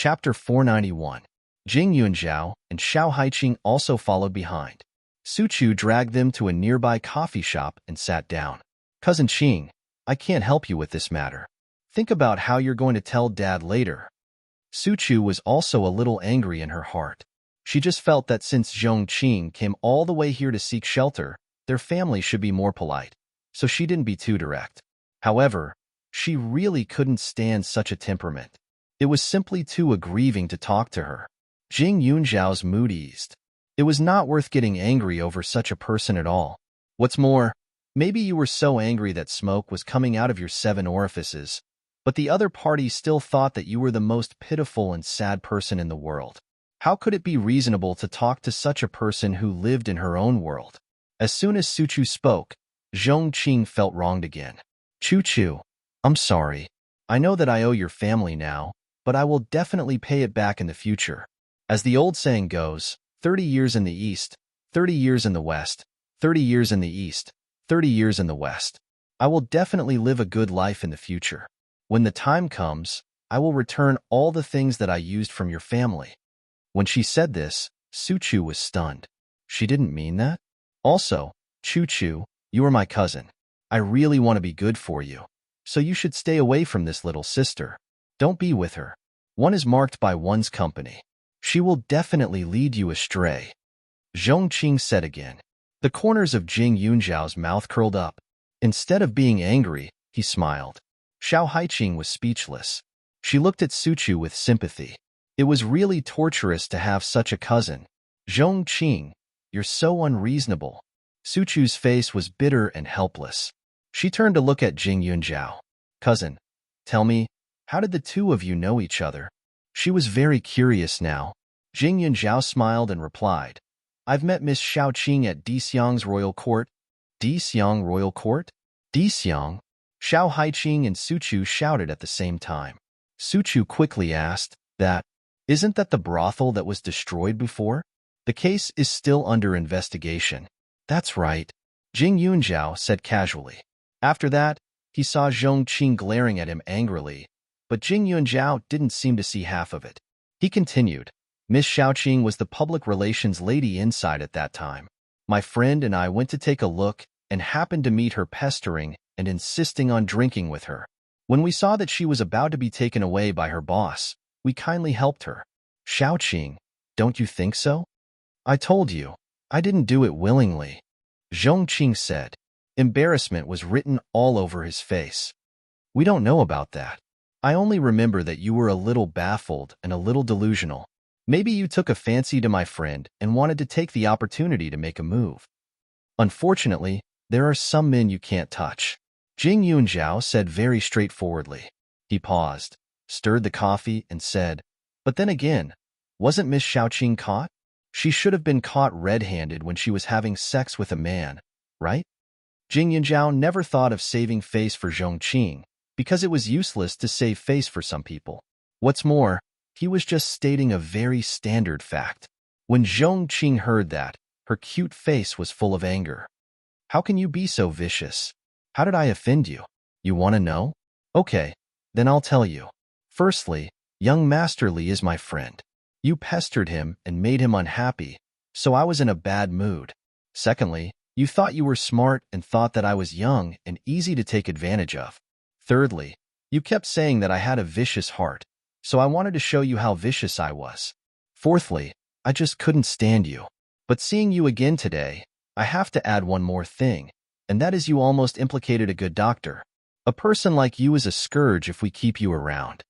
Chapter 491. Jing Yunzhao and Xiao Haiqing also followed behind. Su Chu dragged them to a nearby coffee shop and sat down. Cousin Qing, I can't help you with this matter. Think about how you're going to tell Dad later. Su Chu was also a little angry in her heart. She just felt that since Zhong Qing came all the way here to seek shelter, their family should be more polite, so she didn't be too direct. However, she really couldn't stand such a temperament. It was simply too aggrieving to talk to her. Jing Yunzhao's mood eased. It was not worth getting angry over such a person at all. What's more, maybe you were so angry that smoke was coming out of your 7 orifices, but the other party still thought that you were the most pitiful and sad person in the world. How could it be reasonable to talk to such a person who lived in her own world? As soon as Su Chu spoke, Zhong Qing felt wronged again. Chu Chu, I'm sorry. I know that I owe your family now, but I will definitely pay it back in the future. As the old saying goes, 30 years in the East, 30 years in the West, 30 years in the East, 30 years in the West. I will definitely live a good life in the future. When the time comes, I will return all the things that I used from your family. When she said this, Su Chu was stunned. She didn't mean that? Also, Chu Chu, you are my cousin. I really want to be good for you, so you should stay away from this little sister. Don't be with her. One is marked by one's company. She will definitely lead you astray. Zhong Qing said again. The corners of Jing Yunzhao's mouth curled up. Instead of being angry, he smiled. Xiao Haiqing was speechless. She looked at Su Chu with sympathy. It was really torturous to have such a cousin. Zhong Qing, you're so unreasonable. Su Chu's face was bitter and helpless. She turned to look at Jing Yunzhao. Cousin, tell me, how did the two of you know each other? She was very curious now. Jing Yunzhao smiled and replied, I've met Miss Xiao Qing at Dixiang's royal court. Dixiang royal court? Dixiang? Xiao Haiqing and Su Chu shouted at the same time. Su Chu quickly asked, Isn't that the brothel that was destroyed before? The case is still under investigation. That's right, Jing Yunzhao said casually. After that, he saw Zhong Qing glaring at him angrily, but Jing Yunzhao didn't seem to see half of it. He continued, Miss Xiaoqing was the public relations lady inside at that time. My friend and I went to take a look and happened to meet her pestering and insisting on drinking with her. When we saw that she was about to be taken away by her boss, we kindly helped her. Xiaoqing, don't you think so? I told you, I didn't do it willingly. Zhong Qing said. Embarrassment was written all over his face. We don't know about that. I only remember that you were a little baffled and a little delusional. Maybe you took a fancy to my friend and wanted to take the opportunity to make a move. Unfortunately, there are some men you can't touch. Jing Yunzhao said very straightforwardly. He paused, stirred the coffee, and said, But then again, wasn't Miss Xiaoqing caught? She should have been caught red-handed when she was having sex with a man, right? Jing Yunzhao never thought of saving face for Zhong Qing, because it was useless to save face for some people. What's more, he was just stating a very standard fact. When Zhong Qing heard that, her cute face was full of anger. How can you be so vicious? How did I offend you? You want to know? Okay, then I'll tell you. Firstly, young Master Li is my friend. You pestered him and made him unhappy, so I was in a bad mood. Secondly, you thought you were smart and thought that I was young and easy to take advantage of. Thirdly, you kept saying that I had a vicious heart, so I wanted to show you how vicious I was. Fourthly, I just couldn't stand you. But seeing you again today, I have to add one more thing, and that is you almost implicated a good doctor. A person like you is a scourge if we keep you around.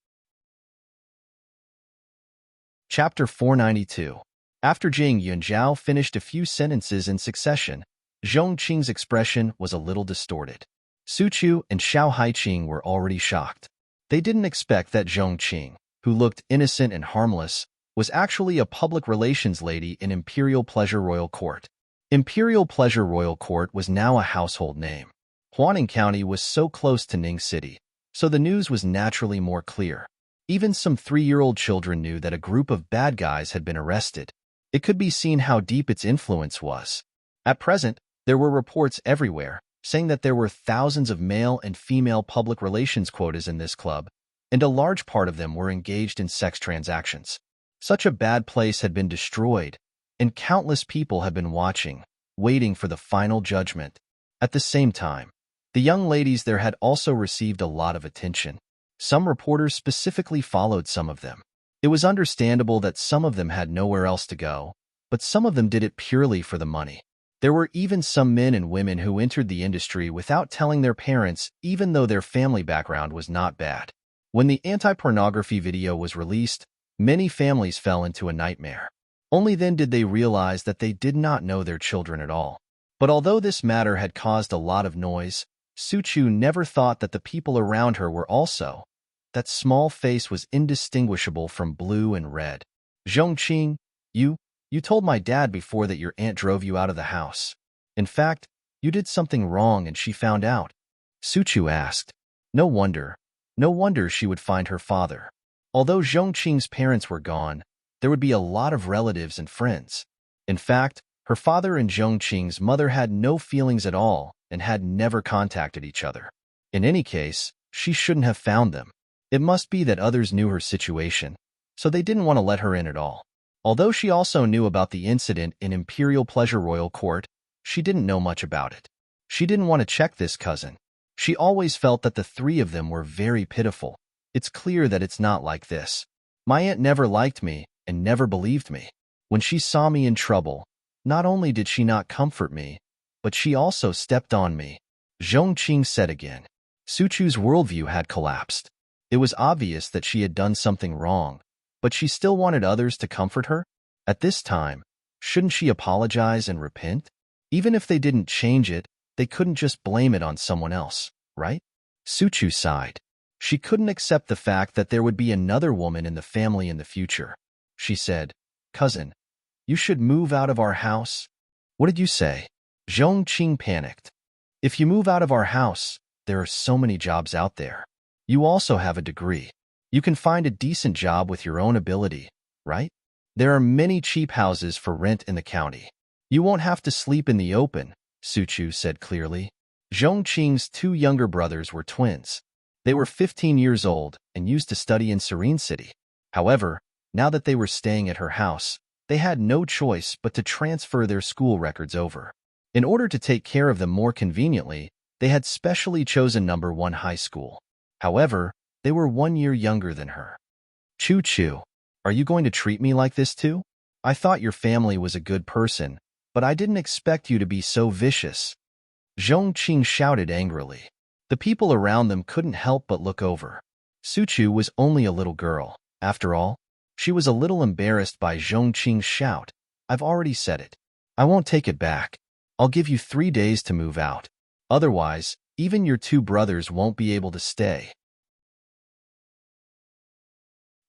Chapter 492. After Jing Yunzhao finished a few sentences in succession, Zhong Qing's expression was a little distorted. Su Chu and Xiao Haiqing were already shocked. They didn't expect that Zhong Qing, who looked innocent and harmless, was actually a public relations lady in Imperial Pleasure Royal Court. Imperial Pleasure Royal Court was now a household name. Huaning County was so close to Ning City, so the news was naturally more clear. Even some 3-year-old children knew that a group of bad guys had been arrested. It could be seen how deep its influence was. At present, there were reports everywhere saying that there were thousands of male and female public relations quotas in this club, and a large part of them were engaged in sex transactions. Such a bad place had been destroyed, and countless people had been watching, waiting for the final judgment. At the same time, the young ladies there had also received a lot of attention. Some reporters specifically followed some of them. It was understandable that some of them had nowhere else to go, but some of them did it purely for the money. There were even some men and women who entered the industry without telling their parents, even though their family background was not bad. When the anti-pornography video was released, many families fell into a nightmare. Only then did they realize that they did not know their children at all. But although this matter had caused a lot of noise, Suchu never thought that the people around her were also. That small face was indistinguishable from blue and red. Zhongqing, you told my dad before that your aunt drove you out of the house. In fact, you did something wrong and she found out. Suchu asked. No wonder she would find her father. Although Zhongqing's parents were gone, there would be a lot of relatives and friends. In fact, her father and Zhongqing's mother had no feelings at all and had never contacted each other. In any case, she shouldn't have found them. It must be that others knew her situation, so they didn't want to let her in at all. Although she also knew about the incident in Imperial Pleasure Royal Court, she didn't know much about it. She didn't want to check this cousin. She always felt that the three of them were very pitiful. It's clear that it's not like this. My aunt never liked me and never believed me. When she saw me in trouble, not only did she not comfort me, but she also stepped on me. Zhongqing said again. Suchu's worldview had collapsed. It was obvious that she had done something wrong, but she still wanted others to comfort her? At this time, shouldn't she apologize and repent? Even if they didn't change it, they couldn't just blame it on someone else, right? Suchu sighed. She couldn't accept the fact that there would be another woman in the family in the future. She said, Cousin, you should move out of our house. What did you say? Zhongqing panicked. If you move out of our house, there are so many jobs out there. You also have a degree. You can find a decent job with your own ability, right? There are many cheap houses for rent in the county. You won't have to sleep in the open, Suchu said clearly. Zhongqing's two younger brothers were twins. They were 15 years old and used to study in Serene City. However, now that they were staying at her house, they had no choice but to transfer their school records over. In order to take care of them more conveniently, they had specially chosen number 1 high school. However, they were 1 year younger than her. Chu, are you going to treat me like this too? I thought your family was a good person, but I didn't expect you to be so vicious. Zhongqing shouted angrily. The people around them couldn't help but look over. Suchu was only a little girl. After all, she was a little embarrassed by Zhongqing's shout. I've already said it. I won't take it back. I'll give you 3 days to move out. Otherwise, even your 2 brothers won't be able to stay.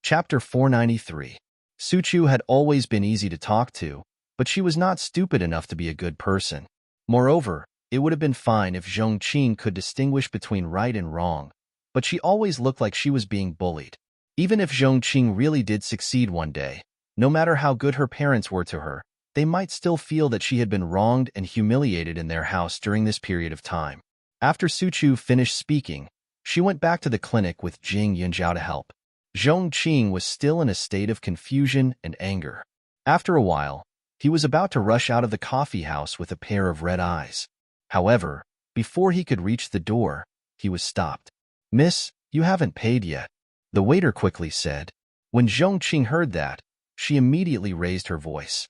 Chapter 493. Suchu had always been easy to talk to, but she was not stupid enough to be a good person. Moreover, it would have been fine if Zhongqing could distinguish between right and wrong, but she always looked like she was being bullied. Even if Zhongqing really did succeed one day, no matter how good her parents were to her, they might still feel that she had been wronged and humiliated in their house during this period of time. After Suchu finished speaking, she went back to the clinic with Jing Yunjiao to help. Zhongqing was still in a state of confusion and anger. After a while, he was about to rush out of the coffee house with a pair of red eyes. However, before he could reach the door, he was stopped. Miss, you haven't paid yet, the waiter quickly said. When Zhongqing heard that, she immediately raised her voice.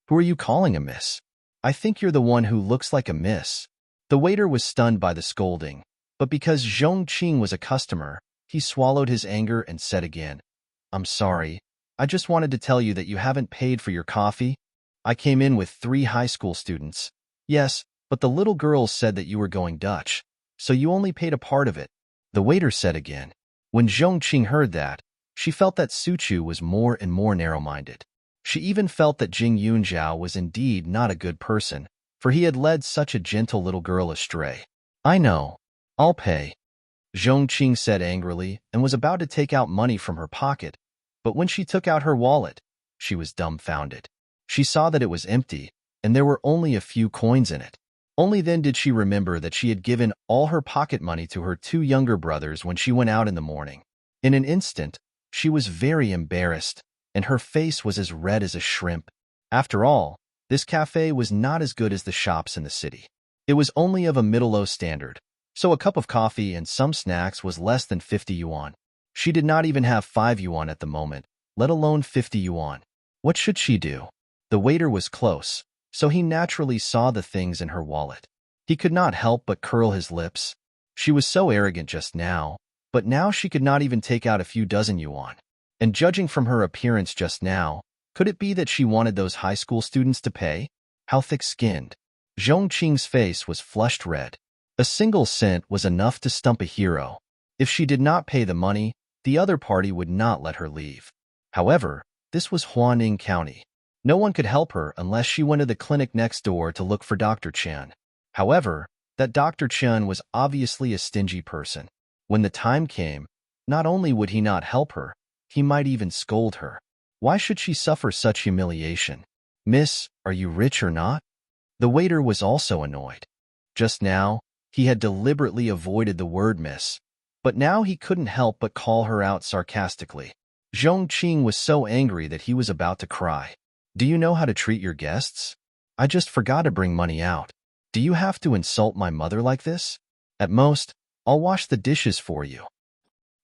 Who are you calling a miss? I think you're the one who looks like a miss. The waiter was stunned by the scolding, but because Zhongqing was a customer, he swallowed his anger and said again, I'm sorry, I just wanted to tell you that you haven't paid for your coffee. I came in with 3 high school students. Yes, but the little girls said that you were going Dutch, so you only paid a part of it, the waiter said again. When Zhongqing heard that, she felt that Suchu was more and more narrow-minded. She even felt that Jing Yunjiao was indeed not a good person, for he had led such a gentle little girl astray. I know. I'll pay, Zhongqing said angrily and was about to take out money from her pocket, but when she took out her wallet, she was dumbfounded. She saw that it was empty, and there were only a few coins in it. Only then did she remember that she had given all her pocket money to her 2 younger brothers when she went out in the morning. In an instant, she was very embarrassed, and her face was as red as a shrimp. After all, this cafe was not as good as the shops in the city. It was only of a middle-low standard, so a cup of coffee and some snacks was less than 50 yuan. She did not even have 5 yuan at the moment, let alone 50 yuan. What should she do? The waiter was close, so he naturally saw the things in her wallet. He could not help but curl his lips. She was so arrogant just now, but now she could not even take out a few dozen yuan. And judging from her appearance just now, could it be that she wanted those high school students to pay? How thick-skinned. Zhong Qing's face was flushed red. A single cent was enough to stump a hero. If she did not pay the money, the other party would not let her leave. However, this was Huaning County. No one could help her unless she went to the clinic next door to look for Dr. Chen. However, that Dr. Chen was obviously a stingy person. When the time came, not only would he not help her, he might even scold her. Why should she suffer such humiliation? Miss, are you rich or not? The waiter was also annoyed. Just now, he had deliberately avoided the word miss, but now he couldn't help but call her out sarcastically. Zhong Qing was so angry that he was about to cry. Do you know how to treat your guests? I just forgot to bring money out. Do you have to insult my mother like this? At most, I'll wash the dishes for you.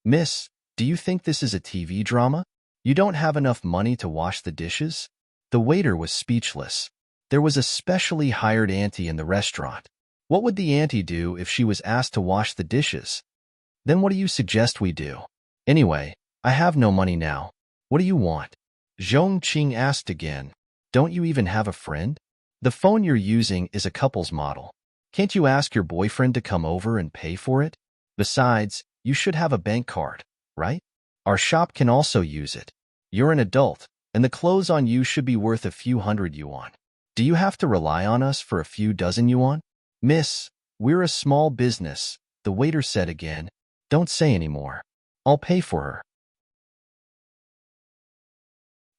Miss, do you think this is a TV drama? You don't have enough money to wash the dishes? The waiter was speechless. There was a specially hired auntie in the restaurant. What would the auntie do if she was asked to wash the dishes? Then what do you suggest we do? Anyway, I have no money now. What do you want? Zhong Qing asked again. Don't you even have a friend? The phone you're using is a couple's model. Can't you ask your boyfriend to come over and pay for it? Besides, you should have a bank card, right? Our shop can also use it. You're an adult, and the clothes on you should be worth a few hundred yuan. Do you have to rely on us for a few dozen yuan? Miss, we're a small business, the waiter said again. Don't say any more. I'll pay for her.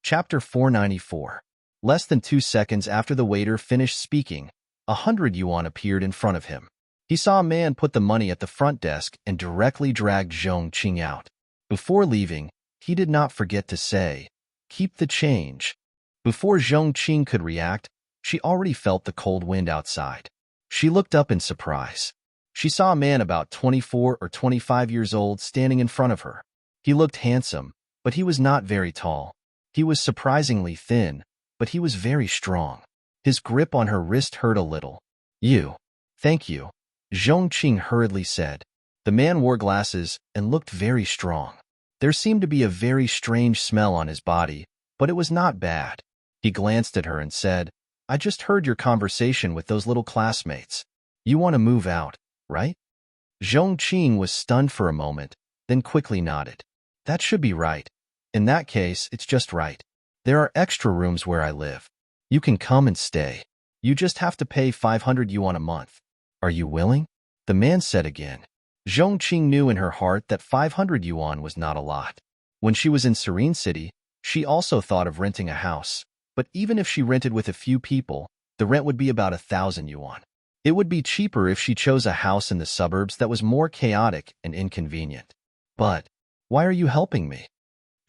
Chapter 494. Less than 2 seconds after the waiter finished speaking, 100 yuan appeared in front of him. He saw a man put the money at the front desk and directly dragged Zhong Qing out. Before leaving, he did not forget to say, "Keep the change." Before Zhong Qing could react, she already felt the cold wind outside. She looked up in surprise. She saw a man about 24 or 25 years old standing in front of her. He looked handsome, but he was not very tall. He was surprisingly thin, but he was very strong. His grip on her wrist hurt a little. "You." "Thank you," Zhong Qing hurriedly said. The man wore glasses and looked very strong. There seemed to be a very strange smell on his body, but it was not bad. He glanced at her and said, "I just heard your conversation with those little classmates. You want to move out, right?" Zhong Qing was stunned for a moment, then quickly nodded. "That should be right. In that case, it's just right. There are extra rooms where I live. You can come and stay. You just have to pay 500 yuan a month. Are you willing?" The man said again. Zhong Qing knew in her heart that 500 yuan was not a lot. When she was in Serene City, she also thought of renting a house, but even if she rented with a few people, the rent would be about 1,000 yuan. It would be cheaper if she chose a house in the suburbs that was more chaotic and inconvenient. "But why are you helping me?"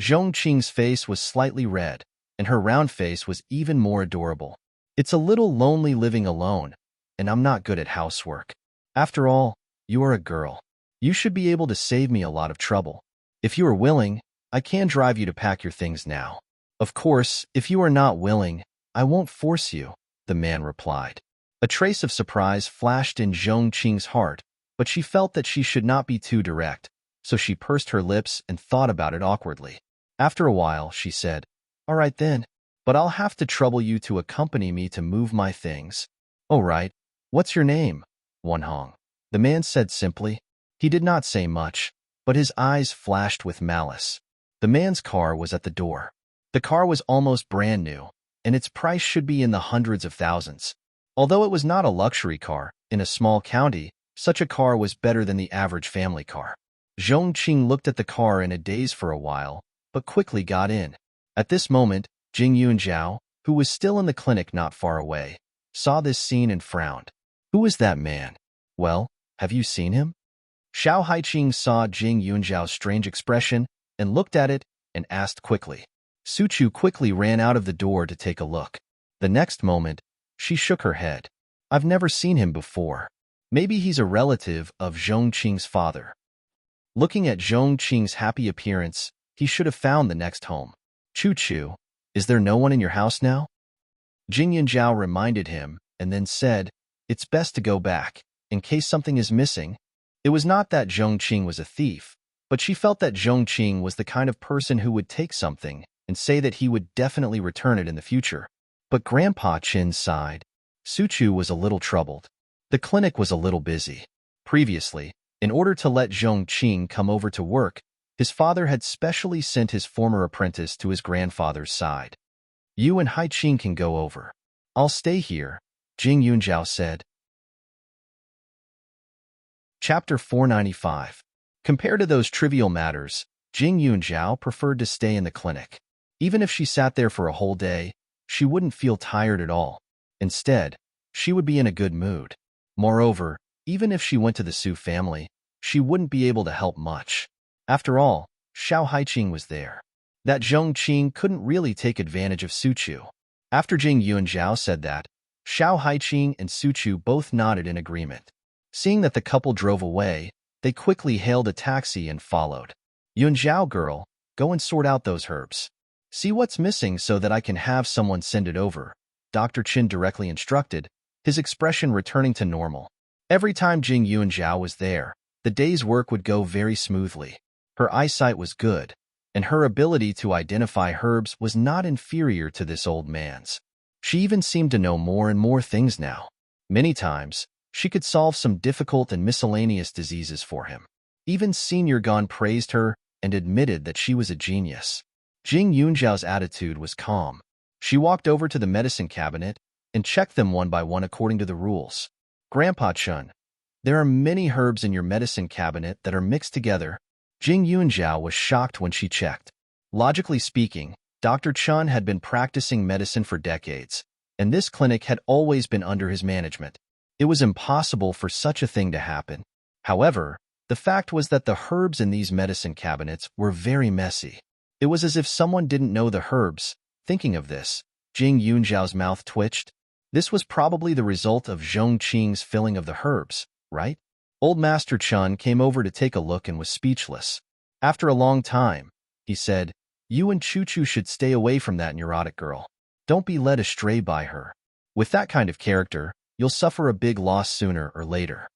Zhong Qing's face was slightly red, and her round face was even more adorable. "It's a little lonely living alone, and I'm not good at housework. After all, you are a girl. You should be able to save me a lot of trouble. If you are willing, I can drive you to pack your things now. Of course, if you are not willing, I won't force you," the man replied. A trace of surprise flashed in Zhong Qing's heart, but she felt that she should not be too direct, so she pursed her lips and thought about it awkwardly. After a while, she said, "All right then, but I'll have to trouble you to accompany me to move my things." "All right. What's your name?" "Wenhong," the man said simply. He did not say much, but his eyes flashed with malice. The man's car was at the door. The car was almost brand new, and its price should be in the hundreds of thousands. Although it was not a luxury car, in a small county, such a car was better than the average family car. Zhong Qing looked at the car in a daze for a while, but quickly got in. At this moment, Jing Yunjiao, who was still in the clinic not far away, saw this scene and frowned. "Who is that man? Well, have you seen him?" Xiao Haiqing saw Jing Yunjiao's strange expression and looked at it and asked quickly. Su Chu quickly ran out of the door to take a look. The next moment, she shook her head. I've never seen him before. Maybe he's a relative of Zhong Qing's father. Looking at Zhong Qing's happy appearance, he should have found the next home. Chu, is there no one in your house now? Jing Yunjiao reminded him and then said, it's best to go back, in case something is missing. It was not that Zhong Qing was a thief, but she felt that Zhong Qing was the kind of person who would take something and say that he would definitely return it in the future. But Grandpa Qin sighed. Su Chu was a little troubled. The clinic was a little busy. Previously, in order to let Zhong Qing come over to work, his father had specially sent his former apprentice to his grandfather's side. You and Haiqing can go over. I'll stay here, Jing Yunjiao said. Chapter 495. Compared to those trivial matters, Jing Yunjiao preferred to stay in the clinic. Even if she sat there for a whole day, she wouldn't feel tired at all. Instead, she would be in a good mood. Moreover, even if she went to the Su family, she wouldn't be able to help much. After all, Xiao Haiqing was there. That Zhong Qing couldn't really take advantage of Su Chu. After Jing Yunjiao said that, Xiao Haiqing and Su Chu both nodded in agreement. Seeing that the couple drove away, they quickly hailed a taxi and followed. Yunjiao girl, go and sort out those herbs. See what's missing so that I can have someone send it over, Dr. Qin directly instructed, his expression returning to normal. Every time Jing Yunjiao was there, the day's work would go very smoothly. Her eyesight was good, and her ability to identify herbs was not inferior to this old man's. She even seemed to know more and more things now. Many times, she could solve some difficult and miscellaneous diseases for him. Even Senior Gon praised her and admitted that she was a genius. Jing Yunjiao's attitude was calm. She walked over to the medicine cabinet and checked them one by one according to the rules. Grandpa Chun, there are many herbs in your medicine cabinet that are mixed together. Jing Yunjiao was shocked when she checked. Logically speaking, Dr. Chun had been practicing medicine for decades, and this clinic had always been under his management. It was impossible for such a thing to happen. However, the fact was that the herbs in these medicine cabinets were very messy. It was as if someone didn't know the herbs. Thinking of this, Jing Yunjiao's mouth twitched. This was probably the result of Zhong Qing's filling of the herbs, right? Old Master Chun came over to take a look and was speechless. After a long time, he said, you and Chu should stay away from that neurotic girl. Don't be led astray by her. With that kind of character, you'll suffer a big loss sooner or later.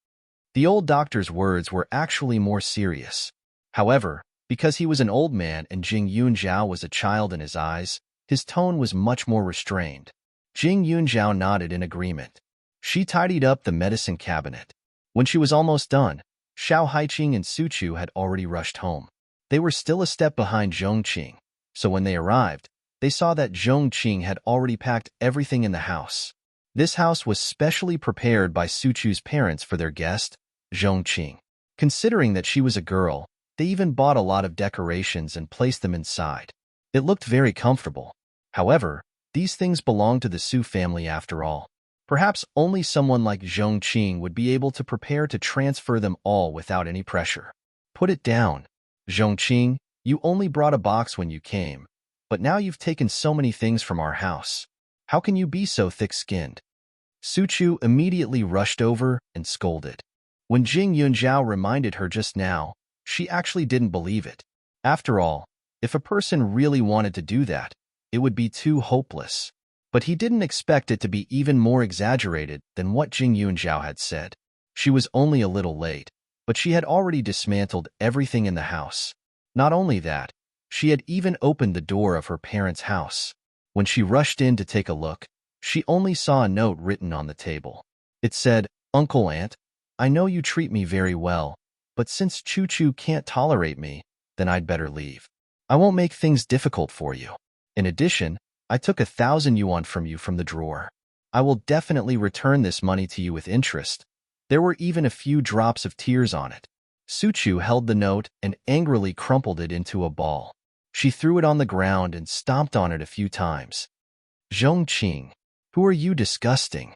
The old doctor's words were actually more serious. However, because he was an old man and Jing Yunjiao was a child in his eyes, his tone was much more restrained. Jing Yunjiao nodded in agreement. She tidied up the medicine cabinet. When she was almost done, Xiao Haiqing and Su Chu had already rushed home. They were still a step behind Zhong Qing, so when they arrived, they saw that Zhong Qing had already packed everything in the house. This house was specially prepared by Su Chu's parents for their guest, Zhong Qing. Considering that she was a girl, they even bought a lot of decorations and placed them inside. It looked very comfortable. However, these things belonged to the Su family after all. Perhaps only someone like Zhong Qing would be able to prepare to transfer them all without any pressure. Put it down. Zhong Qing, you only brought a box when you came, but now you've taken so many things from our house. How can you be so thick-skinned? Su Chu immediately rushed over and scolded. When Jing Yunjiao reminded her just now, she actually didn't believe it. After all, if a person really wanted to do that, it would be too hopeless. But he didn't expect it to be even more exaggerated than what Jing Yunjiao had said. She was only a little late, but she had already dismantled everything in the house. Not only that, she had even opened the door of her parents' house. When she rushed in to take a look, she only saw a note written on the table. It said, Uncle Aunt, I know you treat me very well, but since Chu can't tolerate me, then I'd better leave. I won't make things difficult for you. In addition, I took 1,000 yuan from you from the drawer. I will definitely return this money to you with interest. There were even a few drops of tears on it. Su Chu held the note and angrily crumpled it into a ball. She threw it on the ground and stomped on it a few times. Zhong Qing, who are you disgusting?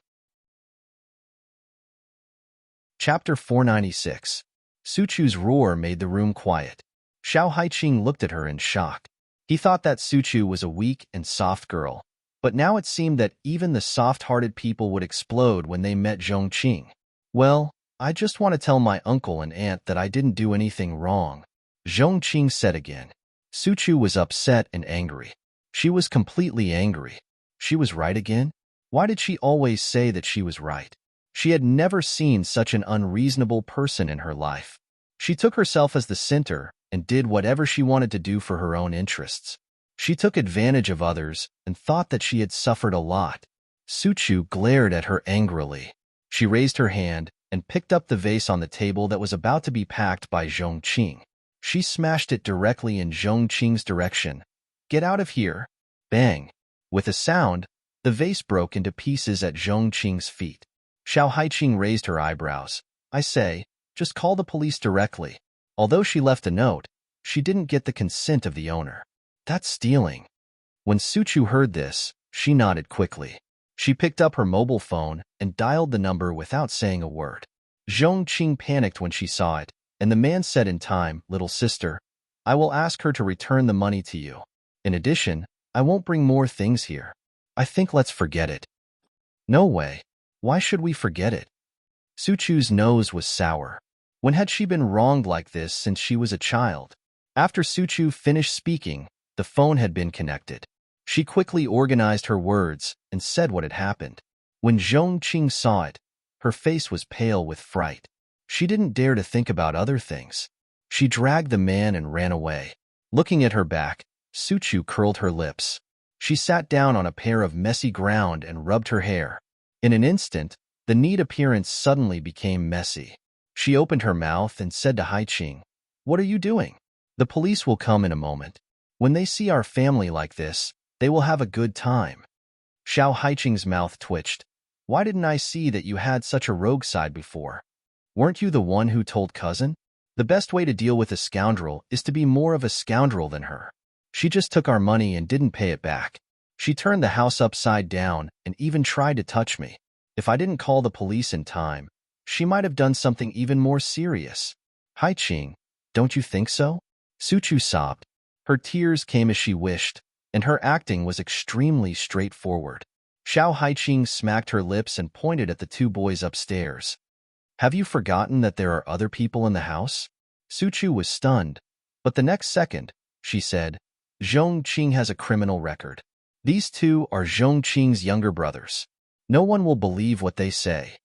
Chapter 496. Suchu's roar made the room quiet. Xiao Haiqing looked at her in shock. He thought that Suchu was a weak and soft girl, but now it seemed that even the soft-hearted people would explode when they met Zhongqing. Well, I just want to tell my uncle and aunt that I didn't do anything wrong, Zhongqing said again. Suchu was upset and angry. She was completely angry. She was right again? Why did she always say that she was right? She had never seen such an unreasonable person in her life. She took herself as the center and did whatever she wanted to do for her own interests. She took advantage of others and thought that she had suffered a lot. Suchu glared at her angrily. She raised her hand and picked up the vase on the table that was about to be packed by Zhongqing. She smashed it directly in Zhongqing's direction. Get out of here! Bang! With a sound, the vase broke into pieces at Zhongqing's feet. Xiao Haiqing raised her eyebrows. I say, just call the police directly. Although she left a note, she didn't get the consent of the owner. That's stealing. When Suchu heard this, she nodded quickly. She picked up her mobile phone and dialed the number without saying a word. Zhongqing panicked when she saw it, and the man said in time, "Little sister, I will ask her to return the money to you. In addition, I won't bring more things here. I think let's forget it." No way. Why should we forget it? Suchu's nose was sour. When had she been wronged like this since she was a child? After Suchu finished speaking, the phone had been connected. She quickly organized her words and said what had happened. When Zhongqing saw it, her face was pale with fright. She didn't dare to think about other things. She dragged the man and ran away. Looking at her back, Suchu curled her lips. She sat down on a pair of messy ground and rubbed her hair. In an instant, the neat appearance suddenly became messy. She opened her mouth and said to Haiqing, "What are you doing? The police will come in a moment. When they see our family like this, they will have a good time." Xiao Haiqing's mouth twitched. Why didn't I see that you had such a rogue side before? Weren't you the one who told cousin? The best way to deal with a scoundrel is to be more of a scoundrel than her. She just took our money and didn't pay it back. She turned the house upside down and even tried to touch me. If I didn't call the police in time, she might have done something even more serious. Haiqing, don't you think so? Suchu sobbed. Her tears came as she wished, and her acting was extremely straightforward. Xiao Haiqing smacked her lips and pointed at the two boys upstairs. Have you forgotten that there are other people in the house? Suchu was stunned, but the next second, she said, Zhongqing has a criminal record. These two are Zhongqing's younger brothers. No one will believe what they say.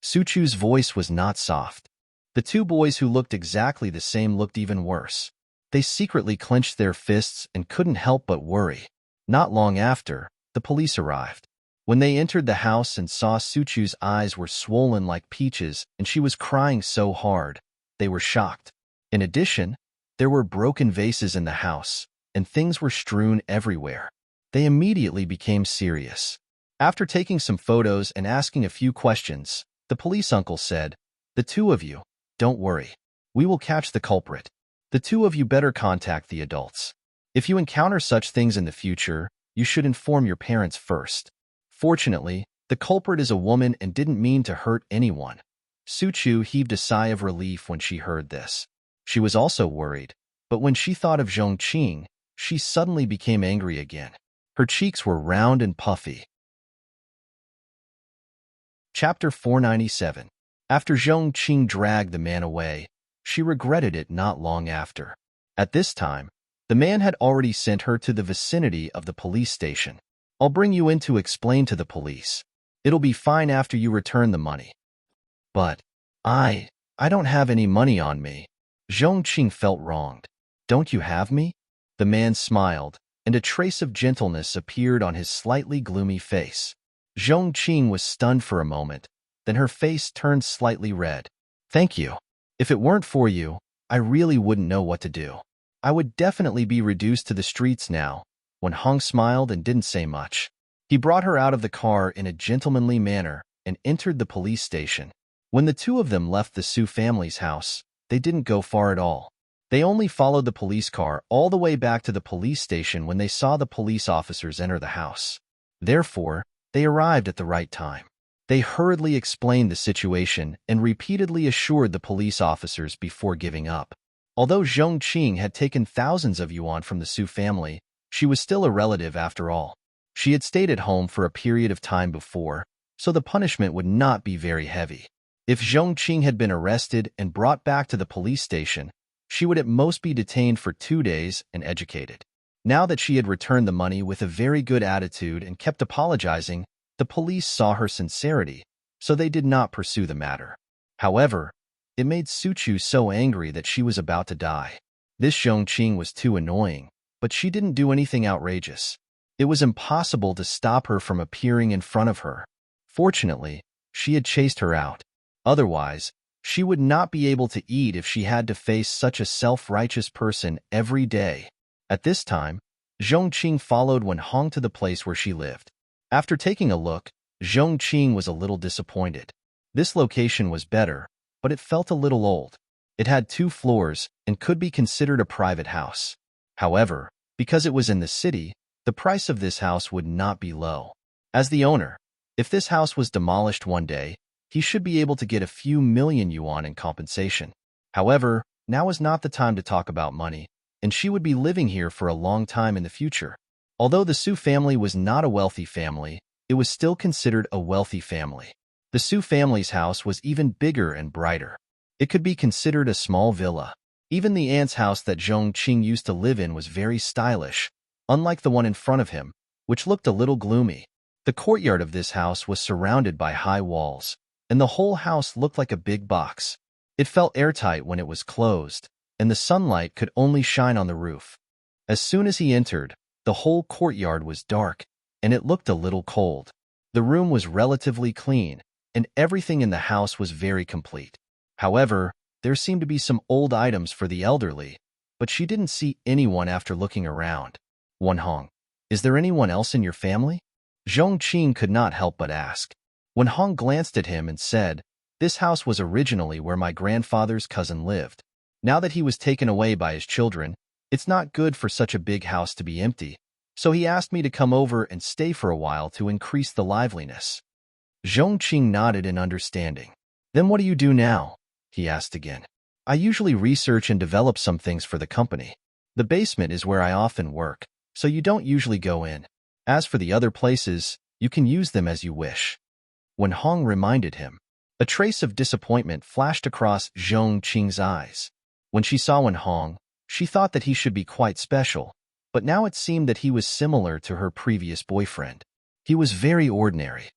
Suchu's voice was not soft. The two boys who looked exactly the same looked even worse. They secretly clenched their fists and couldn't help but worry. Not long after, the police arrived. When they entered the house and saw Suchu's eyes were swollen like peaches and she was crying so hard, they were shocked. In addition, there were broken vases in the house, and things were strewn everywhere. They immediately became serious. After taking some photos and asking a few questions, the police uncle said, "The two of you, don't worry. We will catch the culprit. The two of you better contact the adults. If you encounter such things in the future, you should inform your parents first." Fortunately, the culprit is a woman and didn't mean to hurt anyone. Suchu heaved a sigh of relief when she heard this. She was also worried, but when she thought of Zhongqing, she suddenly became angry again. Her cheeks were round and puffy. Chapter 497. After Zhongqing dragged the man away, she regretted it not long after. At this time, the man had already sent her to the vicinity of the police station. "I'll bring you in to explain to the police. It'll be fine after you return the money." "But I don't have any money on me." Zhongqing felt wronged. "Don't you have me?" The man smiled, and a trace of gentleness appeared on his slightly gloomy face. Zhongqing was stunned for a moment, then her face turned slightly red. "Thank you. If it weren't for you, I really wouldn't know what to do. I would definitely be reduced to the streets now." When Hong smiled and didn't say much, he brought her out of the car in a gentlemanly manner and entered the police station. When the two of them left the Su family's house, they didn't go far at all. They only followed the police car all the way back to the police station when they saw the police officers enter the house. Therefore, they arrived at the right time. They hurriedly explained the situation and repeatedly assured the police officers before giving up. Although Zhong Qing had taken thousands of yuan from the Su family, she was still a relative after all. She had stayed at home for a period of time before, so the punishment would not be very heavy. If Zhong Qing had been arrested and brought back to the police station, she would at most be detained for 2 days and educated. Now that she had returned the money with a very good attitude and kept apologizing, the police saw her sincerity, so they did not pursue the matter. However, it made Suchu so angry that she was about to die. This Zhong Qing was too annoying, but she didn't do anything outrageous. It was impossible to stop her from appearing in front of her. Fortunately, she had chased her out. Otherwise, she would not be able to eat if she had to face such a self-righteous person every day. At this time, Zhong Qing followed Wen Hong to the place where she lived. After taking a look, Zhong Qing was a little disappointed. This location was better, but it felt a little old. It had 2 floors and could be considered a private house. However, because it was in the city, the price of this house would not be low. As the owner, if this house was demolished one day, he should be able to get a few million yuan in compensation. However, now is not the time to talk about money, and she would be living here for a long time in the future. Although the Su family was not a wealthy family, it was still considered a wealthy family. The Su family's house was even bigger and brighter. It could be considered a small villa. Even the aunt's house that Zhong Qing used to live in was very stylish, unlike the one in front of him, which looked a little gloomy. The courtyard of this house was surrounded by high walls, and the whole house looked like a big box. It felt airtight when it was closed, and the sunlight could only shine on the roof. As soon as he entered, the whole courtyard was dark, and it looked a little cold. The room was relatively clean, and everything in the house was very complete. However, there seemed to be some old items for the elderly, but she didn't see anyone after looking around. Wen Hong, is there anyone else in your family? Zhong Qing could not help but ask. Wen Hong glanced at him and said, "This house was originally where my grandfather's cousin lived. Now that he was taken away by his children, it's not good for such a big house to be empty, so he asked me to come over and stay for a while to increase the liveliness." Zhong Qing nodded in understanding. "Then what do you do now?" he asked again. "I usually research and develop some things for the company. The basement is where I often work, so you don't usually go in. As for the other places, you can use them as you wish." Wen Hong reminded him. A trace of disappointment flashed across Zhong Qing's eyes. When she saw Wen Hong, she thought that he should be quite special, but now it seemed that he was similar to her previous boyfriend. He was very ordinary.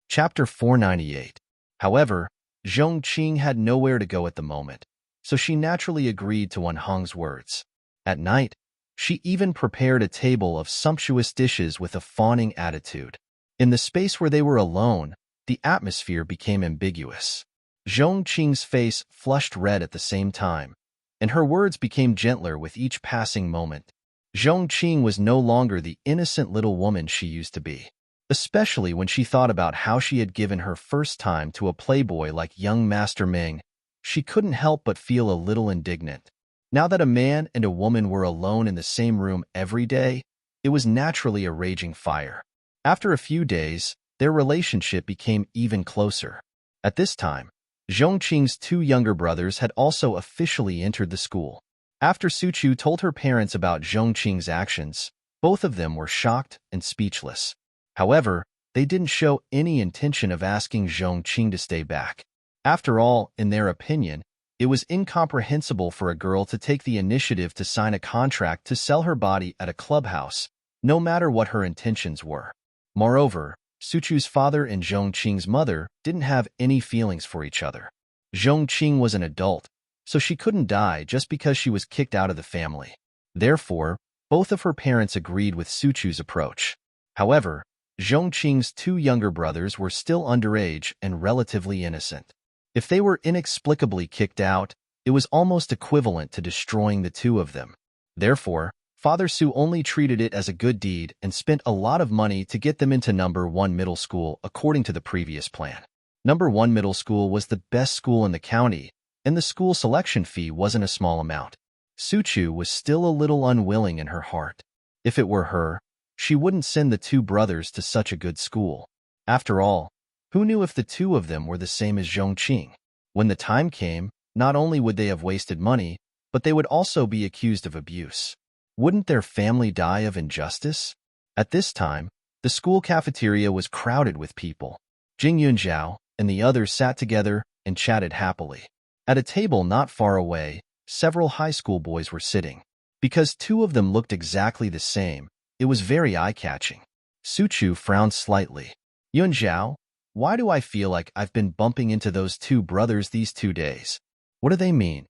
Chapter 498. However, Zhong Qing had nowhere to go at the moment, so she naturally agreed to Wen Hong's words. At night, she even prepared a table of sumptuous dishes with a fawning attitude. In the space where they were alone, the atmosphere became ambiguous. Zhong Qing's face flushed red at the same time, and her words became gentler with each passing moment. Zhong Qing was no longer the innocent little woman she used to be, especially when she thought about how she had given her first time to a playboy like young Master Ming. She couldn't help but feel a little indignant. Now that a man and a woman were alone in the same room every day, it was naturally a raging fire. After a few days, their relationship became even closer. At this time, Zhong Qing's 2 younger brothers had also officially entered the school. After Suchu told her parents about Zhong Qing's actions, both of them were shocked and speechless. However, they didn't show any intention of asking Zhong Qing to stay back. After all, in their opinion, it was incomprehensible for a girl to take the initiative to sign a contract to sell her body at a clubhouse, no matter what her intentions were. Moreover, Suchu's father and Zhong Qing's mother didn't have any feelings for each other. Zhong Qing was an adult, so she couldn't die just because she was kicked out of the family. Therefore, both of her parents agreed with Suchu's approach. However, Zhong Qing's 2 younger brothers were still underage and relatively innocent. If they were inexplicably kicked out, it was almost equivalent to destroying the 2 of them. Therefore, Father Su only treated it as a good deed and spent a lot of money to get them into number 1 middle school according to the previous plan. Number 1 middle school was the best school in the county, and the school selection fee wasn't a small amount. Suchu was still a little unwilling in her heart. If it were her, she wouldn't send the two brothers to such a good school. After all, who knew if the two of them were the same as Zhongqing? When the time came, not only would they have wasted money, but they would also be accused of abuse. Wouldn't their family die of injustice? At this time, the school cafeteria was crowded with people. Jing Yunzhao and the others sat together and chatted happily. At a table not far away, several high school boys were sitting. Because two of them looked exactly the same, it was very eye-catching. Suchu frowned slightly. Yunzhao, why do I feel like I've been bumping into those two brothers these 2 days? What do they mean?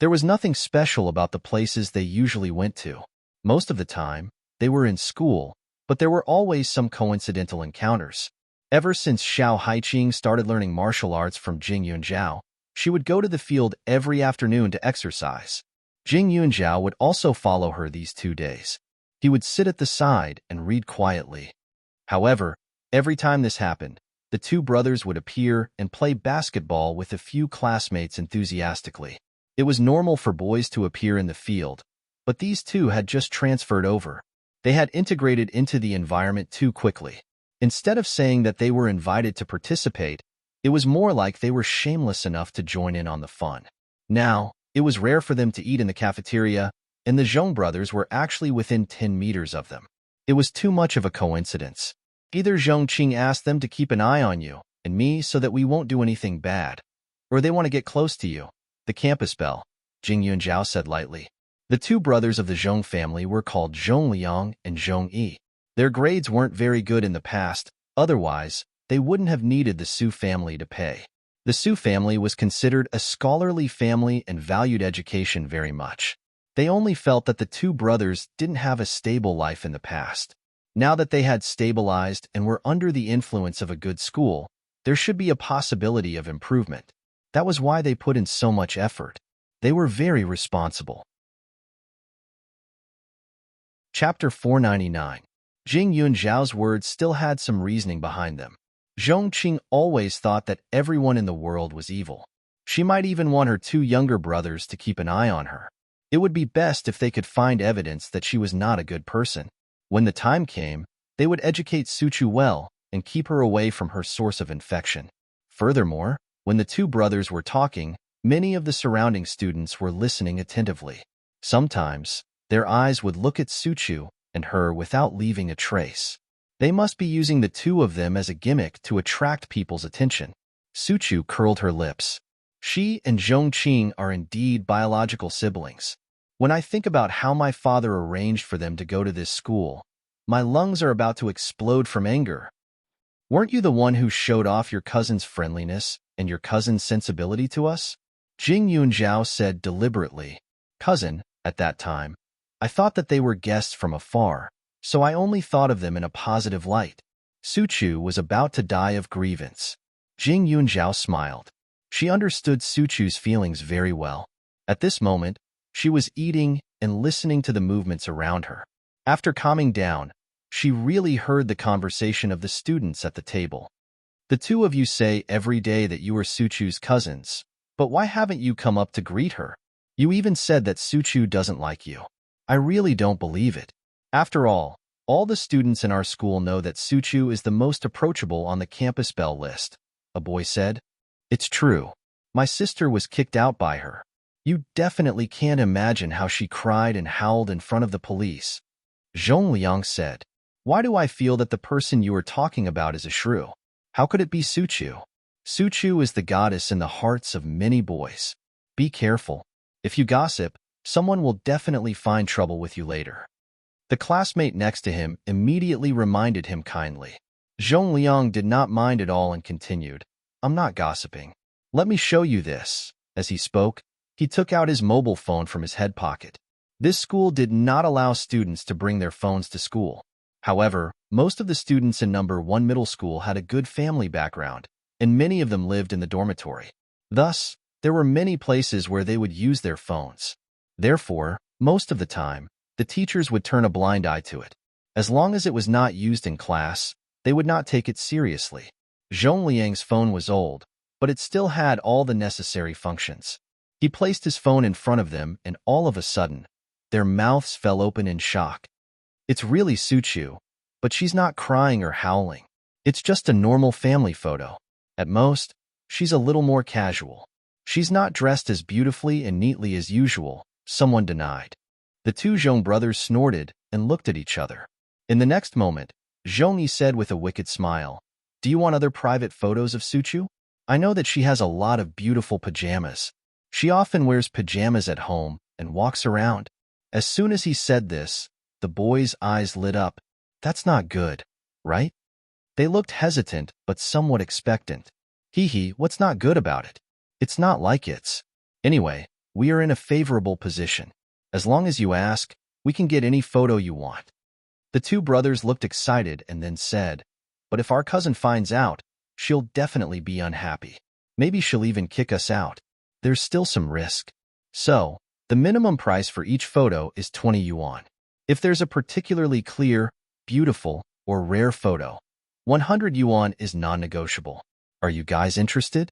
There was nothing special about the places they usually went to. Most of the time, they were in school, but there were always some coincidental encounters. Ever since Xiao Haiqing started learning martial arts from Jing Yunzhao, she would go to the field every afternoon to exercise. Jing Yunzhao would also follow her these 2 days. He would sit at the side and read quietly. However, every time this happened, the two brothers would appear and play basketball with a few classmates enthusiastically. It was normal for boys to appear in the field, but these two had just transferred over. They had integrated into the environment too quickly. Instead of saying that they were invited to participate, it was more like they were shameless enough to join in on the fun. Now, it was rare for them to eat in the cafeteria, and the Zhong brothers were actually within 10 meters of them. It was too much of a coincidence. Either Zhongqing asked them to keep an eye on you and me so that we won't do anything bad, or they want to get close to you. The campus bell, Jing Yunzhao said lightly. The two brothers of the Zhong family were called Zhong Liang and Zhong Yi. Their grades weren't very good in the past, otherwise, they wouldn't have needed the Su family to pay. The Su family was considered a scholarly family and valued education very much. They only felt that the two brothers didn't have a stable life in the past. Now that they had stabilized and were under the influence of a good school, there should be a possibility of improvement. That was why they put in so much effort. They were very responsible. Chapter 499. Jing Yunzhao's words still had some reasoning behind them. Zhongqing always thought that everyone in the world was evil. She might even want her two younger brothers to keep an eye on her. It would be best if they could find evidence that she was not a good person. When the time came, they would educate Suchu well and keep her away from her source of infection. Furthermore, when the two brothers were talking, many of the surrounding students were listening attentively. Sometimes, their eyes would look at Suchu and her without leaving a trace. They must be using the two of them as a gimmick to attract people's attention. Suchu curled her lips. She and Zhongqing are indeed biological siblings. When I think about how my father arranged for them to go to this school, my lungs are about to explode from anger. Weren't you the one who showed off your cousin's friendliness and your cousin's sensibility to us? Jing Yunzhao said deliberately. Cousin, at that time, I thought that they were guests from afar, so I only thought of them in a positive light. Suchu was about to die of grievance. Jing Yunzhao smiled. She understood Suchu's feelings very well. At this moment, she was eating and listening to the movements around her. After calming down, she really heard the conversation of the students at the table. The two of you say every day that you are Suchu's cousins, but why haven't you come up to greet her? You even said that Suchu doesn't like you. I really don't believe it. After all the students in our school know that Suchu is the most approachable on the campus bell list, a boy said. It's true. My sister was kicked out by her. You definitely can't imagine how she cried and howled in front of the police. Zhong Liang said. Why do I feel that the person you are talking about is a shrew? How could it be Suchu? Suchu is the goddess in the hearts of many boys. Be careful. If you gossip, someone will definitely find trouble with you later. The classmate next to him immediately reminded him kindly. Zhong Liang did not mind at all and continued, I'm not gossiping. Let me show you this. As he spoke, he took out his mobile phone from his head pocket. This school did not allow students to bring their phones to school. However, most of the students in number 1 middle school had a good family background, and many of them lived in the dormitory. Thus, there were many places where they would use their phones. Therefore, most of the time, the teachers would turn a blind eye to it. As long as it was not used in class, they would not take it seriously. Zhong Liang's phone was old, but it still had all the necessary functions. He placed his phone in front of them, and all of a sudden, their mouths fell open in shock. It's really Suchu, but she's not crying or howling. It's just a normal family photo. At most, she's a little more casual. She's not dressed as beautifully and neatly as usual, someone denied. The two Zhong brothers snorted and looked at each other. In the next moment, Zhongyi said with a wicked smile, "Do you want other private photos of Suchu? I know that she has a lot of beautiful pajamas. She often wears pajamas at home and walks around." As soon as he said this, the boys' eyes lit up. That's not good, right? They looked hesitant but somewhat expectant. Hee, what's not good about it? It's not like it's. Anyway, we are in a favorable position. As long as you ask, we can get any photo you want. The two brothers looked excited and then said, "But if our cousin finds out, she'll definitely be unhappy. Maybe she'll even kick us out. There's still some risk. So, the minimum price for each photo is 20 yuan. If there's a particularly clear, beautiful, or rare photo, 100 yuan is non-negotiable. Are you guys interested?"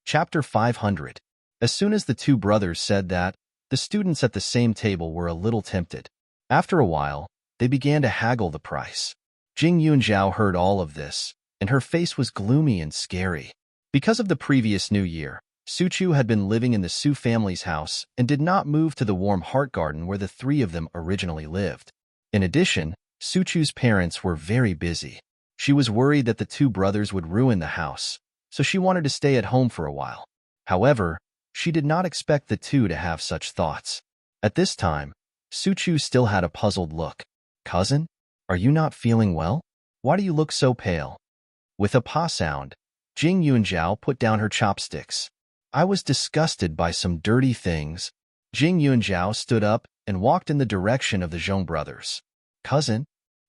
Chapter 500. As soon as the two brothers said that, the students at the same table were a little tempted. After a while, they began to haggle the price. Jing Yunzhao heard all of this, and her face was gloomy and scary. Because of the previous New Year, Suchu had been living in the Su family's house and did not move to the warm heart garden where the three of them originally lived. In addition, Suchu's parents were very busy. She was worried that the two brothers would ruin the house, so she wanted to stay at home for a while. However, she did not expect the two to have such thoughts. At this time, Suchu still had a puzzled look. "Cousin, are you not feeling well? Why do you look so pale?" With a pa sound, Jing Yunzhao put down her chopsticks. "I was disgusted by some dirty things." Jing Yunzhao stood up and walked in the direction of the Zhong brothers. "Cousin?"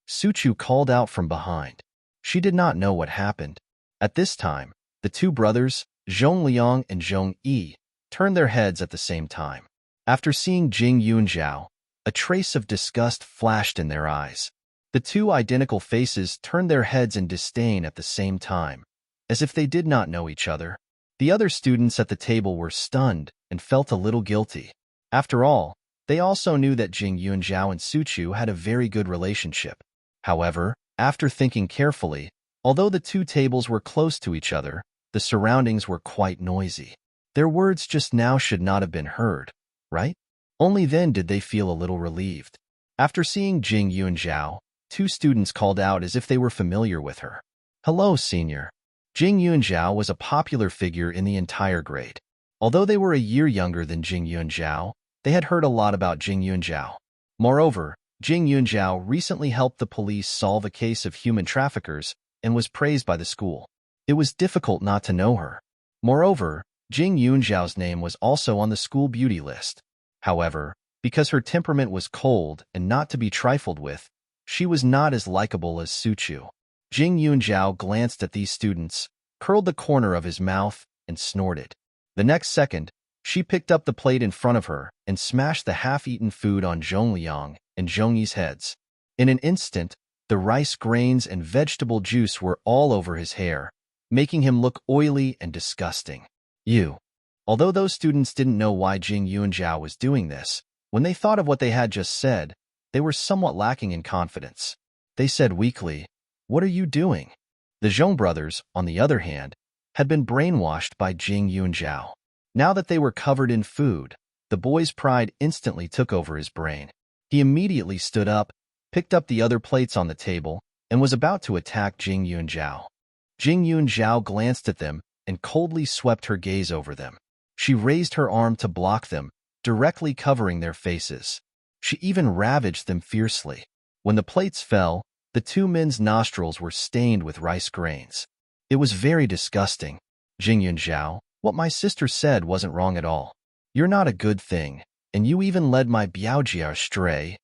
Suchu called out from behind. She did not know what happened. At this time, the two brothers, Zhong Liang and Zhong Yi, turned their heads at the same time. After seeing Jing Yunzhao, a trace of disgust flashed in their eyes. The two identical faces turned their heads in disdain at the same time, as if they did not know each other. The other students at the table were stunned and felt a little guilty. After all, they also knew that Jing Yunzhao and Suchu had a very good relationship. However, after thinking carefully, although the two tables were close to each other, the surroundings were quite noisy. Their words just now should not have been heard, right? Only then did they feel a little relieved. After seeing Jing Yunzhao, two students called out as if they were familiar with her. "Hello, senior." Jing Yunzhao was a popular figure in the entire grade. Although they were a year younger than Jing Yunzhao, they had heard a lot about Jing Yunzhao. Moreover, Jing Yunzhao recently helped the police solve a case of human traffickers and was praised by the school. It was difficult not to know her. Moreover, Jing Yunzhao's name was also on the school beauty list. However, because her temperament was cold and not to be trifled with, she was not as likable as Suchu. Jing Yunzhao glanced at these students, curled the corner of his mouth, and snorted. The next second, she picked up the plate in front of her and smashed the half-eaten food on Zhong Liang and Zhong Yi's heads. In an instant, the rice grains and vegetable juice were all over his hair, making him look oily and disgusting. Although those students didn't know why Jing Yunzhao was doing this, when they thought of what they had just said, they were somewhat lacking in confidence. They said weakly, "What are you doing?" The Zhong brothers, on the other hand, had been brainwashed by Jing Yunzhao. Now that they were covered in food, the boy's pride instantly took over his brain. He immediately stood up, picked up the other plates on the table, and was about to attack Jing Yunzhao. Jing Yunzhao glanced at them and coldly swept her gaze over them. She raised her arm to block them, directly covering their faces. She even ravaged them fiercely. When the plates fell, the two men's nostrils were stained with rice grains. It was very disgusting. "Jing Yunzhao, what my sister said wasn't wrong at all. You're not a good thing, and you even led my Biaojia astray."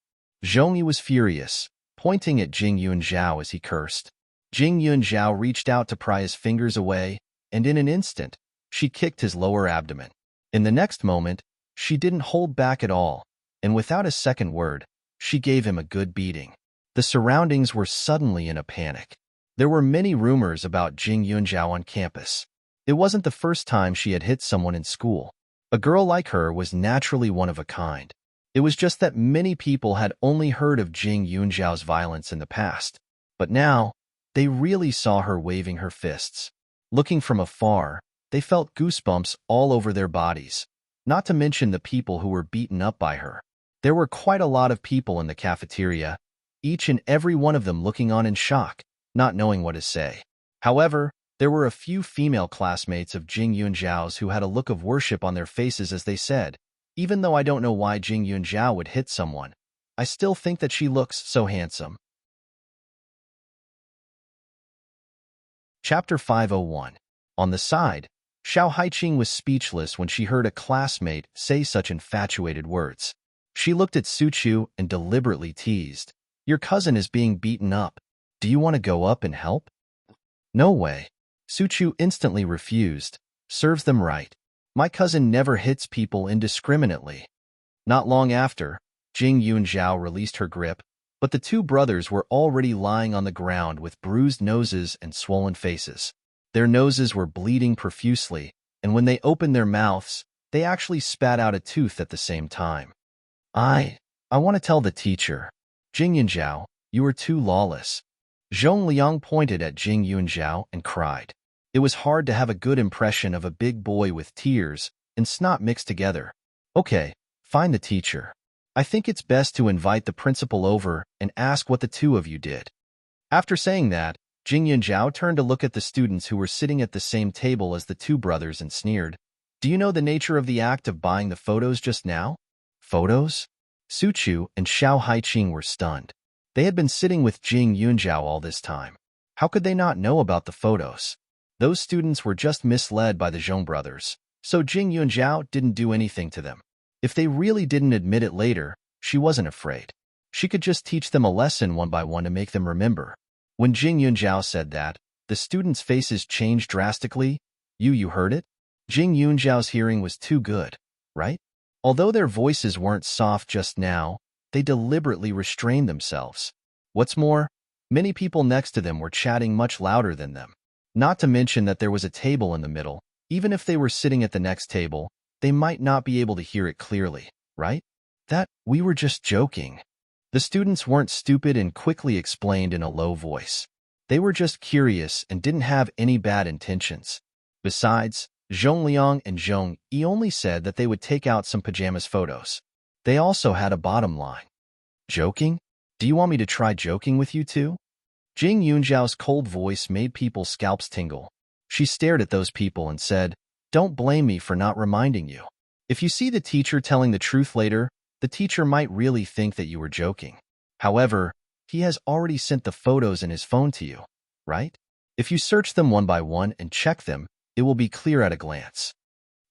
Zhongyi was furious, pointing at Jing Yunzhao as he cursed. Jing Yunzhao reached out to pry his fingers away, and in an instant, she kicked his lower abdomen. In the next moment, she didn't hold back at all, and without a second word, she gave him a good beating. The surroundings were suddenly in a panic. There were many rumors about Jing Yunzhao on campus. It wasn't the first time she had hit someone in school. A girl like her was naturally one of a kind. It was just that many people had only heard of Jing Yunjiao's violence in the past, but now they really saw her waving her fists. Looking from afar, they felt goosebumps all over their bodies, not to mention the people who were beaten up by her. There were quite a lot of people in the cafeteria, each and every one of them looking on in shock, not knowing what to say. However, there were a few female classmates of Jing Yunjiao's who had a look of worship on their faces as they said, "Even though I don't know why Jing Yunjiao would hit someone, I still think that she looks so handsome." Chapter 501. On the side, Xiao Haiqing was speechless when she heard a classmate say such infatuated words. She looked at Suchu and deliberately teased, "Your cousin is being beaten up. Do you want to go up and help?" "No way." Suchu instantly refused. "Serves them right. My cousin never hits people indiscriminately." Not long after, Jing Yunjiao released her grip, but the two brothers were already lying on the ground with bruised noses and swollen faces. Their noses were bleeding profusely, and when they opened their mouths, they actually spat out a tooth at the same time. I want to tell the teacher. Jing Yunjiao, you are too lawless." Zhong Liang pointed at Jing Yunjiao and cried. It was hard to have a good impression of a big boy with tears and snot mixed together. "Okay, find the teacher. I think it's best to invite the principal over and ask what the two of you did." After saying that, Jing Yunjiao turned to look at the students who were sitting at the same table as the two brothers and sneered, "Do you know the nature of the act of buying the photos just now?" "Photos?" Suchu and Xiao Haiqing were stunned. They had been sitting with Jing Yunjiao all this time. How could they not know about the photos? Those students were just misled by the Zhong brothers, so Jing Yunjiao didn't do anything to them. If they really didn't admit it later, she wasn't afraid. She could just teach them a lesson one by one to make them remember. When Jing Yunjiao said that, the students' faces changed drastically. You heard it? Jing Yunjiao's hearing was too good, right? Although their voices weren't soft just now, they deliberately restrained themselves. What's more, many people next to them were chatting much louder than them. Not to mention that there was a table in the middle. Even if they were sitting at the next table, they might not be able to hear it clearly, right? That we were just joking. The students weren't stupid and quickly explained in a low voice. They were just curious and didn't have any bad intentions. Besides, Zhong Liang and Zhong Yi only said that they would take out some pajamas photos. They also had a bottom line. Joking? Do you want me to try joking with you too? Jing Yunjiao's cold voice made people's scalps tingle. She stared at those people and said, "Don't blame me for not reminding you. If you see the teacher telling the truth later, the teacher might really think that you were joking. However, he has already sent the photos in his phone to you, right? If you search them one by one and check them, it will be clear at a glance."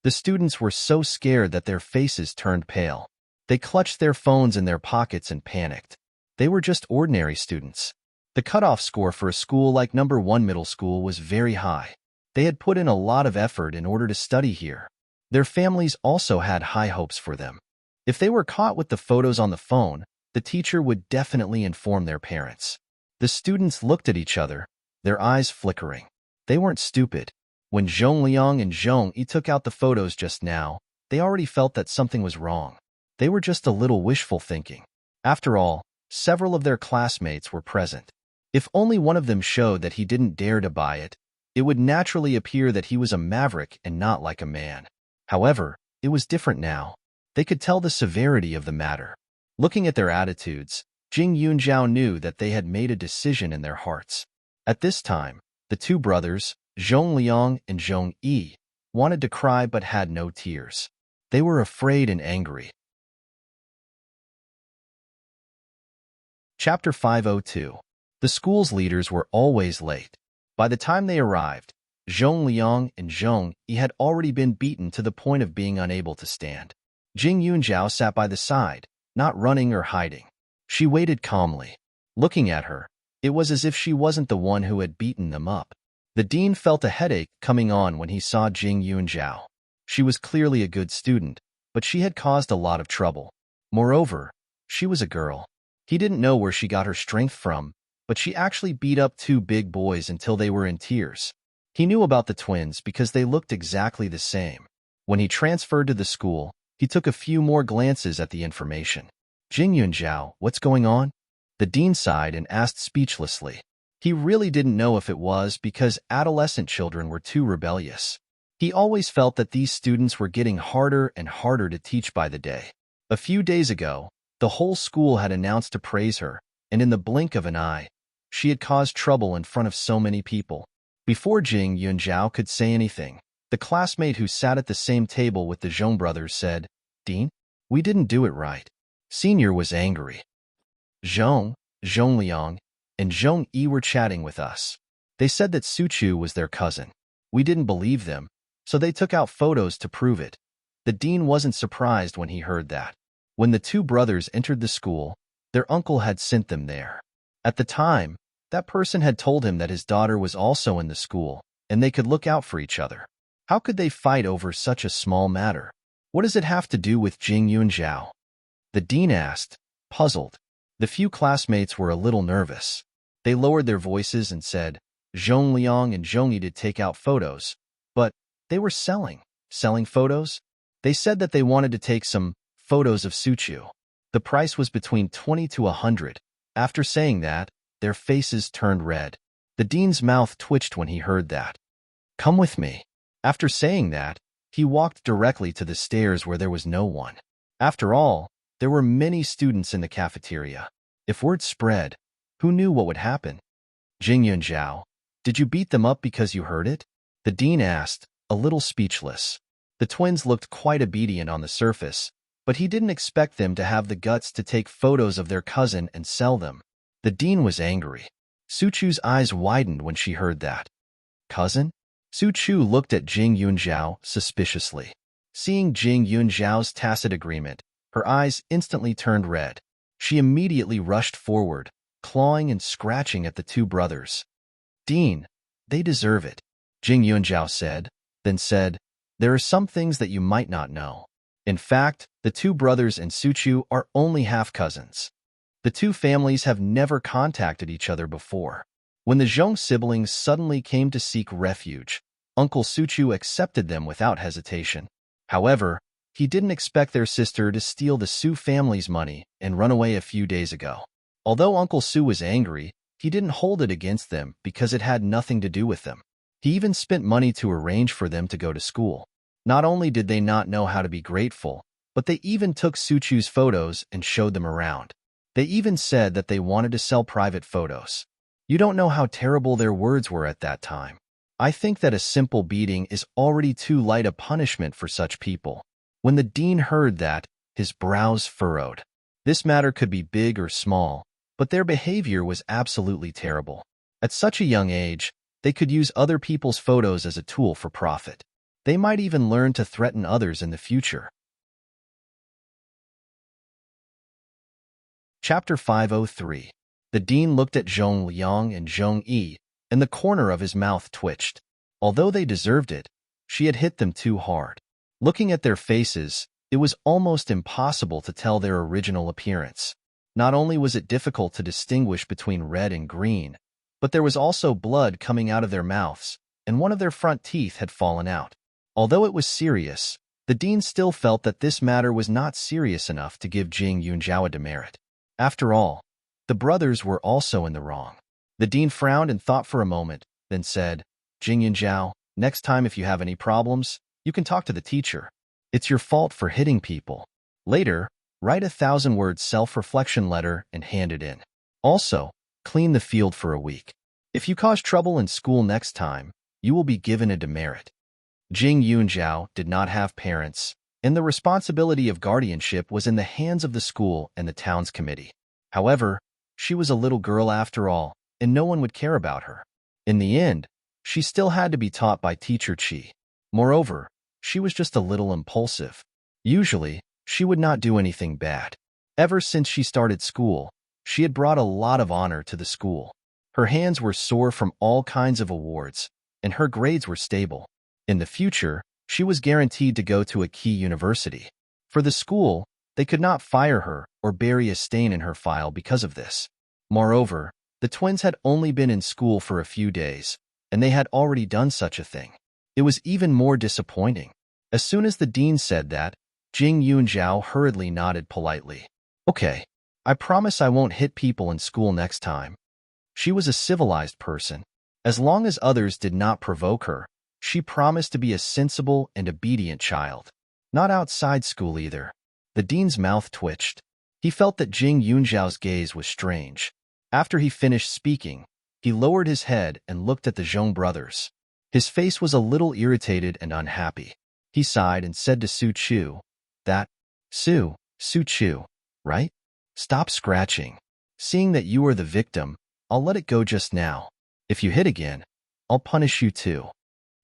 The students were so scared that their faces turned pale. They clutched their phones in their pockets and panicked. They were just ordinary students. The cutoff score for a school like number 1 middle school was very high. They had put in a lot of effort in order to study here. Their families also had high hopes for them. If they were caught with the photos on the phone, the teacher would definitely inform their parents. The students looked at each other, their eyes flickering. They weren't stupid. When Zhong Liang and Zhong Yi took out the photos just now, they already felt that something was wrong. They were just a little wishful thinking. After all, several of their classmates were present. If only one of them showed that he didn't dare to buy it, it would naturally appear that he was a maverick and not like a man. However, it was different now. They could tell the severity of the matter. Looking at their attitudes, Jing Yunjiao knew that they had made a decision in their hearts. At this time, the two brothers, Zhong Liang and Zhong Yi, wanted to cry but had no tears. They were afraid and angry. Chapter 502. The school's leaders were always late. By the time they arrived, Zhong Liang and Zhong Yi had already been beaten to the point of being unable to stand. Jing Yunjiao sat by the side, not running or hiding. She waited calmly. Looking at her, it was as if she wasn't the one who had beaten them up. The dean felt a headache coming on when he saw Jing Yunjiao. She was clearly a good student, but she had caused a lot of trouble. Moreover, she was a girl. He didn't know where she got her strength from, but she actually beat up two big boys until they were in tears. He knew about the twins because they looked exactly the same. When he transferred to the school, He took a few more glances at the information. Jing Yunjiao, what's going on? The dean sighed and asked speechlessly. He really didn't know if it was because adolescent children were too rebellious. He always felt that these students were getting harder and harder to teach by the day. A few days ago, the whole school had announced to praise her, and in the blink of an eye, she had caused trouble in front of so many people. Before Jing Yunjiao could say anything, the classmate who sat at the same table with the Zhong brothers said, "Dean, we didn't do it right." Senior was angry. Zhong Liang, and Zhong Yi were chatting with us. They said that Suchu was their cousin. We didn't believe them, so they took out photos to prove it. The dean wasn't surprised when he heard that. When the two brothers entered the school, their uncle had sent them there. At the time, that person had told him that his daughter was also in the school, and they could look out for each other. How could they fight over such a small matter? What does it have to do with Jing Yunjiao? The dean asked, puzzled. The few classmates were a little nervous. They lowered their voices and said, Zhong Liang and Zhong Yi did take out photos, but they were selling photos? They said that they wanted to take some photos of Suchu. The price was between 20 to 100. After saying that, their faces turned red. The dean's mouth twitched when he heard that. Come with me. After saying that, he walked directly to the stairs where there was no one. After all, there were many students in the cafeteria. If word spread, who knew what would happen? Jing Yunjiao, did you beat them up because you heard it? The dean asked, a little speechless. The twins looked quite obedient on the surface, but he didn't expect them to have the guts to take photos of their cousin and sell them. The dean was angry. Suchu's eyes widened when she heard that. Cousin? Suchu looked at Jing Yunjiao suspiciously. Seeing Jing Yunjiao's tacit agreement, her eyes instantly turned red. She immediately rushed forward, clawing and scratching at the two brothers. Dean, they deserve it, Jing Yunjiao said, then said, there are some things that you might not know. In fact, the two brothers and Suchu are only half-cousins. The two families have never contacted each other before. When the Zhong siblings suddenly came to seek refuge, Uncle Suchu accepted them without hesitation. However, he didn't expect their sister to steal the Su family's money and run away a few days ago. Although Uncle Su was angry, he didn't hold it against them because it had nothing to do with them. He even spent money to arrange for them to go to school. Not only did they not know how to be grateful, but they even took Suchu's photos and showed them around. They even said that they wanted to sell private photos. You don't know how terrible their words were at that time. I think that a simple beating is already too light a punishment for such people. When the dean heard that, his brows furrowed. This matter could be big or small, but their behavior was absolutely terrible. At such a young age, they could use other people's photos as a tool for profit. They might even learn to threaten others in the future. Chapter 503. The dean looked at Zhong Liang and Zhong Yi, and the corner of his mouth twitched. Although they deserved it, she had hit them too hard. Looking at their faces, it was almost impossible to tell their original appearance. Not only was it difficult to distinguish between red and green, but there was also blood coming out of their mouths, and one of their front teeth had fallen out. Although it was serious, the dean still felt that this matter was not serious enough to give Jing Yunjiao a demerit. After all, the brothers were also in the wrong. The dean frowned and thought for a moment, then said, Jing Yunjiao, next time if you have any problems, you can talk to the teacher. It's your fault for hitting people. Later, write a 1,000-word self-reflection letter and hand it in. Also, clean the field for a week. If you cause trouble in school next time, you will be given a demerit. Jing Yunjiao did not have parents, and the responsibility of guardianship was in the hands of the school and the town's committee. However, she was a little girl after all, and no one would care about her. In the end, she still had to be taught by Teacher Qi. Moreover, she was just a little impulsive. Usually, she would not do anything bad. Ever since she started school, she had brought a lot of honor to the school. Her hands were sore from all kinds of awards, and her grades were stable. In the future, she was guaranteed to go to a key university. For the school, they could not fire her or bury a stain in her file because of this. Moreover, the twins had only been in school for a few days, and they had already done such a thing. It was even more disappointing. As soon as the dean said that, Jing Yunjiao hurriedly nodded politely. Okay, I promise I won't hit people in school next time. She was a civilized person. As long as others did not provoke her, she promised to be a sensible and obedient child. Not outside school either. The dean's mouth twitched. He felt that Jing Yunjiao's gaze was strange. After he finished speaking, he lowered his head and looked at the Zhong brothers. His face was a little irritated and unhappy. He sighed and said to Su Chu, Su Chu, right? Stop scratching. Seeing that you are the victim, I'll let it go just now. If you hit again, I'll punish you too.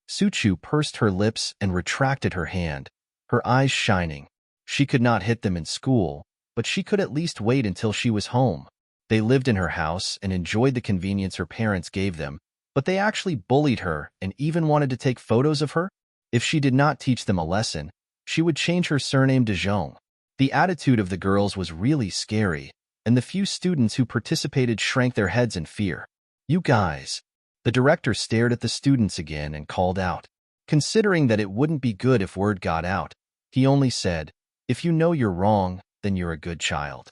Su Chu pursed her lips and retracted her hand, her eyes shining. She could not hit them in school, but she could at least wait until she was home. They lived in her house and enjoyed the convenience her parents gave them, but they actually bullied her and even wanted to take photos of her. If she did not teach them a lesson, she would change her surname to Zhong. The attitude of the girls was really scary, and the few students who participated shrank their heads in fear. You guys. The director stared at the students again and called out. Considering that it wouldn't be good if word got out, he only said, if you know you're wrong, then you're a good child.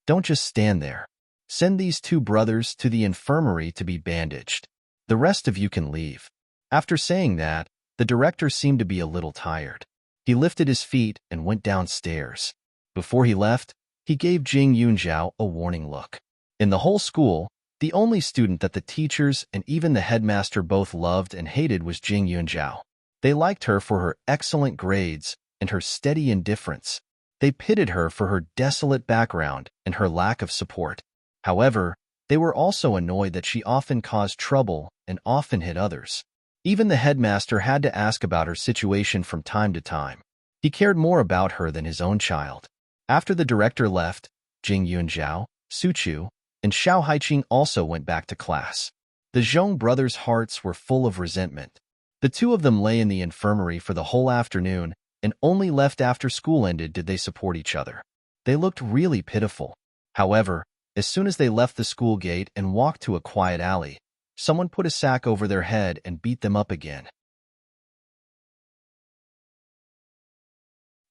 Don't just stand there. Send these two brothers to the infirmary to be bandaged. The rest of you can leave. After saying that, the director seemed to be a little tired. He lifted his feet and went downstairs. Before he left, he gave Jing Yunjiao a warning look. In the whole school, the only student that the teachers and even the headmaster both loved and hated was Jing Yunjiao. They liked her for her excellent grades and her steady indifference. They pitied her for her desolate background and her lack of support. However, they were also annoyed that she often caused trouble and often hit others. Even the headmaster had to ask about her situation from time to time. He cared more about her than his own child. After the director left, Jing Yunjiao, Su Chu, and Xiao Haiqing also went back to class. The Zhong brothers' hearts were full of resentment. The two of them lay in the infirmary for the whole afternoon, and only left after school ended did they support each other. They looked really pitiful. However, as soon as they left the school gate and walked to a quiet alley, someone put a sack over their head and beat them up again.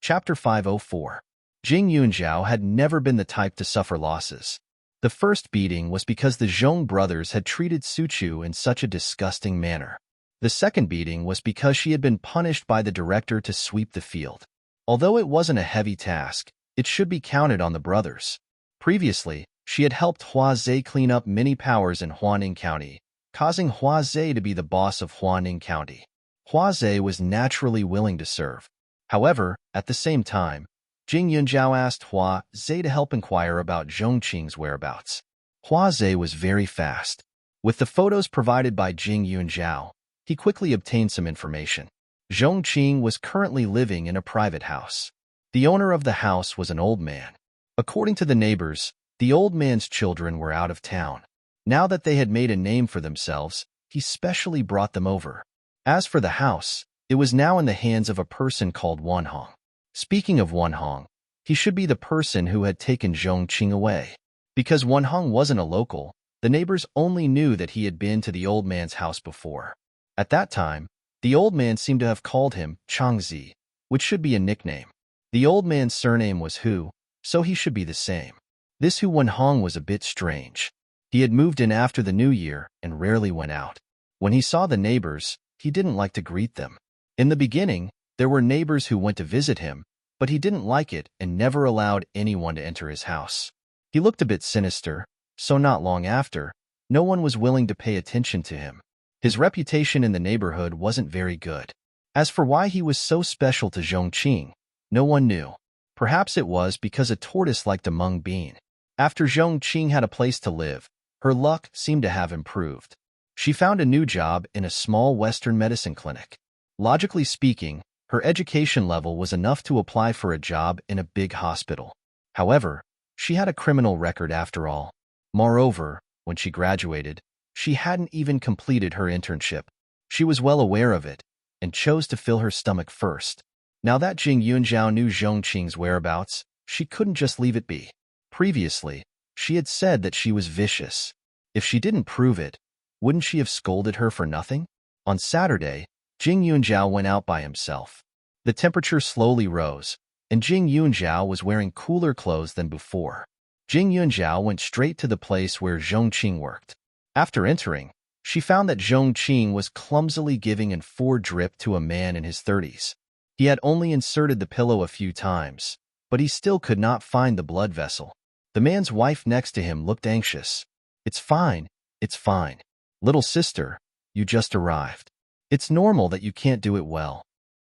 Chapter 504. Jing Yunjiao had never been the type to suffer losses. The first beating was because the Zhong brothers had treated Su Chu in such a disgusting manner. The second beating was because she had been punished by the director to sweep the field. Although it wasn't a heavy task, it should be counted on the brothers. Previously, she had helped Hua Zhe clean up many powers in Huaning County, causing Hua Zhe to be the boss of Huaning County. Hua Zhe was naturally willing to serve. However, at the same time, Jing Yunjiao asked Hua Zhe to help inquire about Zhongqing's whereabouts. Hua Zhe was very fast. With the photos provided by Jing Yunjiao, he quickly obtained some information. Zhongqing was currently living in a private house. The owner of the house was an old man. According to the neighbors, the old man's children were out of town. Now that they had made a name for themselves, he specially brought them over. As for the house, it was now in the hands of a person called Wanhong. Speaking of Wanhong, he should be the person who had taken Zhongqing away. Because Wanhong wasn't a local, the neighbors only knew that he had been to the old man's house before. At that time, the old man seemed to have called him Changzi, which should be a nickname. The old man's surname was Hu, so he should be the same. This Hu Wanhong was a bit strange. He had moved in after the new year and rarely went out. When he saw the neighbors, he didn't like to greet them. In the beginning, there were neighbors who went to visit him, but he didn't like it and never allowed anyone to enter his house. He looked a bit sinister, so not long after, no one was willing to pay attention to him. His reputation in the neighborhood wasn't very good. As for why he was so special to Zhongqing, no one knew. Perhaps it was because a tortoise liked a mung bean. After Zhongqing had a place to live, her luck seemed to have improved. She found a new job in a small Western medicine clinic. Logically speaking, her education level was enough to apply for a job in a big hospital. However, she had a criminal record after all. Moreover, when she graduated, she hadn't even completed her internship. She was well aware of it, and chose to fill her stomach first. Now that Jing Yunjiao knew Zhongqing's whereabouts, she couldn't just leave it be. Previously, she had said that she was vicious. If she didn't prove it, wouldn't she have scolded her for nothing? On Saturday, Jing Yunjiao went out by himself. The temperature slowly rose, and Jing Yunjiao was wearing cooler clothes than before. Jing Yunjiao went straight to the place where Zhongqing worked. After entering, she found that Zhongqing was clumsily giving an 4-drip to a man in his 30s. He had only inserted the pillow a few times, but he still could not find the blood vessel. The man's wife next to him looked anxious. It's fine, it's fine. Little sister, you just arrived. It's normal that you can't do it well.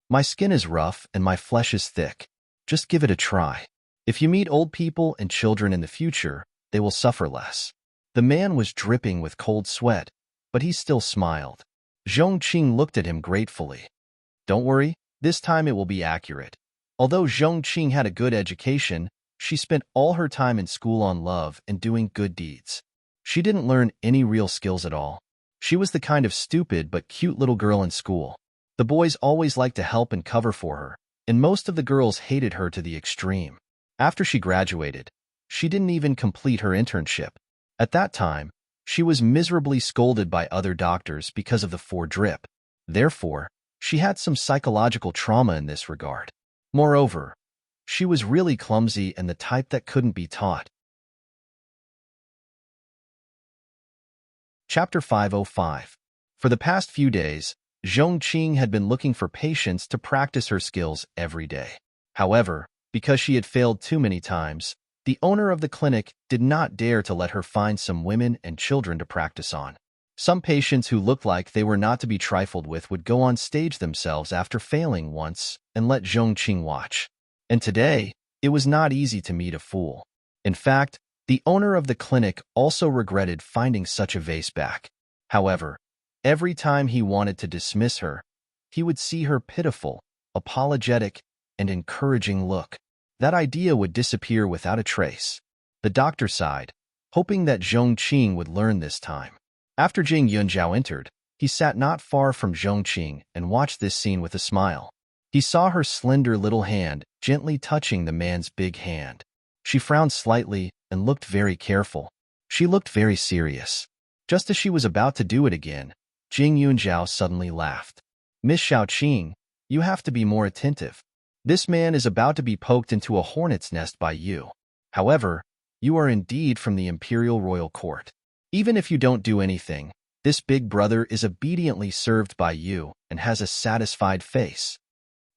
My skin is rough and my flesh is thick. Just give it a try. If you meet old people and children in the future, they will suffer less. The man was dripping with cold sweat, but he still smiled. Zhongqing looked at him gratefully. Don't worry, this time it will be accurate. Although Zhongqing had a good education, she spent all her time in school on love and doing good deeds. She didn't learn any real skills at all. She was the kind of stupid but cute little girl in school. The boys always liked to help and cover for her, and most of the girls hated her to the extreme. After she graduated, she didn't even complete her internship. At that time, she was miserably scolded by other doctors because of the 4-drip. Therefore, she had some psychological trauma in this regard. Moreover, she was really clumsy and the type that couldn't be taught. Chapter 505. For the past few days, Zhongqing had been looking for patients to practice her skills every day. However, because she had failed too many times, the owner of the clinic did not dare to let her find some women and children to practice on. Some patients who looked like they were not to be trifled with would go on stage themselves after failing once and let Zhongqing watch. And today, it was not easy to meet a fool. In fact, the owner of the clinic also regretted finding such a vase back. However, every time he wanted to dismiss her, he would see her pitiful, apologetic, and encouraging look. That idea would disappear without a trace. The doctor sighed, hoping that Zhongqing would learn this time. After Jing Yunjiao entered, he sat not far from Zhongqing and watched this scene with a smile. He saw her slender little hand gently touching the man's big hand. She frowned slightly and looked very careful. She looked very serious. Just as she was about to do it again, Jing Yunjiao suddenly laughed. Miss Xiaoqing, you have to be more attentive. This man is about to be poked into a hornet's nest by you. However, you are indeed from the imperial royal court. Even if you don't do anything, this big brother is obediently served by you and has a satisfied face.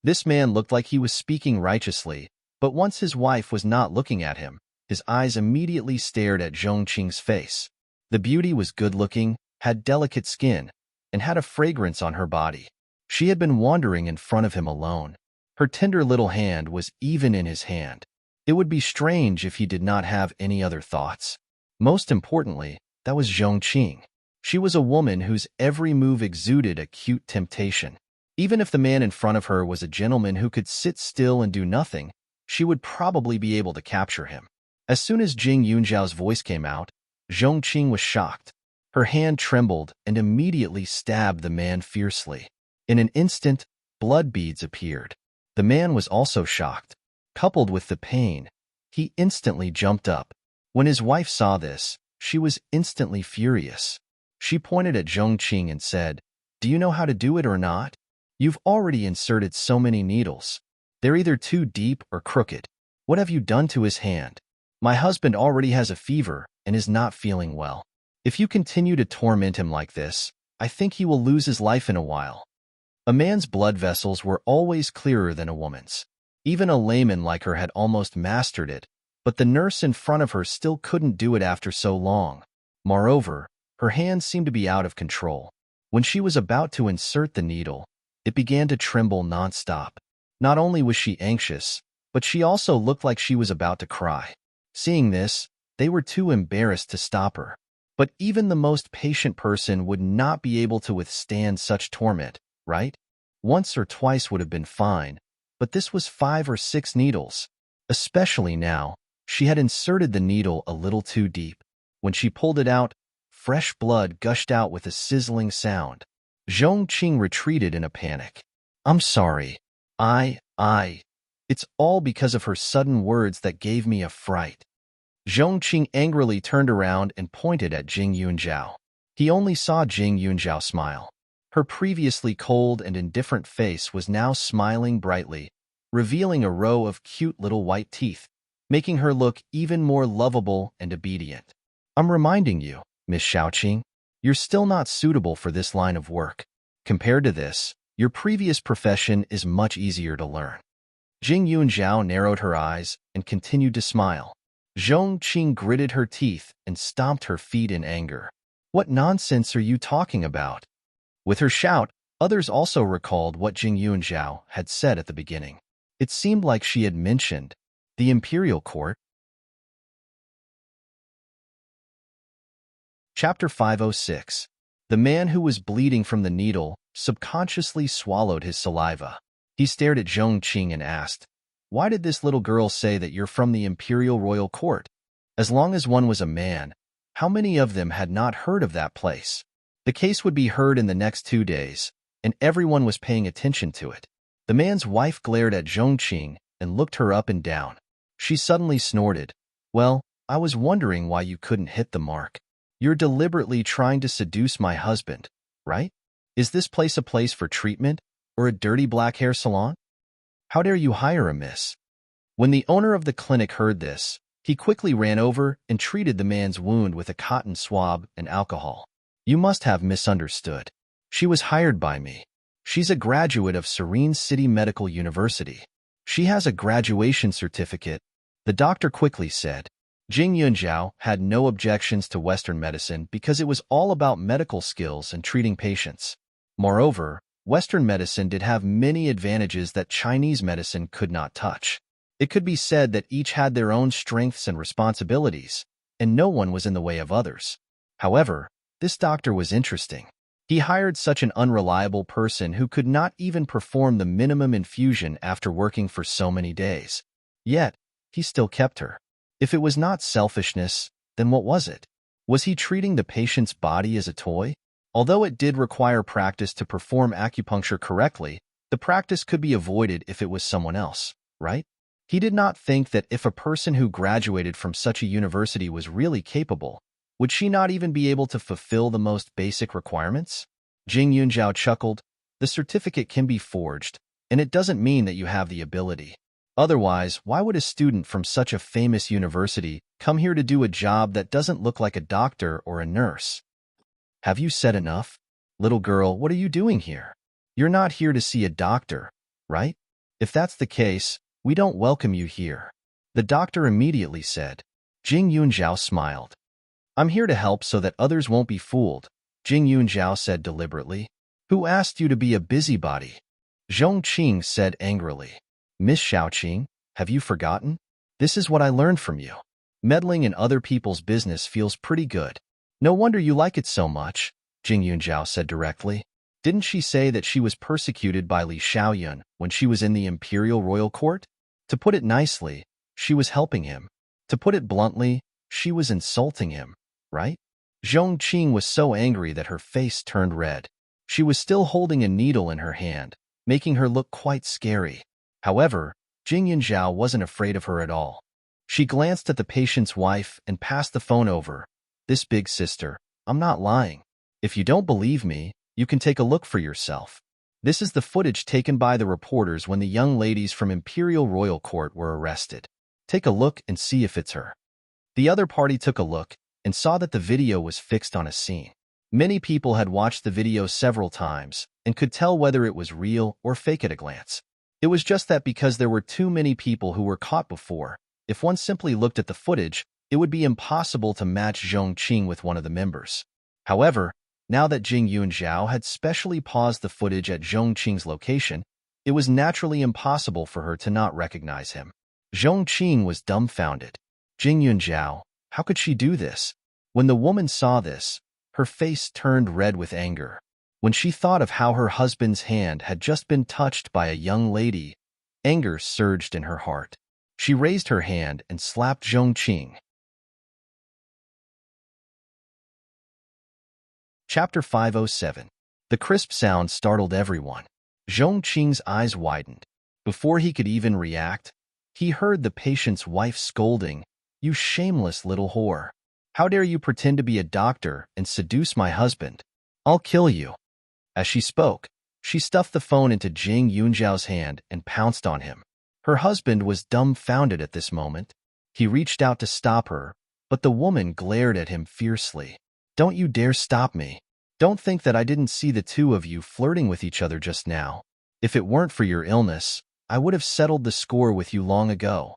This man looked like he was speaking righteously, but once his wife was not looking at him, his eyes immediately stared at Zhongqing's face. The beauty was good-looking, had delicate skin, and had a fragrance on her body. She had been wandering in front of him alone. Her tender little hand was even in his hand. It would be strange if he did not have any other thoughts. Most importantly, that was Zhongqing. She was a woman whose every move exuded a cute temptation. Even if the man in front of her was a gentleman who could sit still and do nothing, she would probably be able to capture him. As soon as Jing Yunjiao's voice came out, Zhongqing was shocked. Her hand trembled and immediately stabbed the man fiercely. In an instant, blood beads appeared. The man was also shocked. Coupled with the pain, he instantly jumped up. When his wife saw this, she was instantly furious. She pointed at Zhongqing and said, "Do you know how to do it or not? You've already inserted so many needles. They're either too deep or crooked. What have you done to his hand? My husband already has a fever and is not feeling well. If you continue to torment him like this, I think he will lose his life in a while." A man's blood vessels were always clearer than a woman's. Even a layman like her had almost mastered it, but the nurse in front of her still couldn't do it after so long. Moreover, her hands seemed to be out of control. When she was about to insert the needle, it began to tremble nonstop. Not only was she anxious, but she also looked like she was about to cry. Seeing this, they were too embarrassed to stop her. But even the most patient person would not be able to withstand such torment, right? Once or twice would have been fine, but this was 5 or 6 needles. Especially now, she had inserted the needle a little too deep. When she pulled it out, fresh blood gushed out with a sizzling sound. Zhongqing retreated in a panic. "I'm sorry. It's all because of her sudden words that gave me a fright." Zhongqing angrily turned around and pointed at Jing Yunjiao. He only saw Jing Yunjiao smile. Her previously cold and indifferent face was now smiling brightly, revealing a row of cute little white teeth, making her look even more lovable and obedient. I'm reminding you, Miss Xiaoqing, you're still not suitable for this line of work. Compared to this, your previous profession is much easier to learn. Jing Yunzhao narrowed her eyes and continued to smile. Zhong Qing gritted her teeth and stomped her feet in anger. What nonsense are you talking about? With her shout, others also recalled what Jing Yunzhao had said at the beginning. It seemed like she had mentioned the imperial court. Chapter 506. The man who was bleeding from the needle subconsciously swallowed his saliva. He stared at Zhong Qing and asked, "Why did this little girl say that you're from the imperial royal court? As long as one was a man, how many of them had not heard of that place?" The case would be heard in the next 2 days, and everyone was paying attention to it. The man's wife glared at Zhong Qing and looked her up and down. She suddenly snorted, "Well, I was wondering why you couldn't hit the mark. You're deliberately trying to seduce my husband, right? Is this place a place for treatment or a dirty black hair salon? How dare you hire a miss?" When the owner of the clinic heard this, he quickly ran over and treated the man's wound with a cotton swab and alcohol. "You must have misunderstood. She was hired by me. She's a graduate of Serene City Medical University. She has a graduation certificate," the doctor quickly said. Jing Yunzhao had no objections to Western medicine because it was all about medical skills and treating patients. Moreover, Western medicine did have many advantages that Chinese medicine could not touch. It could be said that each had their own strengths and responsibilities, and no one was in the way of others. However, this doctor was interesting. He hired such an unreliable person who could not even perform the minimum infusion after working for so many days. Yet, he still kept her. If it was not selfishness, then what was it? Was he treating the patient's body as a toy? Although it did require practice to perform acupuncture correctly, the practice could be avoided if it was someone else, right? He did not think that if a person who graduated from such a university was really capable, would she not even be able to fulfill the most basic requirements? Jing Yunzhao chuckled. The certificate can be forged, and it doesn't mean that you have the ability. Otherwise, why would a student from such a famous university come here to do a job that doesn't look like a doctor or a nurse? Have you said enough? Little girl, what are you doing here? You're not here to see a doctor, right? If that's the case, we don't welcome you here, the doctor immediately said. Jing Yunzhao smiled. I'm here to help so that others won't be fooled, Jing Yunzhao said deliberately. Who asked you to be a busybody? Zhong Qing said angrily. Miss Xiaoqing, have you forgotten? This is what I learned from you. Meddling in other people's business feels pretty good. No wonder you like it so much, Jing Yunzhao said directly. Didn't she say that she was persecuted by Li Xiaoyun when she was in the imperial royal court? To put it nicely, she was helping him. To put it bluntly, she was insulting him, right? Zhong Qing was so angry that her face turned red. She was still holding a needle in her hand, making her look quite scary. However, Jing Yunzhao wasn't afraid of her at all. She glanced at the patient's wife and passed the phone over. This big sister, I'm not lying. If you don't believe me, you can take a look for yourself. This is the footage taken by the reporters when the young ladies from Imperial Royal Court were arrested. Take a look and see if it's her. The other party took a look and saw that the video was fixed on a scene. Many people had watched the video several times and could tell whether it was real or fake at a glance. It was just that because there were too many people who were caught before, if one simply looked at the footage, it would be impossible to match Zhong Qing with one of the members. However, now that Jing Yunzhao had specially paused the footage at Zhong Qing's location, it was naturally impossible for her to not recognize him. Zhong Qing was dumbfounded. Jing Yunzhao, how could she do this? When the woman saw this, her face turned red with anger. When she thought of how her husband's hand had just been touched by a young lady, anger surged in her heart. She raised her hand and slapped Zhong Qing. Chapter 507. The crisp sound startled everyone. Zhong Qing's eyes widened. Before he could even react, he heard the patient's wife scolding, "You shameless little whore. How dare you pretend to be a doctor and seduce my husband? I'll kill you." As she spoke, she stuffed the phone into Jing Yunzhao's hand and pounced on him. Her husband was dumbfounded at this moment. He reached out to stop her, but the woman glared at him fiercely. "Don't you dare stop me. Don't think that I didn't see the two of you flirting with each other just now. If it weren't for your illness, I would have settled the score with you long ago."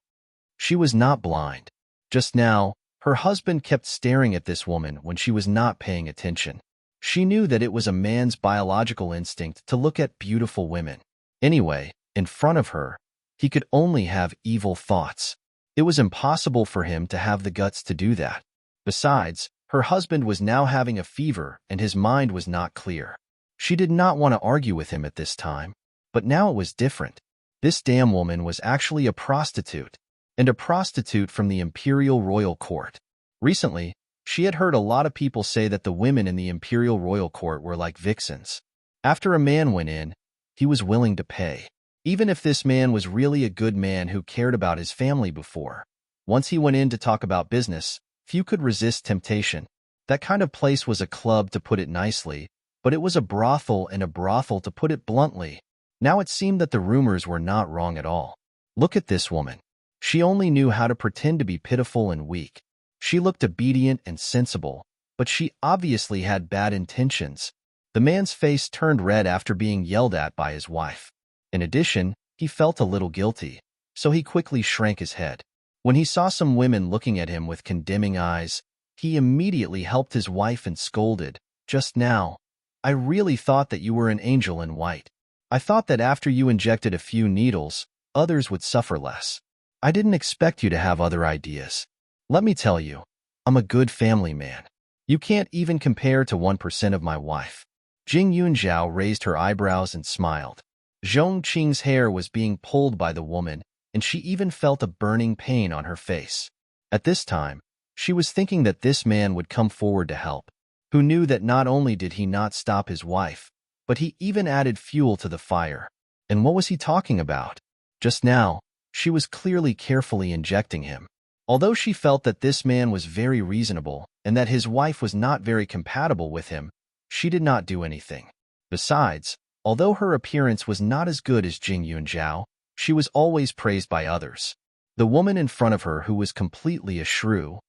She was not blind. Just now, her husband kept staring at this woman when she was not paying attention. She knew that it was a man's biological instinct to look at beautiful women. Anyway, in front of her, he could only have evil thoughts. It was impossible for him to have the guts to do that. Besides, her husband was now having a fever and his mind was not clear. She did not want to argue with him at this time, but now it was different. This damn woman was actually a prostitute, and a prostitute from the Imperial Royal Court. Recently, she had heard a lot of people say that the women in the Imperial Royal Court were like vixens. After a man went in, he was willing to pay. Even if this man was really a good man who cared about his family before. Once he went in to talk about business, few could resist temptation. That kind of place was a club, to put it nicely, but it was a brothel, and a brothel, to put it bluntly. Now it seemed that the rumors were not wrong at all. Look at this woman. She only knew how to pretend to be pitiful and weak. She looked obedient and sensible, but she obviously had bad intentions. The man's face turned red after being yelled at by his wife. In addition, he felt a little guilty, so he quickly shrank his head. When he saw some women looking at him with condemning eyes, he immediately helped his wife and scolded, "Just now, I really thought that you were an angel in white. I thought that after you injected a few needles, others would suffer less. I didn't expect you to have other ideas. Let me tell you, I'm a good family man. You can't even compare to 1% of my wife." Jing Yunzhao raised her eyebrows and smiled. Zhong Qing's hair was being pulled by the woman, and she even felt a burning pain on her face. At this time, she was thinking that this man would come forward to help, who knew that not only did he not stop his wife, but he even added fuel to the fire. And what was he talking about? Just now, she was clearly carefully injecting him. Although she felt that this man was very reasonable and that his wife was not very compatible with him, she did not do anything. Besides, although her appearance was not as good as Jing Yunzhao, she was always praised by others. The woman in front of her, who was completely a shrew,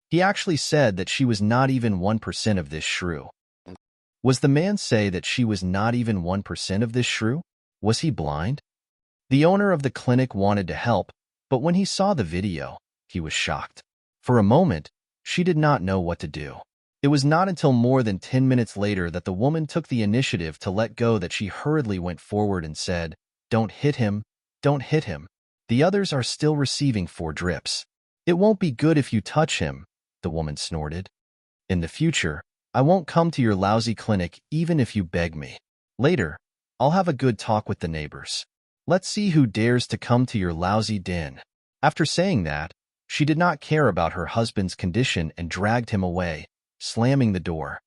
he actually said that she was not even 1% of this shrew. Was the man say that she was not even 1% of this shrew? Was he blind? The owner of the clinic wanted to help, but when he saw the video, he was shocked. For a moment, she did not know what to do. It was not until more than 10 minutes later that the woman took the initiative to let go that she hurriedly went forward and said, "Don't hit him, don't hit him. The others are still receiving 4 drips. It won't be good if you touch him," the woman snorted. "In the future, I won't come to your lousy clinic even if you beg me. Later, I'll have a good talk with the neighbors. Let's see who dares to come to your lousy den." After saying that, she did not care about her husband's condition and dragged him away, slamming the door.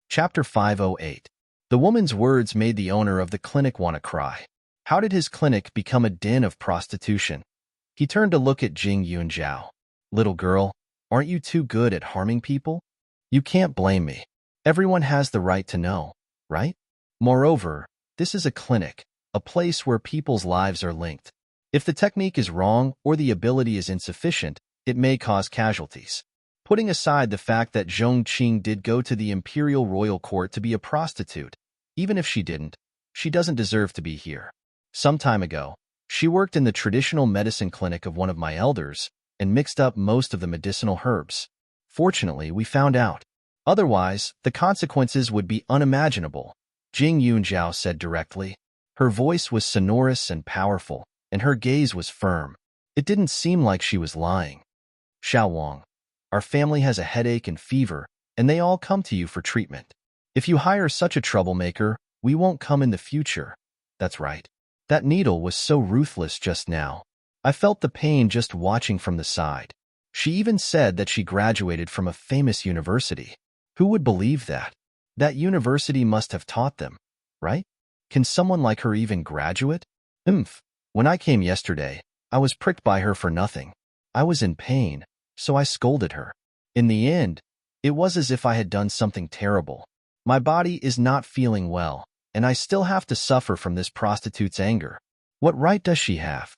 Chapter 508. The woman's words made the owner of the clinic want to cry. How did his clinic become a den of prostitution? He turned to look at Jing Yunzhao. "Little girl, aren't you too good at harming people? You can't blame me. Everyone has the right to know, right? Moreover, this is a clinic, a place where people's lives are linked. If the technique is wrong or the ability is insufficient, it may cause casualties." Putting aside the fact that Zhong Qing did go to the Imperial Royal Court to be a prostitute, even if she didn't, she doesn't deserve to be here. Some time ago, she worked in the traditional medicine clinic of one of my elders and mixed up most of the medicinal herbs. Fortunately, we found out. Otherwise, the consequences would be unimaginable, Jing Yunzhao said directly. Her voice was sonorous and powerful, and her gaze was firm. It didn't seem like she was lying. "Xiao Wang, our family has a headache and fever, and they all come to you for treatment. If you hire such a troublemaker, we won't come in the future." That's right. That needle was so ruthless just now. I felt the pain just watching from the side. She even said that she graduated from a famous university. Who would believe that? That university must have taught them, right? Can someone like her even graduate? When I came yesterday, I was pricked by her for nothing. I was in pain, so I scolded her. In the end, it was as if I had done something terrible. My body is not feeling well, and I still have to suffer from this prostitute's anger. What right does she have?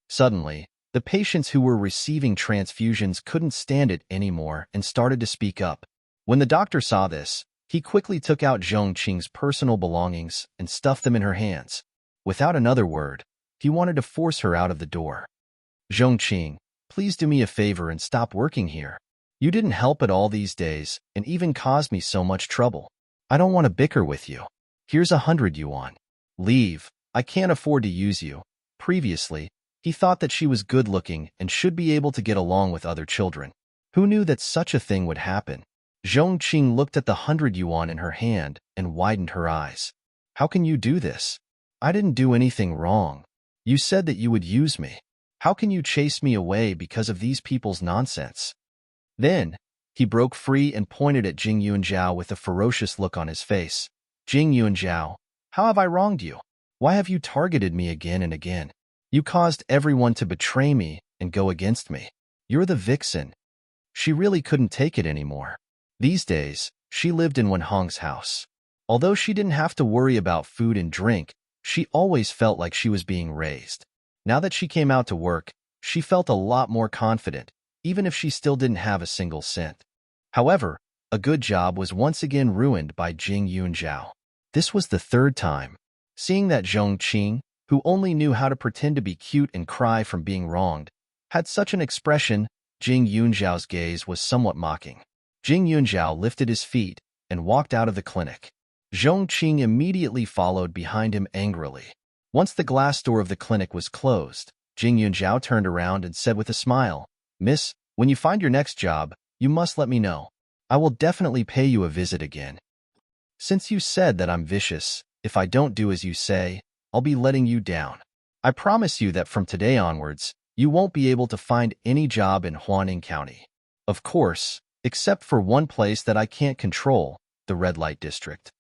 Suddenly, the patients who were receiving transfusions couldn't stand it anymore and started to speak up. When the doctor saw this, he quickly took out Zhong Qing's personal belongings and stuffed them in her hands. Without another word, he wanted to force her out of the door. Zhong Qing, please do me a favor and stop working here. You didn't help at all these days and even caused me so much trouble. I don't want to bicker with you. Here's 100 yuan. Leave. I can't afford to use you. Previously, he thought that she was good-looking and should be able to get along with other children. Who knew that such a thing would happen? Zhong Qing looked at the 100 yuan in her hand and widened her eyes. How can you do this? I didn't do anything wrong. You said that you would use me. How can you chase me away because of these people's nonsense? Then, he broke free and pointed at Jing Yuanzhao with a ferocious look on his face. Jing Yuanzhao, how have I wronged you? Why have you targeted me again and again? You caused everyone to betray me and go against me. You're the vixen. She really couldn't take it anymore. These days, she lived in Wenhong's house. Although she didn't have to worry about food and drink, she always felt like she was being raised. Now that she came out to work, she felt a lot more confident, even if she still didn't have a single cent. However, a good job was once again ruined by Jing Yuanzhao. This was the third time. Seeing that Zhong Qing, who only knew how to pretend to be cute and cry from being wronged, had such an expression, Jing Yuanzhao's gaze was somewhat mocking. Jing Yuanzhao lifted his feet and walked out of the clinic. Zhong Qing immediately followed behind him angrily. Once the glass door of the clinic was closed, Jing Yuanzhao turned around and said with a smile, "Miss, when you find your next job, you must let me know. I will definitely pay you a visit again. Since you said that I'm vicious, if I don't do as you say, I'll be letting you down. I promise you that from today onwards, you won't be able to find any job in Huaning County. Of course, except for one place that I can't control, the red light district."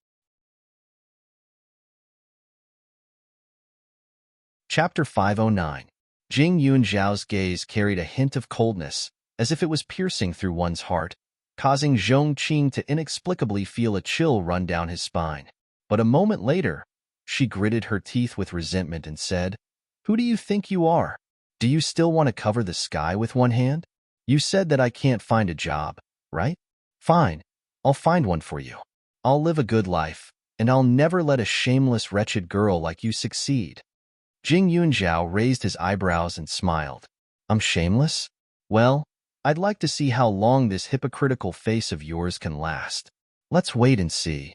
Chapter 509. Jing Yuanzhao's gaze carried a hint of coldness, as if it was piercing through one's heart, causing Zhong Qing to inexplicably feel a chill run down his spine. But a moment later, she gritted her teeth with resentment and said, "Who do you think you are? Do you still want to cover the sky with one hand? You said that I can't find a job, right? Fine, I'll find one for you. I'll live a good life, and I'll never let a shameless, wretched girl like you succeed." Jing Yuanzhao raised his eyebrows and smiled. "I'm shameless? Well, I'd like to see how long this hypocritical face of yours can last. Let's wait and see."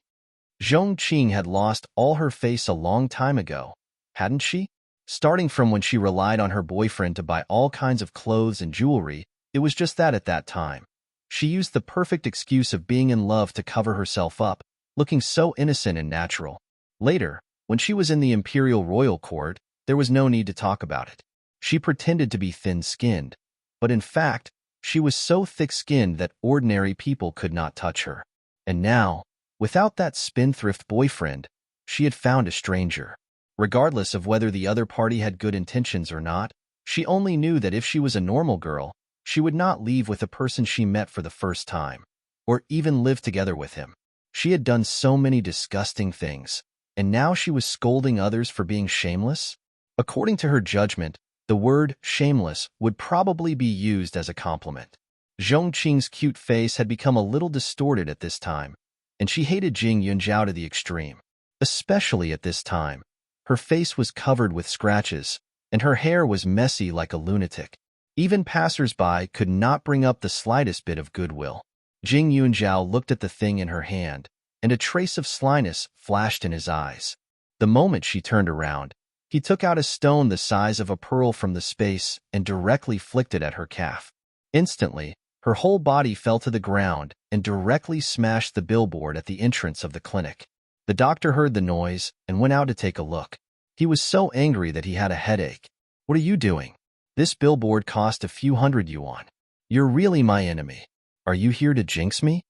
Zhong Qing had lost all her face a long time ago, hadn't she? Starting from when she relied on her boyfriend to buy all kinds of clothes and jewelry, it was just that at that time. She used the perfect excuse of being in love to cover herself up, looking so innocent and natural. Later, when she was in the imperial royal court, there was no need to talk about it. She pretended to be thin-skinned, but in fact, she was so thick-skinned that ordinary people could not touch her. And now, without that spendthrift boyfriend, she had found a stranger. Regardless of whether the other party had good intentions or not, she only knew that if she was a normal girl, she would not leave with a person she met for the first time, or even live together with him. She had done so many disgusting things, and now she was scolding others for being shameless? According to her judgment, the word shameless would probably be used as a compliment. Zhong Qing's cute face had become a little distorted at this time, and she hated Jing Yuanzhao to the extreme. Especially at this time, her face was covered with scratches, and her hair was messy like a lunatic. Even passers-by could not bring up the slightest bit of goodwill. Jing Yuanzhao looked at the thing in her hand, and a trace of slyness flashed in his eyes. The moment she turned around, he took out a stone the size of a pearl from the space and directly flicked it at her calf. Instantly, her whole body fell to the ground and directly smashed the billboard at the entrance of the clinic. The doctor heard the noise and went out to take a look. He was so angry that he had a headache. "What are you doing? This billboard cost a few hundred yuan. You're really my enemy. Are you here to jinx me?"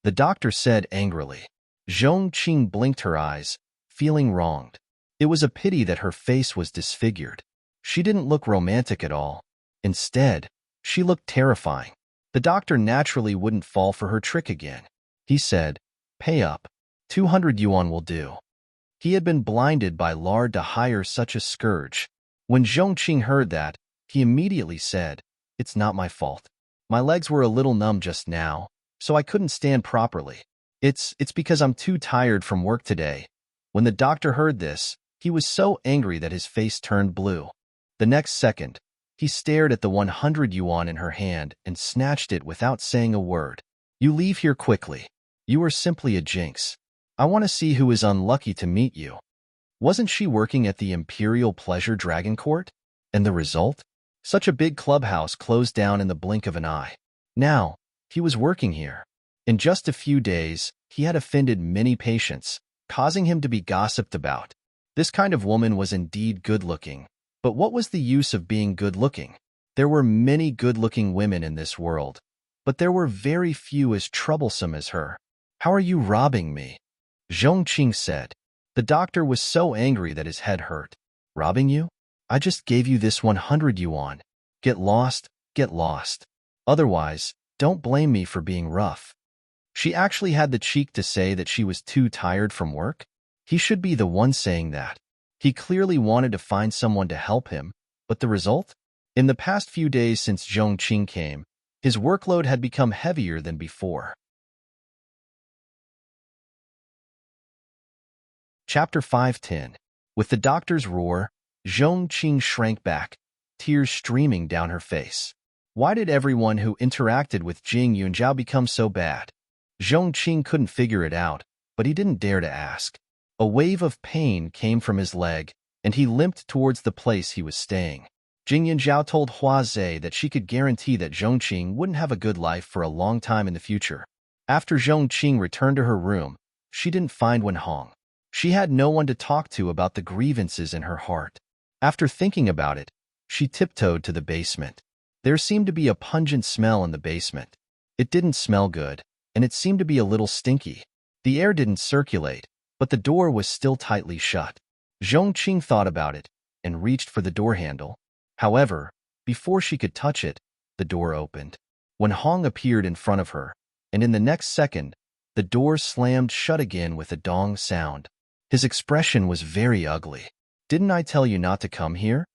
the doctor said angrily. Zhong Qing blinked her eyes, feeling wronged. It was a pity that her face was disfigured. She didn't look romantic at all. Instead, she looked terrifying. The doctor naturally wouldn't fall for her trick again. He said, "Pay up. 200 yuan will do." He had been blinded by lard to hire such a scourge. When Zhongqing heard that, he immediately said, "It's not my fault. My legs were a little numb just now, so I couldn't stand properly. It's because I'm too tired from work today." When the doctor heard this, he was so angry that his face turned blue. The next second, he stared at the 100 yuan in her hand and snatched it without saying a word. "You leave here quickly. You are simply a jinx. I want to see who is unlucky to meet you." Wasn't she working at the Imperial Pleasure Dragon Court? And the result? Such a big clubhouse closed down in the blink of an eye. Now, he was working here. In just a few days, he had offended many patients, causing him to be gossiped about. This kind of woman was indeed good-looking. But what was the use of being good-looking? There were many good-looking women in this world, but there were very few as troublesome as her. "How are you robbing me?" Zhongqing said. The doctor was so angry that his head hurt. "Robbing you? I just gave you this 100 yuan. Get lost, get lost. Otherwise, don't blame me for being rough." She actually had the cheek to say that she was too tired from work? He should be the one saying that. He clearly wanted to find someone to help him, but the result? In the past few days since Zhongqing came, his workload had become heavier than before. Chapter 5:10. With the doctor's roar, Zhongqing shrank back, tears streaming down her face. Why did everyone who interacted with Jing Yunjiao become so bad? Zhongqing couldn't figure it out, but he didn't dare to ask. A wave of pain came from his leg, and he limped towards the place he was staying. Jing Yunjiao told Hua Zhe that she could guarantee that Zhongqing wouldn't have a good life for a long time in the future. After Zhongqing returned to her room, she didn't find Wenhong. She had no one to talk to about the grievances in her heart. After thinking about it, she tiptoed to the basement. There seemed to be a pungent smell in the basement. It didn't smell good, and it seemed to be a little stinky. The air didn't circulate, but the door was still tightly shut. Zhongqing thought about it and reached for the door handle. However, before she could touch it, the door opened. Wenhong appeared in front of her, and in the next second, the door slammed shut again with a dong sound. His expression was very ugly. "Didn't I tell you not to come here?"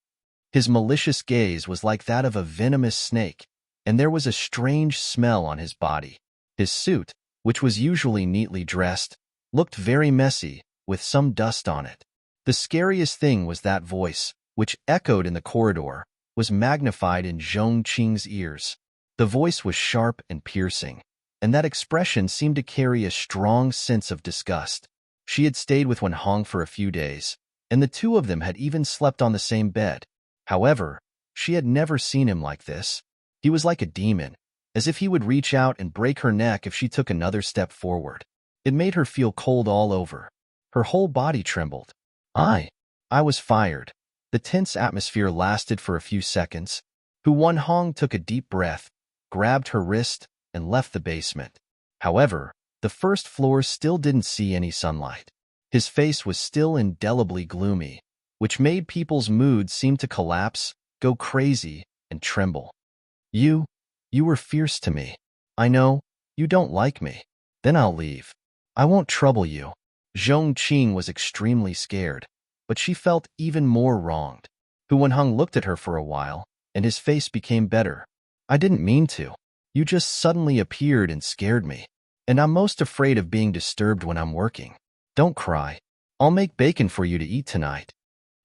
His malicious gaze was like that of a venomous snake, and there was a strange smell on his body. His suit, which was usually neatly dressed, looked very messy, with some dust on it. The scariest thing was that voice, which echoed in the corridor, was magnified in Zhongqing's ears. The voice was sharp and piercing, and that expression seemed to carry a strong sense of disgust. She had stayed with Wenhong for a few days, and the two of them had even slept on the same bed. However, she had never seen him like this. He was like a demon, as if he would reach out and break her neck if she took another step forward. It made her feel cold all over. Her whole body trembled. I was fired. The tense atmosphere lasted for a few seconds. Wenhong took a deep breath, grabbed her wrist, and left the basement. However, the first floor still didn't see any sunlight. His face was still indelibly gloomy, which made people's moods seem to collapse, go crazy, and tremble. You were fierce to me. I know, you don't like me. Then I'll leave. I won't trouble you." Zhongqing was extremely scared, but she felt even more wronged. Wenhong looked at her for a while, and his face became better. "I didn't mean to. You just suddenly appeared and scared me. And I'm most afraid of being disturbed when I'm working. Don't cry. I'll make bacon for you to eat tonight."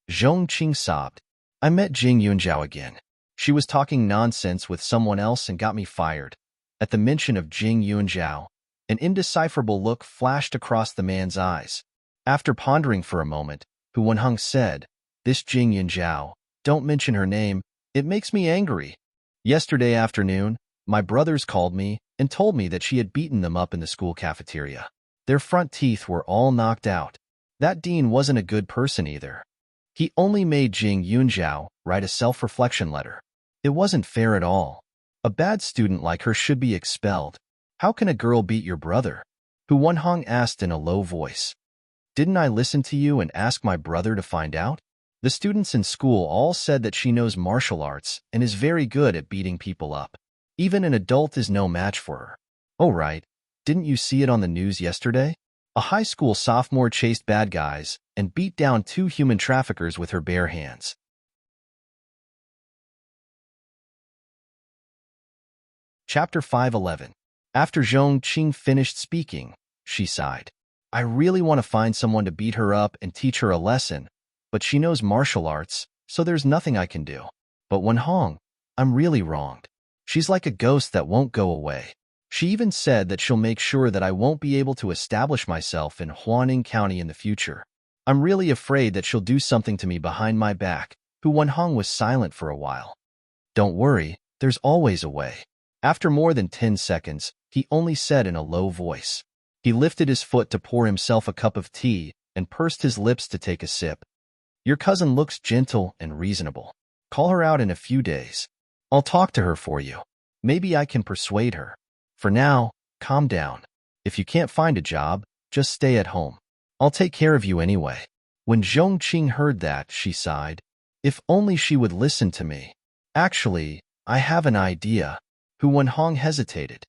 Zhongqing sobbed. "I met Jing Yunjiao again. She was talking nonsense with someone else and got me fired." At the mention of Jing Yunjiao, an indecipherable look flashed across the man's eyes. After pondering for a moment, Wenhong said, "This Jing Yunjiao, don't mention her name, it makes me angry. Yesterday afternoon, my brothers called me and told me that she had beaten them up in the school cafeteria. Their front teeth were all knocked out. That dean wasn't a good person either. He only made Jing Yunjiao write a self-reflection letter. It wasn't fair at all. A bad student like her should be expelled. How can a girl beat your brother?" Wenhong asked in a low voice. "Didn't I listen to you and ask my brother to find out? The students in school all said that she knows martial arts and is very good at beating people up. Even an adult is no match for her." "Oh right, didn't you see it on the news yesterday?" A high school sophomore chased bad guys and beat down 2 human traffickers with her bare hands. Chapter 5:11. After Zhong Qing finished speaking, she sighed. I really want to find someone to beat her up and teach her a lesson, but she knows martial arts, so there's nothing I can do. But Wen Hong, I'm really wronged. She's like a ghost that won't go away. She even said that she'll make sure that I won't be able to establish myself in Huaning County in the future. I'm really afraid that she'll do something to me behind my back. Wen Hong was silent for a while. Don't worry, there's always a way. After more than 10 seconds, he only said in a low voice. He lifted his foot to pour himself a cup of tea and pursed his lips to take a sip. Your cousin looks gentle and reasonable. Call her out in a few days. I'll talk to her for you. Maybe I can persuade her. For now, calm down. If you can't find a job, just stay at home. I'll take care of you anyway. When Zhong Qing heard that, she sighed. If only she would listen to me. Actually, I have an idea. Wen Hong hesitated.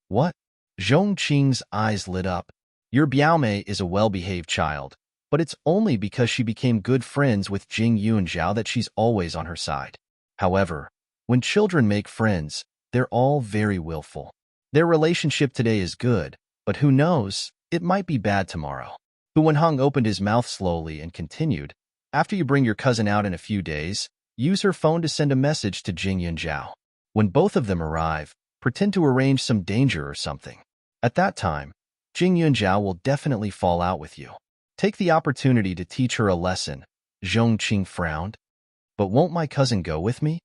What? Zhong Qing's eyes lit up. Your Biaomei is a well-behaved child, but it's only because she became good friends with Jing Yunzhao that she's always on her side. However, when children make friends, they're all very willful. Their relationship today is good, but who knows, it might be bad tomorrow. Wen Hong opened his mouth slowly and continued, after you bring your cousin out in a few days, use her phone to send a message to Jing Yunzhao. When both of them arrive, pretend to arrange some danger or something. At that time, Jing Yunzhao will definitely fall out with you. Take the opportunity to teach her a lesson. Zhong Qing frowned. But won't my cousin go with me?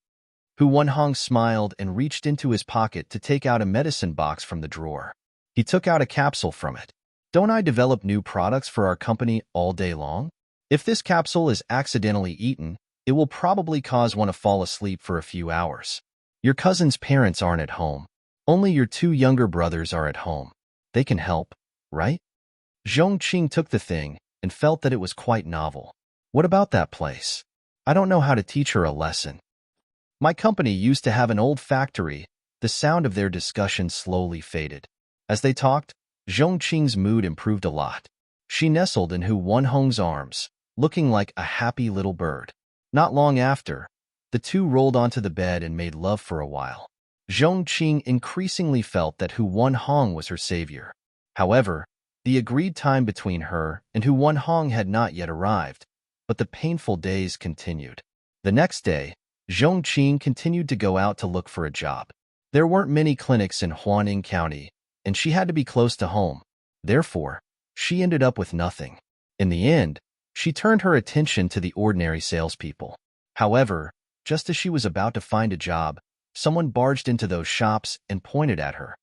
Wen Hong smiled and reached into his pocket to take out a medicine box from the drawer. He took out a capsule from it. Don't I develop new products for our company all day long? If this capsule is accidentally eaten, it will probably cause one to fall asleep for a few hours. Your cousin's parents aren't at home. Only your 2 younger brothers are at home. They can help, right? Zhong Qing took the thing and felt that it was quite novel. What about that place? I don't know how to teach her a lesson. My company used to have an old factory. The sound of their discussion slowly faded. As they talked, Zhong Qing's mood improved a lot. She nestled in Wen Hong's arms, looking like a happy little bird. Not long after, the two rolled onto the bed and made love for a while. Zhong Qing increasingly felt that Wen Hong was her savior. However, the agreed time between her and Wen Hong had not yet arrived, but the painful days continued. The next day, Zhong Qing continued to go out to look for a job. There weren't many clinics in Huaning County, and she had to be close to home. Therefore, she ended up with nothing. In the end, she turned her attention to the ordinary salespeople. However, just as she was about to find a job, someone barged into those shops and pointed at her.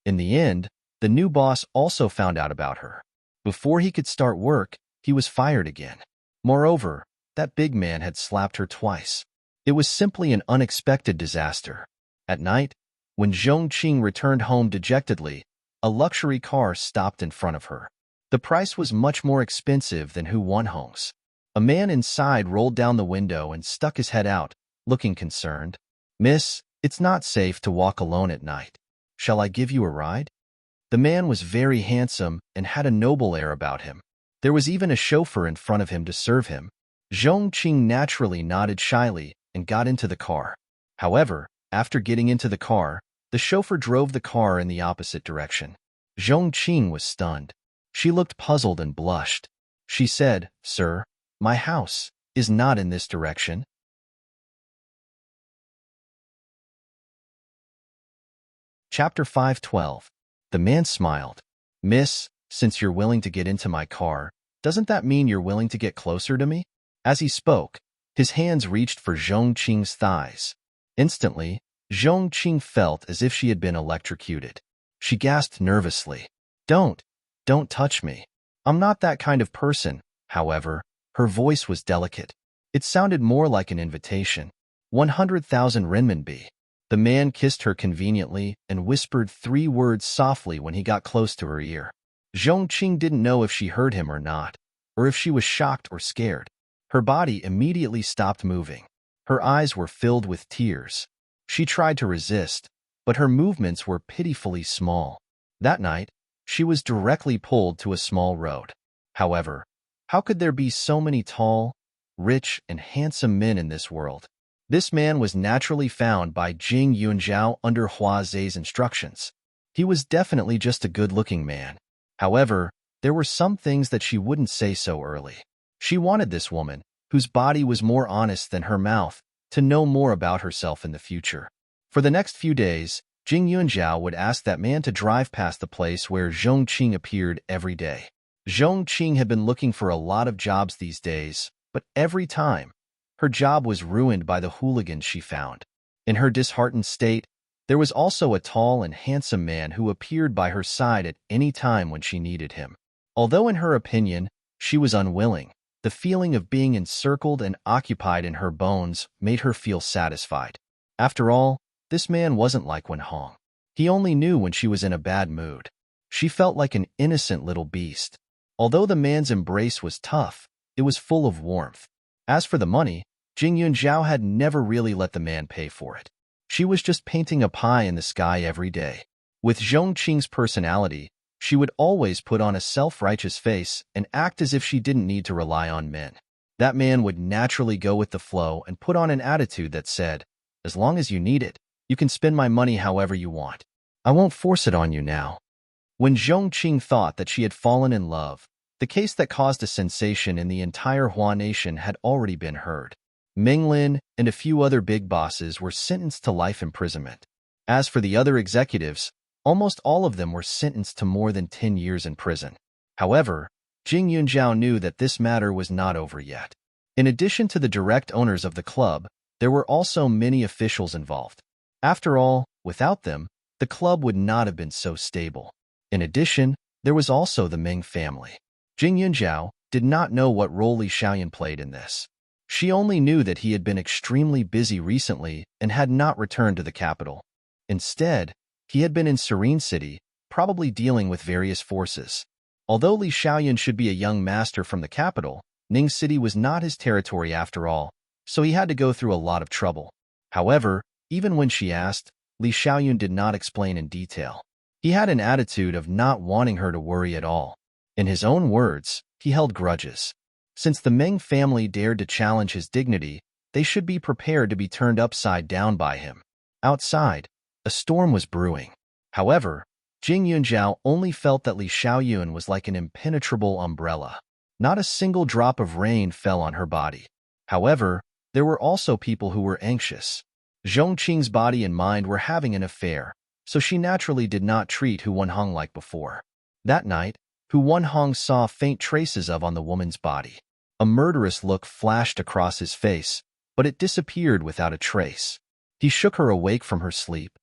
In the end, the new boss also found out about her. Before he could start work, he was fired again. Moreover, that big man had slapped her twice. It was simply an unexpected disaster. At night, when Zhong Qing returned home dejectedly, a luxury car stopped in front of her. The price was much more expensive than Wen Hong's. A man inside rolled down the window and stuck his head out, looking concerned. Miss, it's not safe to walk alone at night. Shall I give you a ride? The man was very handsome and had a noble air about him. There was even a chauffeur in front of him to serve him. Zhong Qing naturally nodded shyly and got into the car. However, after getting into the car, the chauffeur drove the car in the opposite direction. Zhong Qing was stunned. She looked puzzled and blushed. She said, "Sir, my house is not in this direction." Chapter 5:12. The man smiled. Miss, since you're willing to get into my car, doesn't that mean you're willing to get closer to me? As he spoke, his hands reached for Zhong Qing's thighs. Instantly, Zhong Qing felt as if she had been electrocuted. She gasped nervously. Don't touch me. I'm not that kind of person." However, her voice was delicate. It sounded more like an invitation. 100,000 renminbi. The man kissed her conveniently and whispered 3 words softly when he got close to her ear. Zhong Qing didn't know if she heard him or not, or if she was shocked or scared. Her body immediately stopped moving. Her eyes were filled with tears. She tried to resist, but her movements were pitifully small. That night, she was directly pulled to a small road. However, how could there be so many tall, rich, and handsome men in this world? This man was naturally found by Jing Yunjiao under Hua Zei's instructions. He was definitely just a good-looking man. However, there were some things that she wouldn't say so early. She wanted this woman, whose body was more honest than her mouth, to know more about herself in the future. For the next few days, Jing Yunjiao would ask that man to drive past the place where Zhong Qing appeared every day. Zhong Qing had been looking for a lot of jobs these days, but every time, her job was ruined by the hooligans she found. In her disheartened state, there was also a tall and handsome man who appeared by her side at any time when she needed him. Although in her opinion, she was unwilling, the feeling of being encircled and occupied in her bones made her feel satisfied. After all, this man wasn't like Wen Hong. He only knew when she was in a bad mood. She felt like an innocent little beast. Although the man's embrace was tough, it was full of warmth. As for the money, Jing Yunjiao had never really let the man pay for it. She was just painting a pie in the sky every day. With Zhong Qing's personality, she would always put on a self-righteous face and act as if she didn't need to rely on men. That man would naturally go with the flow and put on an attitude that said, "As long as you need it, you can spend my money however you want. I won't force it on you now." When Zhong Qing thought that she had fallen in love, the case that caused a sensation in the entire Hua nation had already been heard. Ming Lin and a few other big bosses were sentenced to life imprisonment. As for the other executives, almost all of them were sentenced to more than 10 years in prison. However, Jing Yunjiao knew that this matter was not over yet. In addition to the direct owners of the club, there were also many officials involved. After all, without them, the club would not have been so stable. In addition, there was also the Ming family. Jing Yunjiao did not know what role Li Xiaoyan played in this. She only knew that he had been extremely busy recently and had not returned to the capital. Instead, he had been in Serene City, probably dealing with various forces. Although Li Xiaoyan should be a young master from the capital, Ning City was not his territory after all, so he had to go through a lot of trouble. However, even when she asked, Li Xiaoyan did not explain in detail. He had an attitude of not wanting her to worry at all. In his own words, he held grudges. Since the Ming family dared to challenge his dignity, they should be prepared to be turned upside down by him. Outside, a storm was brewing. However, Jing Yunjiao only felt that Li Xiaoyan was like an impenetrable umbrella. Not a single drop of rain fell on her body. However, there were also people who were anxious. Zhong Qing's body and mind were having an affair, so she naturally did not treat Hu Wenhong like before. That night, Hu Wenhong saw faint traces of on the woman's body. A murderous look flashed across his face, but it disappeared without a trace. He shook her awake from her sleep.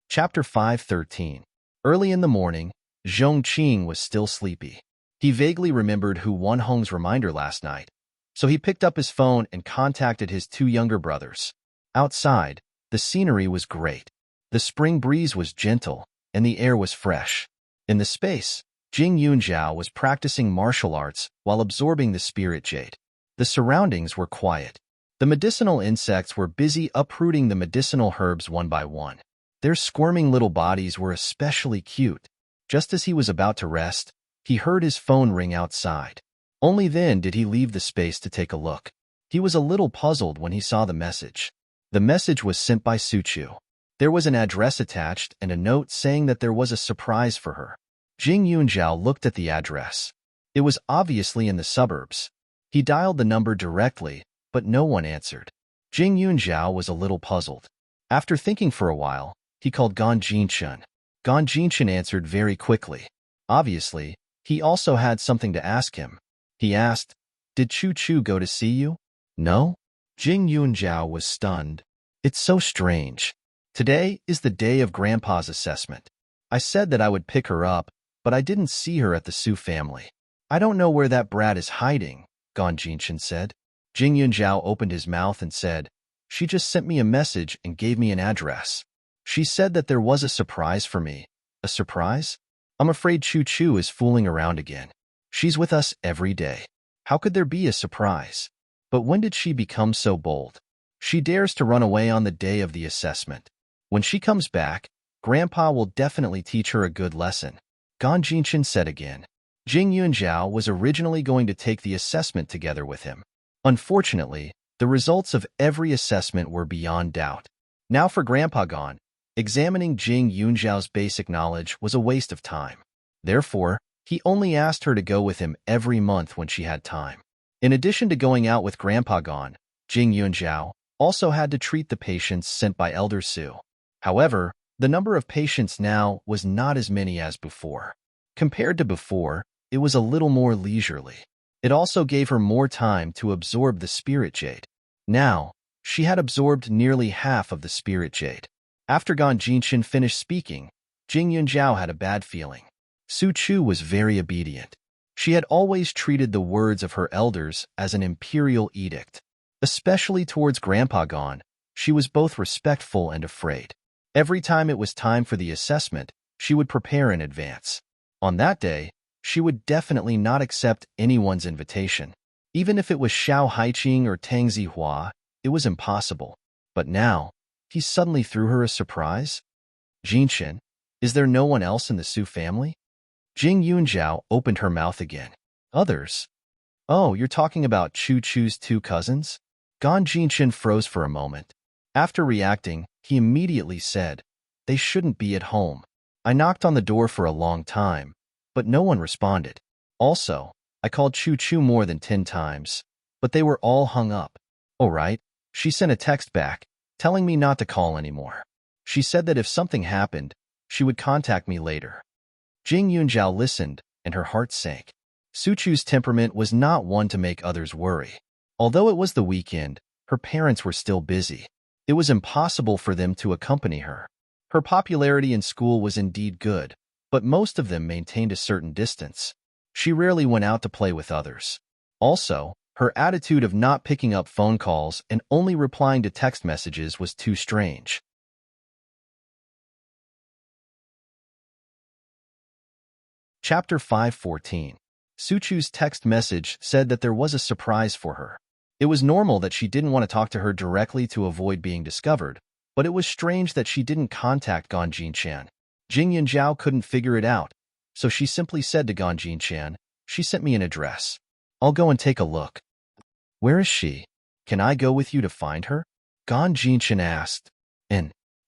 Chapter 5:13. Early in the morning, Zhong Qing was still sleepy. He vaguely remembered Hu Wenhong's reminder last night, so he picked up his phone and contacted his two younger brothers. Outside, the scenery was great. The spring breeze was gentle, and the air was fresh. In the space, Jing Yunjiao was practicing martial arts while absorbing the spirit jade. The surroundings were quiet. The medicinal insects were busy uprooting the medicinal herbs one by one. Their squirming little bodies were especially cute. Just as he was about to rest, he heard his phone ring outside. Only then did he leave the space to take a look. He was a little puzzled when he saw the message. The message was sent by Suchu. There was an address attached and a note saying that there was a surprise for her. Jing Yunjiao looked at the address. It was obviously in the suburbs. He dialed the number directly, but no one answered. Jing Yunjiao was a little puzzled. After thinking for a while, he called Gan Jinchen. Gan Jinchen answered very quickly. Obviously, he also had something to ask him. He asked, "Did Chu Chu go to see you?" "No?" Jing Yunjiao was stunned. "It's so strange. Today is the day of Grandpa's assessment. I said that I would pick her up, but I didn't see her at the Su family. I don't know where that brat is hiding," Gan Jinchen said. Jing Yunjiao opened his mouth and said, "She just sent me a message and gave me an address. She said that there was a surprise for me." "A surprise?" "I'm afraid Chu Chu is fooling around again. She's with us every day. How could there be a surprise? But when did she become so bold? She dares to run away on the day of the assessment." When she comes back, Grandpa will definitely teach her a good lesson, Gan Jinchen said again. Jing Yunjiao was originally going to take the assessment together with him. Unfortunately, the results of every assessment were beyond doubt. Now for Grandpa Gan, examining Jing Yunjiao's basic knowledge was a waste of time. Therefore, he only asked her to go with him every month when she had time. In addition to going out with Grandpa Gan, Jing Yunjiao also had to treat the patients sent by Elder Su. However, the number of patients now was not as many as before. Compared to before, it was a little more leisurely. It also gave her more time to absorb the spirit jade. Now, she had absorbed nearly half of the spirit jade. After Gan Jinchen finished speaking, Jing Yunjiao had a bad feeling. Su Chu was very obedient. She had always treated the words of her elders as an imperial edict. Especially towards Grandpa Gan, she was both respectful and afraid. Every time it was time for the assessment, she would prepare in advance. On that day, she would definitely not accept anyone's invitation. Even if it was Xiao Haiqing or Tang Zihua, it was impossible. But now, he suddenly threw her a surprise. Jinchen, is there no one else in the Su family? Jing Yunjiao opened her mouth again. Others? Oh, you're talking about Chu Chu's two cousins? Gan Jinchen froze for a moment. After reacting, he immediately said, they shouldn't be at home. I knocked on the door for a long time, but no one responded. Also, I called Chu Chu more than 10 times, but they were all hung up. Oh right, she sent a text back, telling me not to call anymore. She said that if something happened, she would contact me later. Jing Yunjiao listened, and her heart sank. Su Chu's temperament was not one to make others worry. Although it was the weekend, her parents were still busy. It was impossible for them to accompany her. Her popularity in school was indeed good, but most of them maintained a certain distance. She rarely went out to play with others. Also, her attitude of not picking up phone calls and only replying to text messages was too strange. Chapter 514. Su Chu's text message said that there was a surprise for her. It was normal that she didn't want to talk to her directly to avoid being discovered, but it was strange that she didn't contact Gan Jinchen. Jing Yunjiao couldn't figure it out, so she simply said to Gan Jinchen, she sent me an address. I'll go and take a look. Where is she? Can I go with you to find her? Gan Jinchen asked.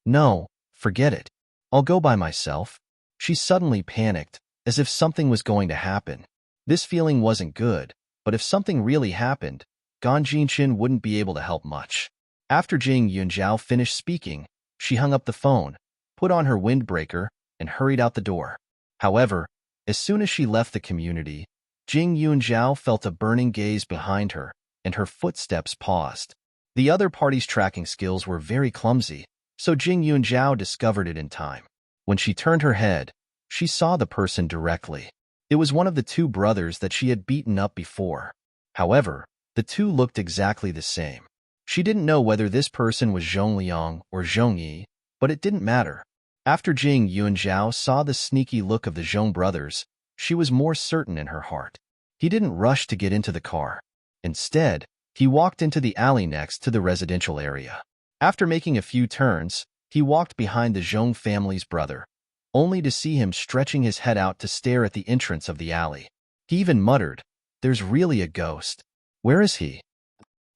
No, forget it. I'll go by myself. She suddenly panicked, as if something was going to happen. This feeling wasn't good, but if something really happened, Gan Jinchen wouldn't be able to help much. After Jing Yunjiao finished speaking, she hung up the phone, put on her windbreaker, and hurried out the door. However, as soon as she left the community, Jing Yunjiao felt a burning gaze behind her, and her footsteps paused. The other party's tracking skills were very clumsy, so Jing Yunjiao discovered it in time. When she turned her head, she saw the person directly. It was one of the two brothers that she had beaten up before. However, the two looked exactly the same. She didn't know whether this person was Zhong Liang or Zhong Yi, but it didn't matter. After Jing Yunjiao saw the sneaky look of the Zhong brothers, she was more certain in her heart. He didn't rush to get into the car. Instead, he walked into the alley next to the residential area. After making a few turns, he walked behind the Zhong family's brother, only to see him stretching his head out to stare at the entrance of the alley. He even muttered, "There's really a ghost. Where is he?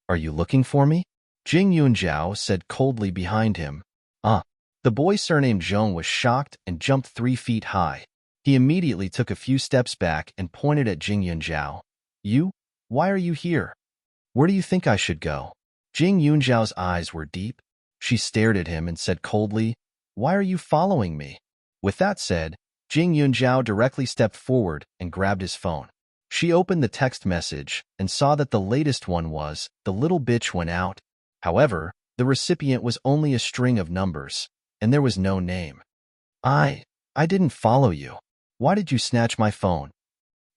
Are you looking for me?" Jing Yunjiao said coldly behind him. The boy surnamed Zhong was shocked and jumped 3 feet high. He immediately took a few steps back and pointed at Jing Yunjiao. You? Why are you here? Where do you think I should go? Jing Yunjiao's eyes were deep. She stared at him and said coldly, "Why are you following me?" With that said, Jing Yunjiao directly stepped forward and grabbed his phone. She opened the text message and saw that the latest one was, "The little bitch went out." However, the recipient was only a string of numbers, and there was no name. I didn't follow you. Why did you snatch my phone?"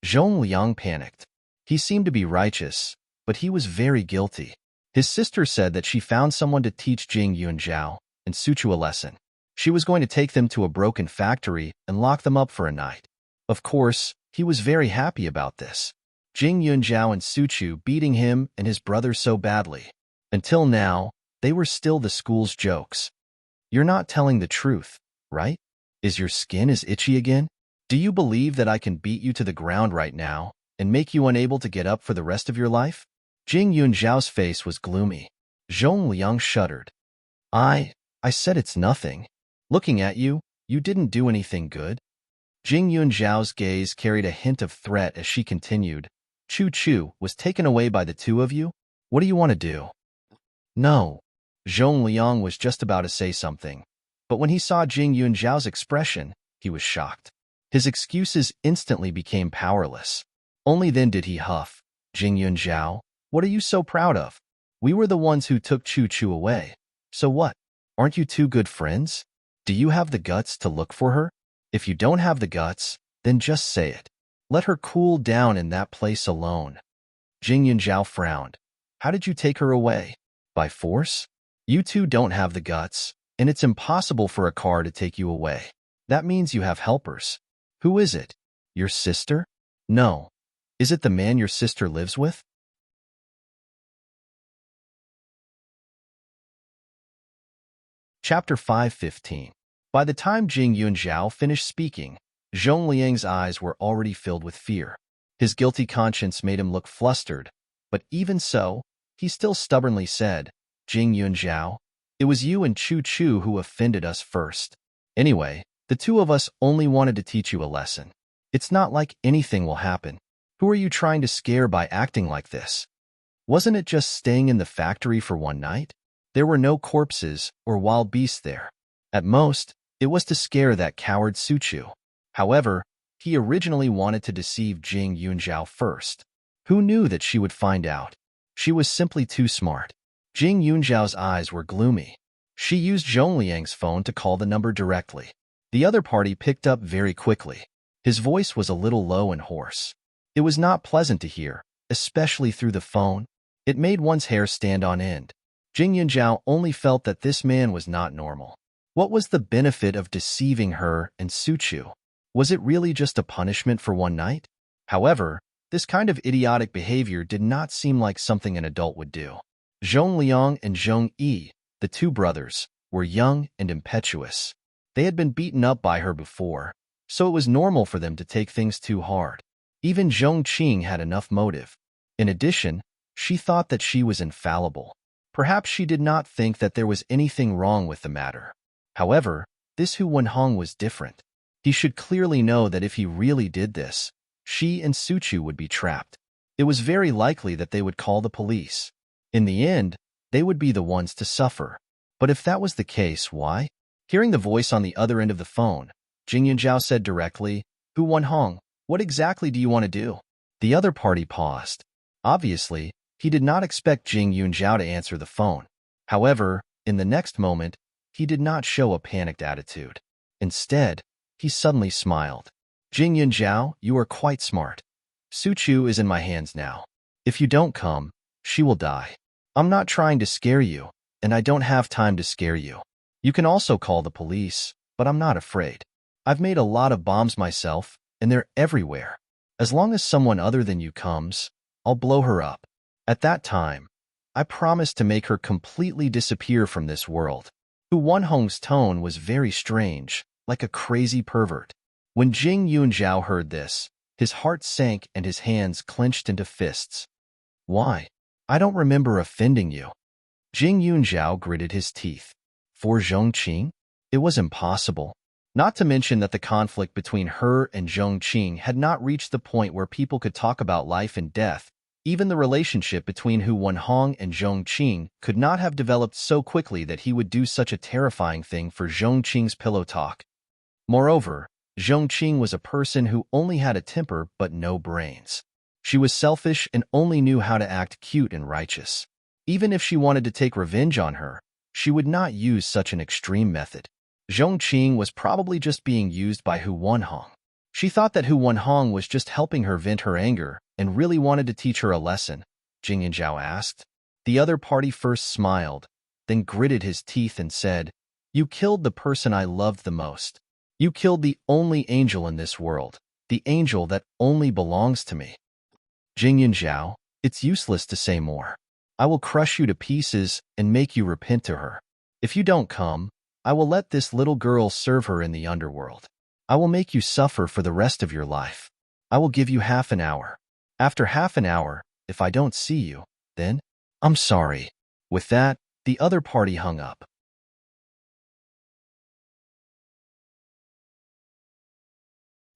Zhong Liang panicked. He seemed to be righteous, but he was very guilty. His sister said that she found someone to teach Jing Yunjiao and Su Chu a lesson. She was going to take them to a broken factory and lock them up for a night. Of course, he was very happy about this. Jing Yunjiao and Su Chu beating him and his brother so badly. Until now, they were still the school's jokes. You're not telling the truth, right? Is your skin as itchy again? Do you believe that I can beat you to the ground right now and make you unable to get up for the rest of your life? Jing Yunzhao's face was gloomy. Zhong Liang shuddered. I said it's nothing. Looking at you, you didn't do anything good. Jing Yunzhao's gaze carried a hint of threat as she continued. Chu Chu was taken away by the two of you? What do you want to do? No. Zhong Liang was just about to say something, but when he saw Jing Yunzhao's expression, he was shocked. His excuses instantly became powerless. Only then did he huff. Jing Yunzhao, what are you so proud of? We were the ones who took Chu Chu away. So what? Aren't you two good friends? Do you have the guts to look for her? If you don't have the guts, then just say it. Let her cool down in that place alone. Jing Yunzhao frowned. How did you take her away? By force? You two don't have the guts, and it's impossible for a car to take you away. That means you have helpers. Who is it? Your sister? No. Is it the man your sister lives with? Chapter 5:15. By the time Jing Yunzhao finished speaking, Zhong Liang's eyes were already filled with fear. His guilty conscience made him look flustered, but even so, he still stubbornly said, Jing Yunzhao, it was you and Chu Chu who offended us first. Anyway, the two of us only wanted to teach you a lesson. It's not like anything will happen. Who are you trying to scare by acting like this? Wasn't it just staying in the factory for one night? There were no corpses or wild beasts there. At most, it was to scare that coward Suchu. However, he originally wanted to deceive Jing Yunzhao first. Who knew that she would find out? She was simply too smart. Jing Yunzhao's eyes were gloomy. She used Zhong Liang's phone to call the number directly. The other party picked up very quickly. His voice was a little low and hoarse. It was not pleasant to hear, especially through the phone. It made one's hair stand on end. Jing Yunzhao only felt that this man was not normal. What was the benefit of deceiving her and Suchu? Was it really just a punishment for one night? However, this kind of idiotic behavior did not seem like something an adult would do. Zhong Liang and Zhong Yi, the two brothers, were young and impetuous. They had been beaten up by her before, so it was normal for them to take things too hard. Even Zhong Qing had enough motive. In addition, she thought that she was infallible. Perhaps she did not think that there was anything wrong with the matter. However, this Hu Wenhong was different. He should clearly know that if he really did this, she and Suchu would be trapped. It was very likely that they would call the police. In the end, they would be the ones to suffer. But if that was the case, why? Hearing the voice on the other end of the phone, Jing Yunzhao said directly, Hu Wenhong, what exactly do you want to do? The other party paused. Obviously, he did not expect Jing Yunzhao to answer the phone. However, in the next moment, he did not show a panicked attitude. Instead, he suddenly smiled. Jing Yunzhao, you are quite smart. Suchu is in my hands now. If you don't come, she will die. I'm not trying to scare you, and I don't have time to scare you. You can also call the police, but I'm not afraid. I've made a lot of bombs myself, and they're everywhere. As long as someone other than you comes, I'll blow her up. At that time, I promise to make her completely disappear from this world. Hu Wenhong's tone was very strange, like a crazy pervert. When Jing Yunzhao heard this, his heart sank and his hands clenched into fists. Why? I don't remember offending you. Jing Yunzhao gritted his teeth. For Zhong Qing? It was impossible. Not to mention that the conflict between her and Zhong Qing had not reached the point where people could talk about life and death. Even the relationship between Hu Wenhong and Zhong Qing could not have developed so quickly that he would do such a terrifying thing for Zhong Qing's pillow talk. Moreover, Zhong Qing was a person who only had a temper but no brains. She was selfish and only knew how to act cute and righteous. Even if she wanted to take revenge on her, she would not use such an extreme method. Zhong Qing was probably just being used by Hu Wenhong. She thought that Hu Wenhong was just helping her vent her anger and really wanted to teach her a lesson, Jing Yunzhao asked. The other party first smiled, then gritted his teeth and said, You killed the person I loved the most. You killed the only angel in this world, the angel that only belongs to me. Jing Yunzhao, it's useless to say more. I will crush you to pieces and make you repent to her. If you don't come, I will let this little girl serve her in the underworld. I will make you suffer for the rest of your life. I will give you half an hour. After half an hour, if I don't see you, then I'm sorry." With that, the other party hung up.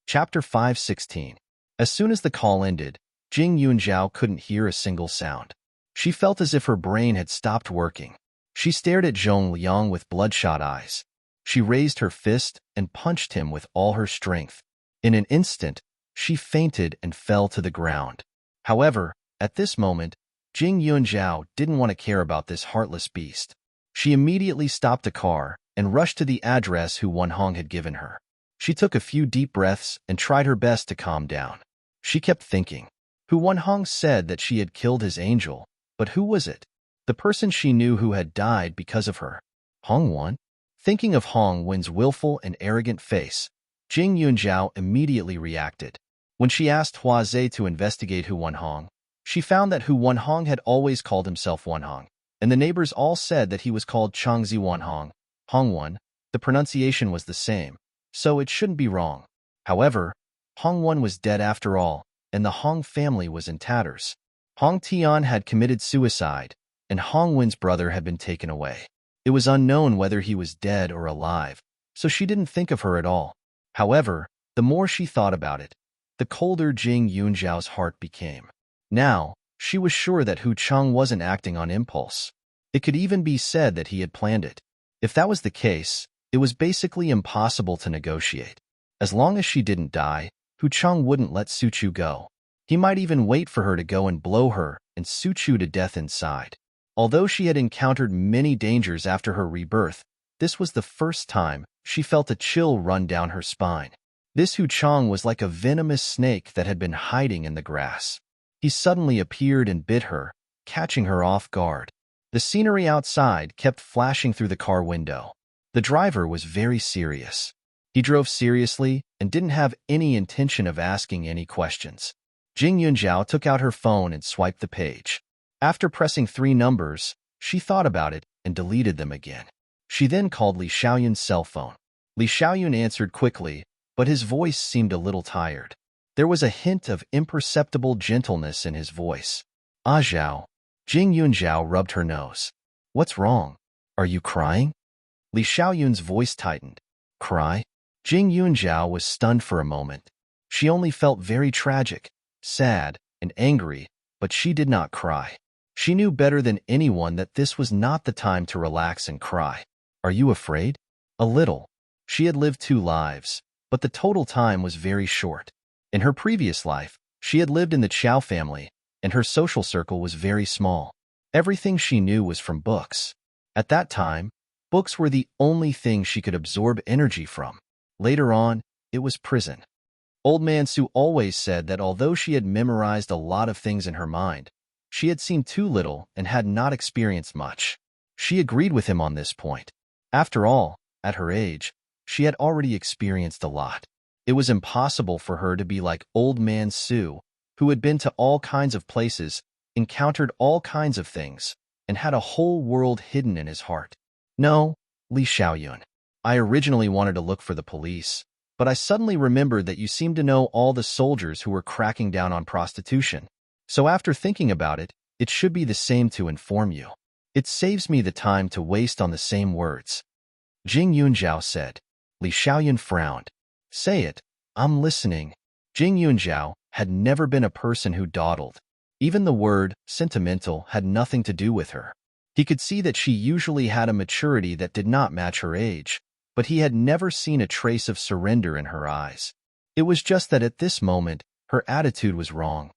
Chapter 5:16. As soon as the call ended, Jing Yunzhao couldn't hear a single sound. She felt as if her brain had stopped working. She stared at Zhong Liang with bloodshot eyes. She raised her fist and punched him with all her strength. In an instant, she fainted and fell to the ground. However, at this moment, Jing Yunzhao didn't want to care about this heartless beast. She immediately stopped the car and rushed to the address Hu Wenhong had given her. She took a few deep breaths and tried her best to calm down. She kept thinking. Hu Wenhong said that she had killed his angel, but who was it? The person she knew who had died because of her. Hong Wen? Thinking of Hong Wen's willful and arrogant face, Jing Yunzhao immediately reacted. When she asked Hua Zhe to investigate Hu Wenhong, she found that Hu Wenhong had always called himself Wenhong, and the neighbors all said that he was called Changzi Wenhong. Hong Wen, the pronunciation was the same, so it shouldn't be wrong. However, Hong Wen was dead after all, and the Hong family was in tatters. Hong Tian had committed suicide, and Hong Wen's brother had been taken away. It was unknown whether he was dead or alive, so she didn't think of her at all. However, the more she thought about it, the colder Jing Yunzhao's heart became. Now, she was sure that Hu Cheng wasn't acting on impulse. It could even be said that he had planned it. If that was the case, it was basically impossible to negotiate. As long as she didn't die, Hu Cheng wouldn't let Su Chu go. He might even wait for her to go and blow her and Su Chu to death inside. Although she had encountered many dangers after her rebirth, this was the first time she felt a chill run down her spine. This Hu Cheng was like a venomous snake that had been hiding in the grass. He suddenly appeared and bit her, catching her off guard. The scenery outside kept flashing through the car window. The driver was very serious. He drove seriously and didn't have any intention of asking any questions. Jing Yunzhao took out her phone and swiped the page. After pressing 3 numbers, she thought about it and deleted them again. She then called Li Xiaoyun's cell phone. Li Xiaoyun answered quickly, but his voice seemed a little tired. There was a hint of imperceptible gentleness in his voice. "Ah, Zhao." Jing Yunzhao rubbed her nose. "What's wrong? Are you crying?" Li Xiaoyun's voice tightened. "Cry?" Jing Yunzhao was stunned for a moment. She only felt very tragic, sad, and angry, but she did not cry. She knew better than anyone that this was not the time to relax and cry. "Are you afraid?" "A little." She had lived 2 lives, but the total time was very short. In her previous life, she had lived in the Chow family, and her social circle was very small. Everything she knew was from books. At that time, books were the only thing she could absorb energy from. Later on, it was prison. Old Man Su always said that although she had memorized a lot of things in her mind, she had seen too little and had not experienced much. She agreed with him on this point. After all, at her age, she had already experienced a lot. It was impossible for her to be like Old Man Su, who had been to all kinds of places, encountered all kinds of things, and had a whole world hidden in his heart. "No, Li Xiaoyun. I originally wanted to look for the police, but I suddenly remembered that you seem to know all the soldiers who were cracking down on prostitution. So after thinking about it, it should be the same to inform you. It saves me the time to waste on the same words." Jing Yunzhao said. Li Xiaoyun frowned. "Say it. I'm listening." Jing Yunzhao had never been a person who dawdled. Even the word sentimental had nothing to do with her. He could see that she usually had a maturity that did not match her age, but he had never seen a trace of surrender in her eyes. It was just that at this moment, her attitude was wrong.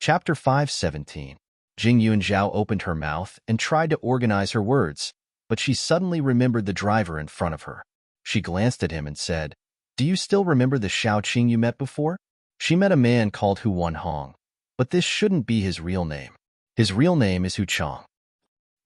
Chapter 5:17. Jing Yunzhao opened her mouth and tried to organize her words, but she suddenly remembered the driver in front of her. She glanced at him and said, "Do you still remember the Shao Qing you met before?" She met a man called Hu Wenhong, but this shouldn't be his real name. His real name is Hu Cheng.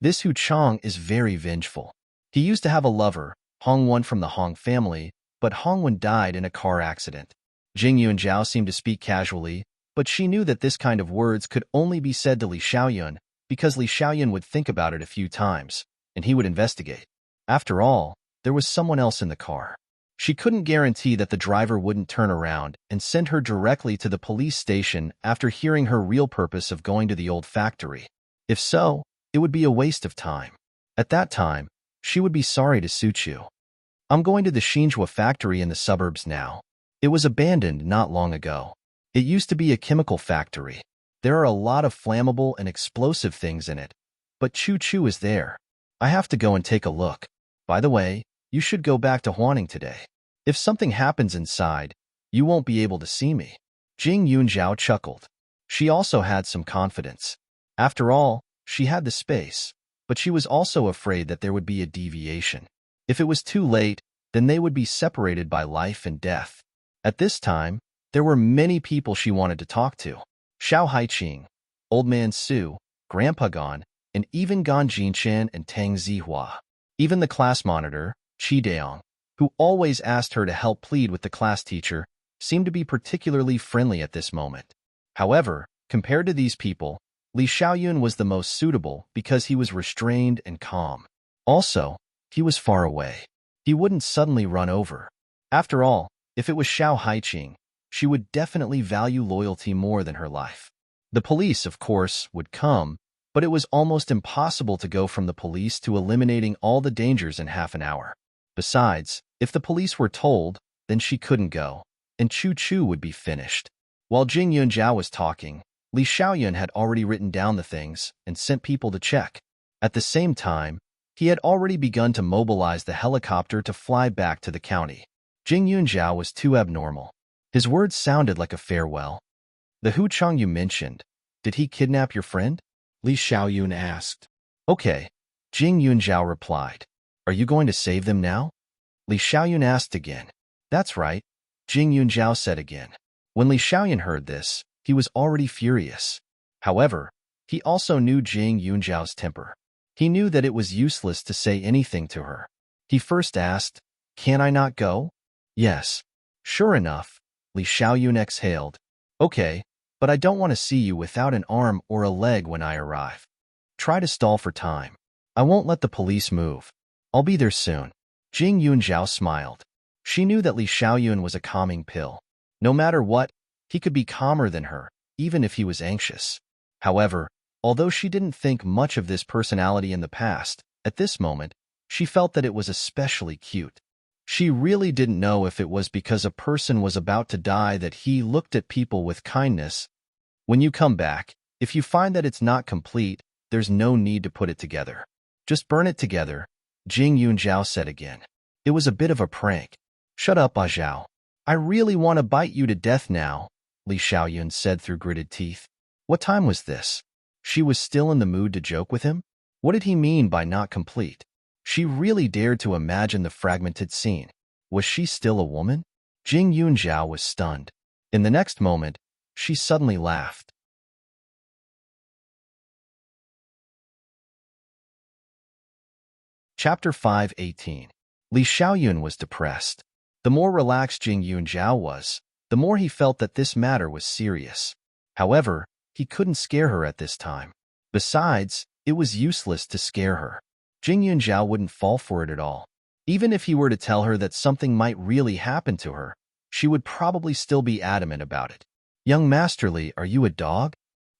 This Hu Cheng is very vengeful. He used to have a lover, Hong Wen from the Hong family, but Hong Wen died in a car accident. Jing Yunzhao seemed to speak casually, but she knew that this kind of words could only be said to Li Xiaoyun because Li Xiaoyun would think about it a few times, and he would investigate. After all, there was someone else in the car. She couldn't guarantee that the driver wouldn't turn around and send her directly to the police station after hearing her real purpose of going to the old factory. If so, it would be a waste of time. At that time, she would be sorry to Suchu. I'm going to the Xinhua factory in the suburbs now. It was abandoned not long ago. It used to be a chemical factory. There are a lot of flammable and explosive things in it, but Chu is there. I have to go and take a look. By the way, you should go back to Huaning today. If something happens inside, you won't be able to see me. Jing Yunjiao chuckled. She also had some confidence. After all, she had the space, but she was also afraid that there would be a deviation. If it was too late, then they would be separated by life and death. At this time, there were many people she wanted to talk to. Xiao Haiqing, Old Man Su, Grandpa Gon, and even Gan Jinshan and Tang Zihua. Even the class monitor, Qi Daong, who always asked her to help plead with the class teacher, seemed to be particularly friendly at this moment. However, compared to these people, Li Xiaoyun was the most suitable because he was restrained and calm. Also, he was far away. He wouldn't suddenly run over. After all, if it was Xiao Haiqing, she would definitely value loyalty more than her life. The police, of course, would come, but it was almost impossible to go from the police to eliminating all the dangers in half an hour. Besides, if the police were told, then she couldn't go, and Chu would be finished. While Jing Yunjiao was talking, Li Xiaoyun had already written down the things and sent people to check. At the same time, he had already begun to mobilize the helicopter to fly back to the county. Jing Yunjiao was too abnormal. His words sounded like a farewell. The Hu Chang you mentioned, did he kidnap your friend? Li Xiaoyun asked. Okay, Jing Yunjiao replied. Are you going to save them now? Li Xiaoyun asked again. That's right, Jing Yunjiao said again. When Li Xiaoyun heard this, he was already furious. However, he also knew Jing Yunjiao's temper. He knew that it was useless to say anything to her. He first asked, Can I not go? Yes. Sure enough, Li Xiaoyun exhaled. Okay, but I don't want to see you without an arm or a leg when I arrive. Try to stall for time. I won't let the police move. I'll be there soon. Jing Yunjiao smiled. She knew that Li Xiaoyun was a calming pill. No matter what, he could be calmer than her, even if he was anxious. However, although she didn't think much of this personality in the past, at this moment, she felt that it was especially cute. She really didn't know if it was because a person was about to die that he looked at people with kindness. When you come back, if you find that it's not complete, there's no need to put it together. Just burn it together, Jing Yunjiao said again. It was a bit of a prank. Shut up, Ah Zhao. I really want to bite you to death now, Li Xiaoyun said through gritted teeth. What time was this? She was still in the mood to joke with him? What did he mean by not complete? She really dared to imagine the fragmented scene. Was she still a woman? Jing Yunjiao was stunned. In the next moment, she suddenly laughed. Chapter 5:18. Li Xiaoyun was depressed. The more relaxed Jing Yunjiao was, the more he felt that this matter was serious. However, he couldn't scare her at this time. Besides, it was useless to scare her. Jing Yunjiao wouldn't fall for it at all. Even if he were to tell her that something might really happen to her, she would probably still be adamant about it. Young Master Li, are you a dog?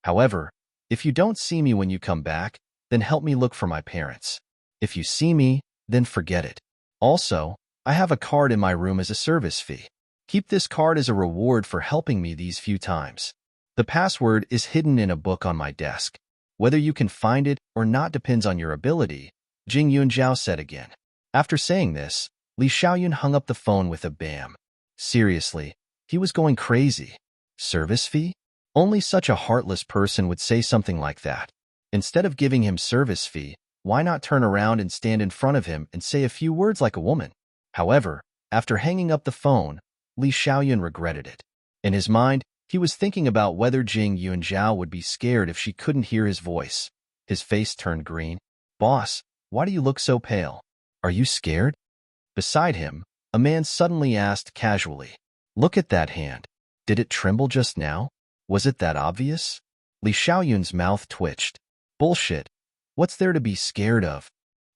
However, if you don't see me when you come back, then help me look for my parents. If you see me, then forget it. Also, I have a card in my room as a service fee. Keep this card as a reward for helping me these few times. The password is hidden in a book on my desk. Whether you can find it or not depends on your ability, Jing Yunjiao said again. After saying this, Li Xiaoyun hung up the phone with a bam. Seriously, he was going crazy. Service fee? Only such a heartless person would say something like that. Instead of giving him service fee, why not turn around and stand in front of him and say a few words like a woman? However, after hanging up the phone, Li Xiaoyun regretted it. In his mind, he was thinking about whether Jing Yunjiao would be scared if she couldn't hear his voice. His face turned green. Boss, why do you look so pale? Are you scared? Beside him, a man suddenly asked casually. Look at that hand. Did it tremble just now? Was it that obvious? Li Xiaoyun's mouth twitched. Bullshit. What's there to be scared of?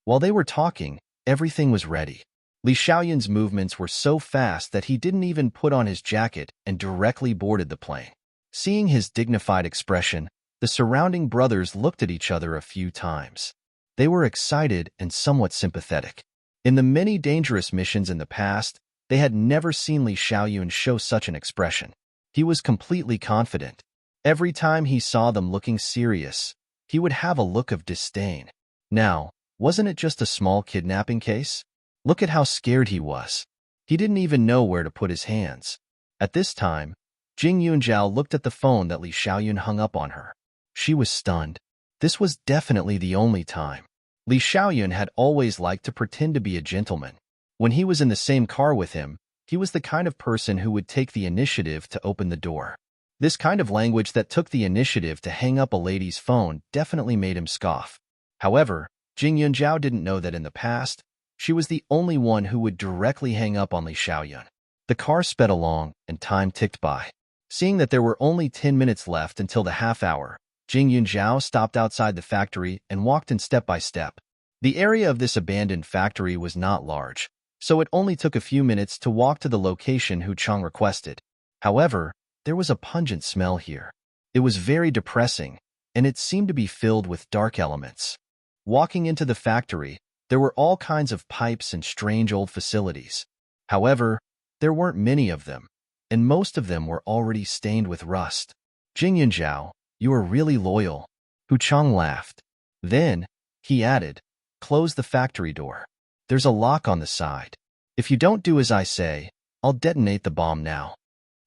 While they were talking, everything was ready. Li Xiaoyun's movements were so fast that he didn't even put on his jacket and directly boarded the plane. Seeing his dignified expression, the surrounding brothers looked at each other a few times. They were excited and somewhat sympathetic. In the many dangerous missions in the past, they had never seen Li Xiaoyun show such an expression. He was completely confident. Every time he saw them looking serious, he would have a look of disdain. Now, wasn't it just a small kidnapping case? Look at how scared he was. He didn't even know where to put his hands. At this time, Jing Yunjiao looked at the phone that Li Xiaoyun hung up on her. She was stunned. This was definitely the only time. Li Xiaoyun had always liked to pretend to be a gentleman. When he was in the same car with him, he was the kind of person who would take the initiative to open the door. This kind of language that took the initiative to hang up a lady's phone definitely made him scoff. However, Jing Yunjiao didn't know that in the past, she was the only one who would directly hang up on Li Xiaoyun. The car sped along, and time ticked by. Seeing that there were only 10 minutes left until the half hour, Jing Yunjiao stopped outside the factory and walked in step by step. The area of this abandoned factory was not large, so it only took a few minutes to walk to the location Hu Chang requested. However, there was a pungent smell here. It was very depressing, and it seemed to be filled with dark elements. Walking into the factory, there were all kinds of pipes and strange old facilities. However, there weren't many of them, and most of them were already stained with rust. Jing Yunjiao, you are really loyal. Hu Chang laughed. Then, he added, close the factory door. There's a lock on the side. If you don't do as I say, I'll detonate the bomb now.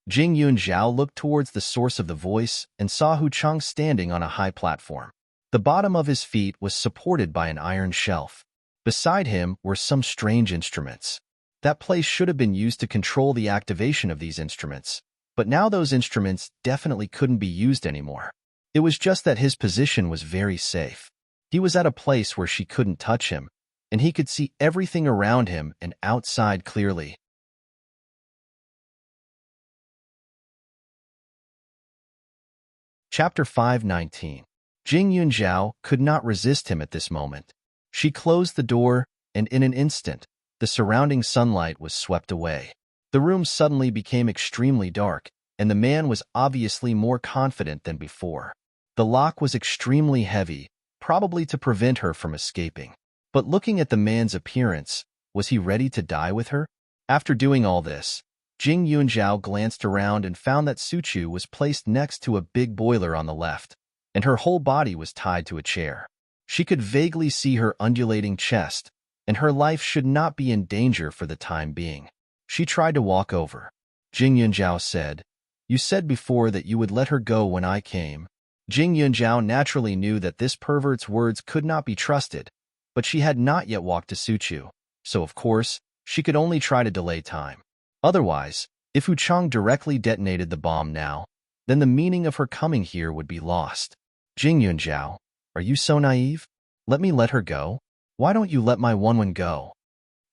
Jing Yunjiao looked towards the source of the voice and saw Hu Chang standing on a high platform. The bottom of his feet was supported by an iron shelf. Beside him were some strange instruments. That place should have been used to control the activation of these instruments, but now those instruments definitely couldn't be used anymore. It was just that his position was very safe. He was at a place where she couldn't touch him, and he could see everything around him and outside clearly. Chapter 519. Jing Yunjiao could not resist him at this moment. She closed the door, and in an instant, the surrounding sunlight was swept away. The room suddenly became extremely dark, and the man was obviously more confident than before. The lock was extremely heavy, probably to prevent her from escaping. But looking at the man's appearance, was he ready to die with her? After doing all this, Jing Yunjiao glanced around and found that Suchu was placed next to a big boiler on the left, and her whole body was tied to a chair. She could vaguely see her undulating chest, and her life should not be in danger for the time being. She tried to walk over. Jing Yunjiao said, "You said before that you would let her go when I came." Jing Yunjiao naturally knew that this pervert's words could not be trusted, but she had not yet walked to Suchu, so of course, she could only try to delay time. Otherwise, if Hu Chang directly detonated the bomb now, then the meaning of her coming here would be lost. Jing Yunjiao, are you so naive? Let me let her go? Why don't you let my Wenwen go?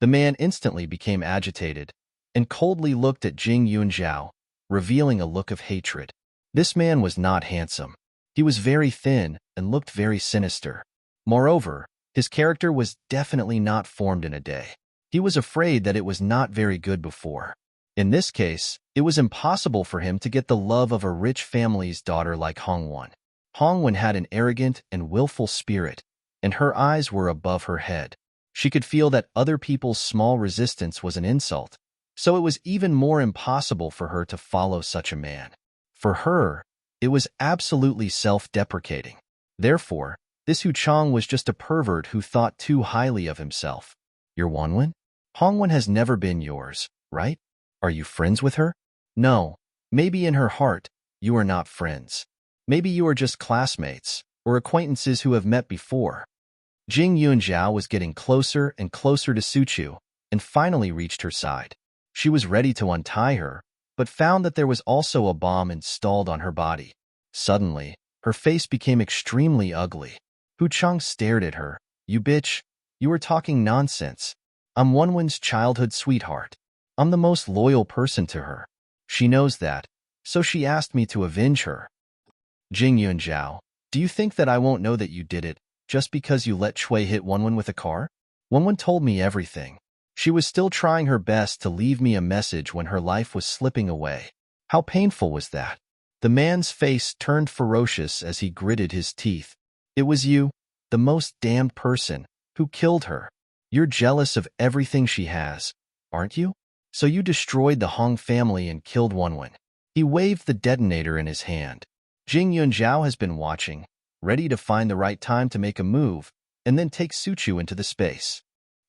The man instantly became agitated and coldly looked at Jing Yunjiao, revealing a look of hatred. This man was not handsome. He was very thin and looked very sinister. Moreover, his character was definitely not formed in a day. He was afraid that it was not very good before. In this case, it was impossible for him to get the love of a rich family's daughter like Hongwen. Hongwen had an arrogant and willful spirit, and her eyes were above her head. She could feel that other people's small resistance was an insult, so it was even more impossible for her to follow such a man. For her, it was absolutely self-deprecating. Therefore, this Hu Chang was just a pervert who thought too highly of himself. Your Wenwen? Hongwen has never been yours, right? Are you friends with her? No, maybe in her heart, you are not friends. Maybe you are just classmates, or acquaintances who have met before. Jing Yunjiao was getting closer and closer to Suchu, and finally reached her side. She was ready to untie her, but found that there was also a bomb installed on her body. Suddenly, her face became extremely ugly. Hu Chang stared at her. You bitch, you are talking nonsense. I'm Wenwen's childhood sweetheart. I'm the most loyal person to her. She knows that, so she asked me to avenge her. Jing Yunjiao, Do you think that I won't know that you did it just because you let Chui hit Wenwen with a car? Wenwen told me everything. She was still trying her best to leave me a message when her life was slipping away. How painful was that? The man's face turned ferocious as he gritted his teeth. It was you, the most damned person, who killed her. You're jealous of everything she has, aren't you? So you destroyed the Hong family and killed Wenwen. He waved the detonator in his hand. Jing Yunjiao has been watching, ready to find the right time to make a move, and then take Suchu into the space.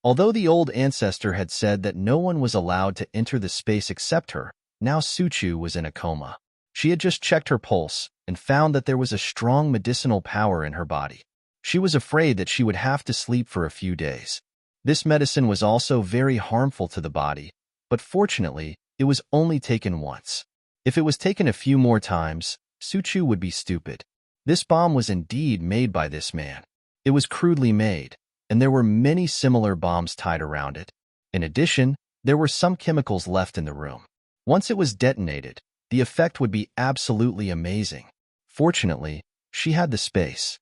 Although the old ancestor had said that no one was allowed to enter the space except her, now Suchu was in a coma. She had just checked her pulse and found that there was a strong medicinal power in her body. She was afraid that she would have to sleep for a few days. This medicine was also very harmful to the body, but fortunately, it was only taken once. If it was taken a few more times, Suchu would be stupid. This bomb was indeed made by this man. It was crudely made, and there were many similar bombs tied around it. In addition, there were some chemicals left in the room. Once it was detonated, the effect would be absolutely amazing. Fortunately, she had the space.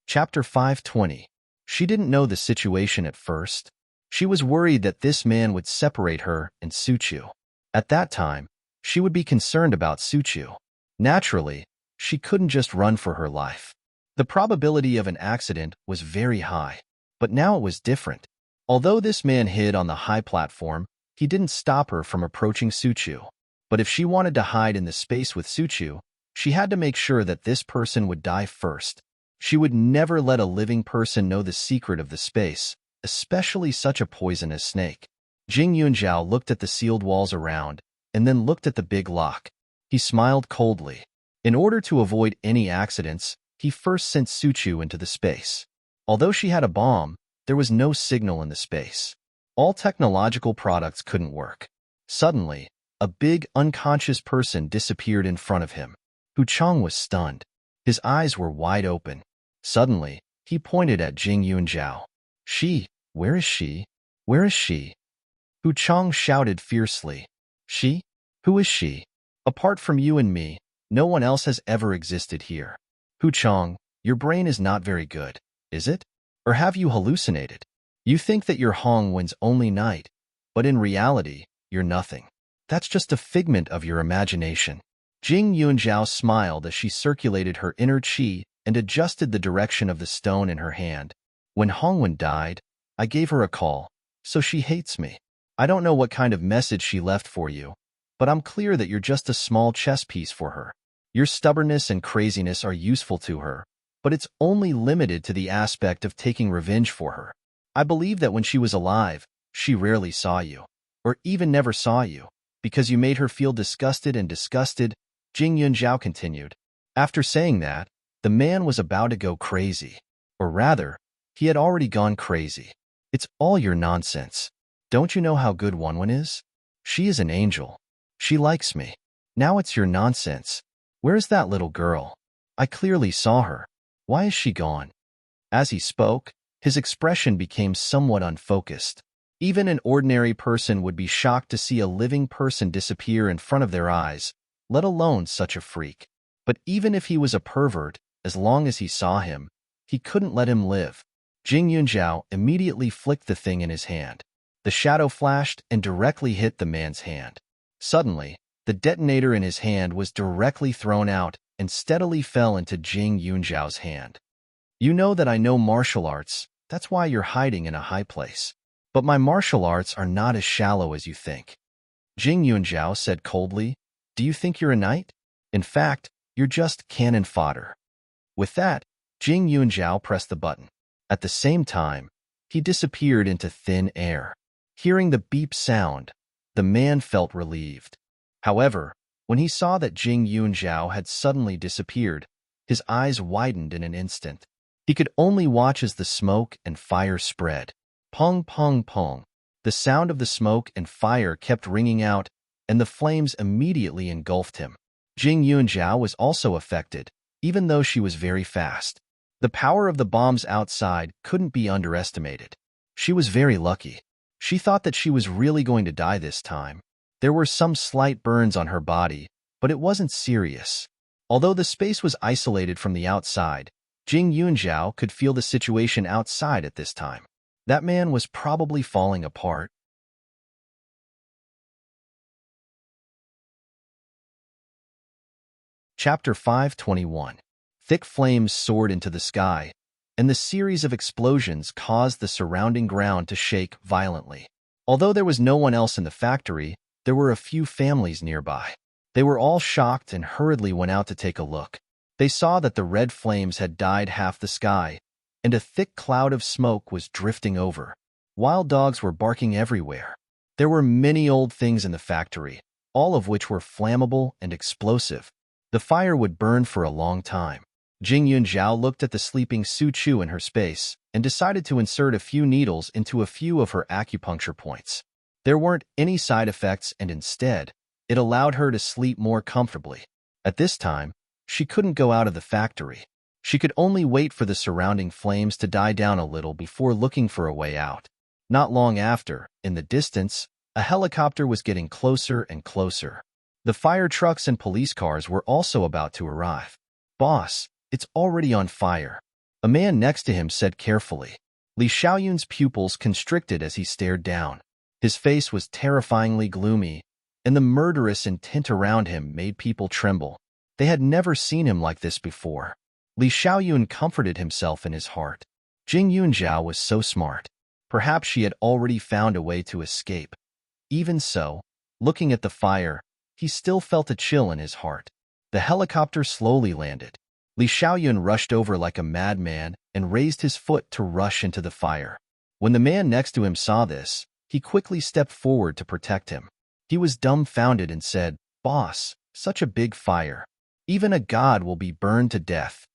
Chapter 520. She didn't know the situation at first. She was worried that this man would separate her and Suchu. At that time, she would be concerned about Suchu. Naturally, she couldn't just run for her life. The probability of an accident was very high, but now it was different. Although this man hid on the high platform, he didn't stop her from approaching Suchu. But if she wanted to hide in the space with Suchu, she had to make sure that this person would die first. She would never let a living person know the secret of the space, especially such a poisonous snake. Jing Yunjiao looked at the sealed walls around, and then looked at the big lock. He smiled coldly. In order to avoid any accidents, he first sent Suchu into the space. Although she had a bomb, there was no signal in the space. All technological products couldn't work. Suddenly, a big, unconscious person disappeared in front of him. Hu Chang was stunned. His eyes were wide open. Suddenly, he pointed at Jing Yunjiao. She, where is she? Where is she? Hu Chang shouted fiercely. She? Who is she? Apart from you and me, no one else has ever existed here. Hu Chang, your brain is not very good, is it? Or have you hallucinated? You think that you're Hong Wen's only knight, but in reality, you're nothing. That's just a figment of your imagination. Jing Yunjiao smiled as she circulated her inner qi and adjusted the direction of the stone in her hand. When Hong Wen died, I gave her a call, so she hates me. I don't know what kind of message she left for you, but I'm clear that you're just a small chess piece for her. Your stubbornness and craziness are useful to her, but it's only limited to the aspect of taking revenge for her. I believe that when she was alive, she rarely saw you, or even never saw you, because you made her feel disgusted and disgusted, Jing Yunjiao continued. After saying that, the man was about to go crazy. Or rather, he had already gone crazy. It's all your nonsense. Don't you know how good Wenwen is? She is an angel. She likes me. Now it's your nonsense. Where is that little girl? I clearly saw her. Why is she gone? As he spoke, his expression became somewhat unfocused. Even an ordinary person would be shocked to see a living person disappear in front of their eyes, let alone such a freak. But even if he was a pervert, as long as he saw him, he couldn't let him live. Jing Yunjiao immediately flicked the thing in his hand. The shadow flashed and directly hit the man's hand. Suddenly, the detonator in his hand was directly thrown out and steadily fell into Jing Yunjiao's hand. You know that I know martial arts, that's why you're hiding in a high place. But my martial arts are not as shallow as you think. Jing Yunjiao said coldly, do you think you're a knight? In fact, you're just cannon fodder. With that, Jing Yunjiao pressed the button. At the same time, he disappeared into thin air. Hearing the beep sound, the man felt relieved. However, when he saw that Jing Yunjiao had suddenly disappeared, his eyes widened in an instant. He could only watch as the smoke and fire spread. Pong, pong, pong. The sound of the smoke and fire kept ringing out, and the flames immediately engulfed him. Jing Yunjiao was also affected, even though she was very fast. The power of the bombs outside couldn't be underestimated. She was very lucky. She thought that she was really going to die this time, There were some slight burns on her body, but it wasn't serious. Although the space was isolated from the outside, Jing Yunjiao could feel the situation outside at this time. That man was probably falling apart. Chapter 521. Thick flames soared into the sky, and the series of explosions caused the surrounding ground to shake violently. Although there was no one else in the factory, there were a few families nearby. They were all shocked and hurriedly went out to take a look. They saw that the red flames had dyed half the sky, and a thick cloud of smoke was drifting over. Wild dogs were barking everywhere. There were many old things in the factory, all of which were flammable and explosive. The fire would burn for a long time. Jing Yunjiao looked at the sleeping Su Chu in her space and decided to insert a few needles into a few of her acupuncture points. There weren't any side effects, and instead, it allowed her to sleep more comfortably. At this time, she couldn't go out of the factory. She could only wait for the surrounding flames to die down a little before looking for a way out. Not long after, in the distance, a helicopter was getting closer and closer. The fire trucks and police cars were also about to arrive. "Boss, it's already on fire," a man next to him said carefully. Li Xiaoyun's pupils constricted as he stared down. His face was terrifyingly gloomy, and the murderous intent around him made people tremble. They had never seen him like this before. Li Xiaoyun comforted himself in his heart. Jing Yunjiao was so smart. Perhaps she had already found a way to escape. Even so, looking at the fire, he still felt a chill in his heart. The helicopter slowly landed. Li Xiaoyun rushed over like a madman and raised his foot to rush into the fire. When the man next to him saw this, he quickly stepped forward to protect him. He was dumbfounded and said, "Boss, such a big fire. Even a god will be burned to death."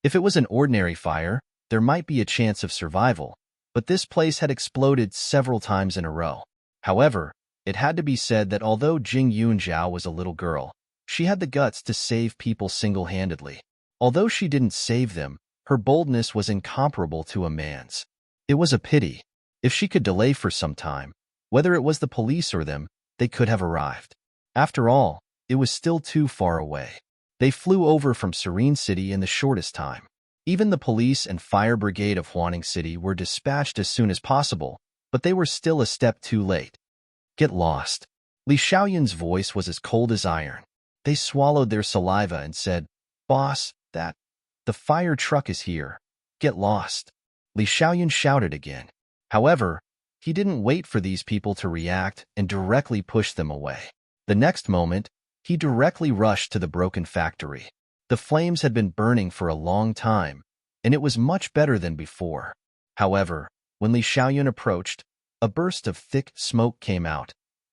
If it was an ordinary fire, there might be a chance of survival, but this place had exploded several times in a row. However, it had to be said that although Jing Yunjiao was a little girl, she had the guts to save people single-handedly. Although she didn't save them, her boldness was incomparable to a man's. It was a pity. If she could delay for some time, whether it was the police or them, they could have arrived. After all, it was still too far away. They flew over from Serene City in the shortest time. Even the police and fire brigade of Huaning City were dispatched as soon as possible, but they were still a step too late. "Get lost." Li Xiaoyun's voice was as cold as iron. They swallowed their saliva and said, "Boss, the fire truck is here. Get lost." Li Xiaoyun shouted again. However, he didn't wait for these people to react and directly pushed them away. The next moment, he directly rushed to the broken factory. The flames had been burning for a long time, and it was much better than before. However, when Li Xiaoyun approached, a burst of thick smoke came out,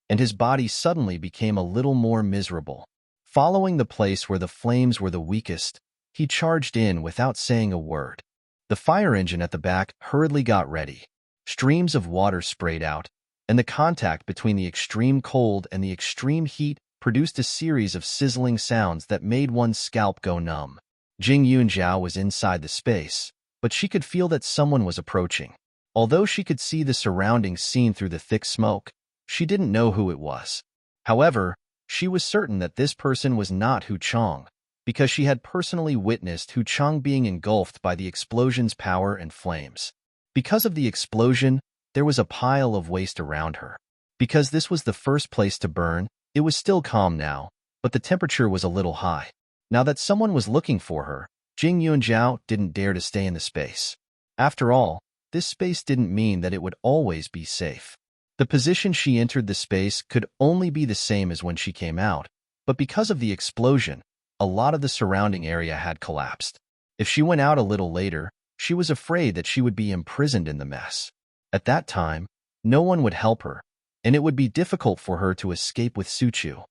and his body suddenly became a little more miserable. Following the place where the flames were the weakest, he charged in without saying a word. The fire engine at the back hurriedly got ready. Streams of water sprayed out, and the contact between the extreme cold and the extreme heat produced a series of sizzling sounds that made one's scalp go numb. Jing Yunjiao was inside the space, but she could feel that someone was approaching. Although she could see the surrounding scene through the thick smoke, she didn't know who it was. However, she was certain that this person was not Hu Chang, because she had personally witnessed Hu Chang being engulfed by the explosion's power and flames. Because of the explosion, there was a pile of waste around her. Because this was the first place to burn, it was still calm now, but the temperature was a little high. Now that someone was looking for her, Jing Yunjiao didn't dare to stay in the space. After all, this space didn't mean that it would always be safe. The position she entered the space could only be the same as when she came out, but because of the explosion, a lot of the surrounding area had collapsed. If she went out a little later, she was afraid that she would be imprisoned in the mess. At that time, no one would help her, and it would be difficult for her to escape with Su Chu.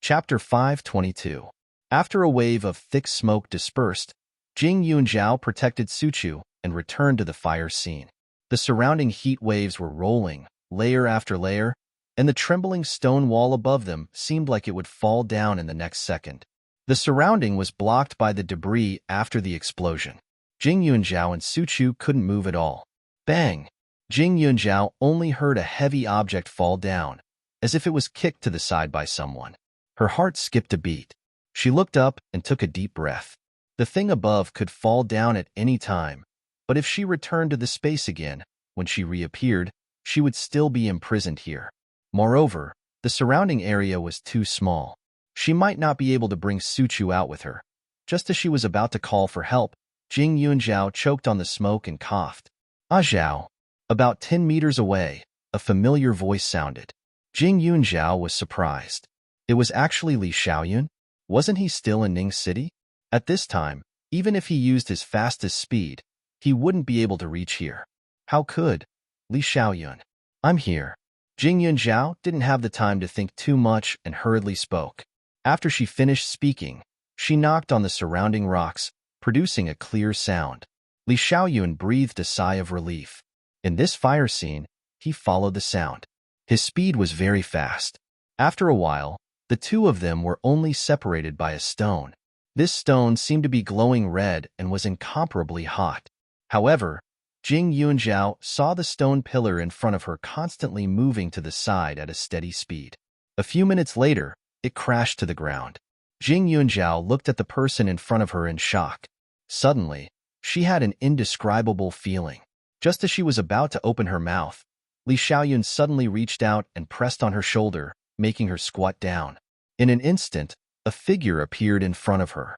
Chapter 522. After a wave of thick smoke dispersed, Jing Yunjiao protected Su Chu and returned to the fire scene. The surrounding heat waves were rolling, layer after layer, and the trembling stone wall above them seemed like it would fall down in the next second. The surrounding was blocked by the debris after the explosion. Jing Yunjiao and Su Chu couldn't move at all. Bang! Jing Yunjiao only heard a heavy object fall down, as if it was kicked to the side by someone. Her heart skipped a beat. She looked up and took a deep breath. The thing above could fall down at any time, but if she returned to the space again, when she reappeared, she would still be imprisoned here. Moreover, the surrounding area was too small. She might not be able to bring Suchu out with her. Just as she was about to call for help, Jing Yunjiao choked on the smoke and coughed. Ah Zhao. About 10 meters away, a familiar voice sounded. Jing Yunjiao was surprised. It was actually Li Xiaoyun. Wasn't he still in Ning City? At this time, even if he used his fastest speed, he wouldn't be able to reach here. How could? Li Xiaoyun. I'm here. Jing Yunjiao didn't have the time to think too much and hurriedly spoke. After she finished speaking, she knocked on the surrounding rocks, producing a clear sound. Li Xiaoyun breathed a sigh of relief. In this fire scene, he followed the sound. His speed was very fast. After a while, the two of them were only separated by a stone. This stone seemed to be glowing red and was incomparably hot. However, Jing Yunjiao saw the stone pillar in front of her constantly moving to the side at a steady speed. A few minutes later, it crashed to the ground. Jing Yunjiao looked at the person in front of her in shock. Suddenly, she had an indescribable feeling. Just as she was about to open her mouth, Li Xiaoyun suddenly reached out and pressed on her shoulder, making her squat down. In an instant, a figure appeared in front of her.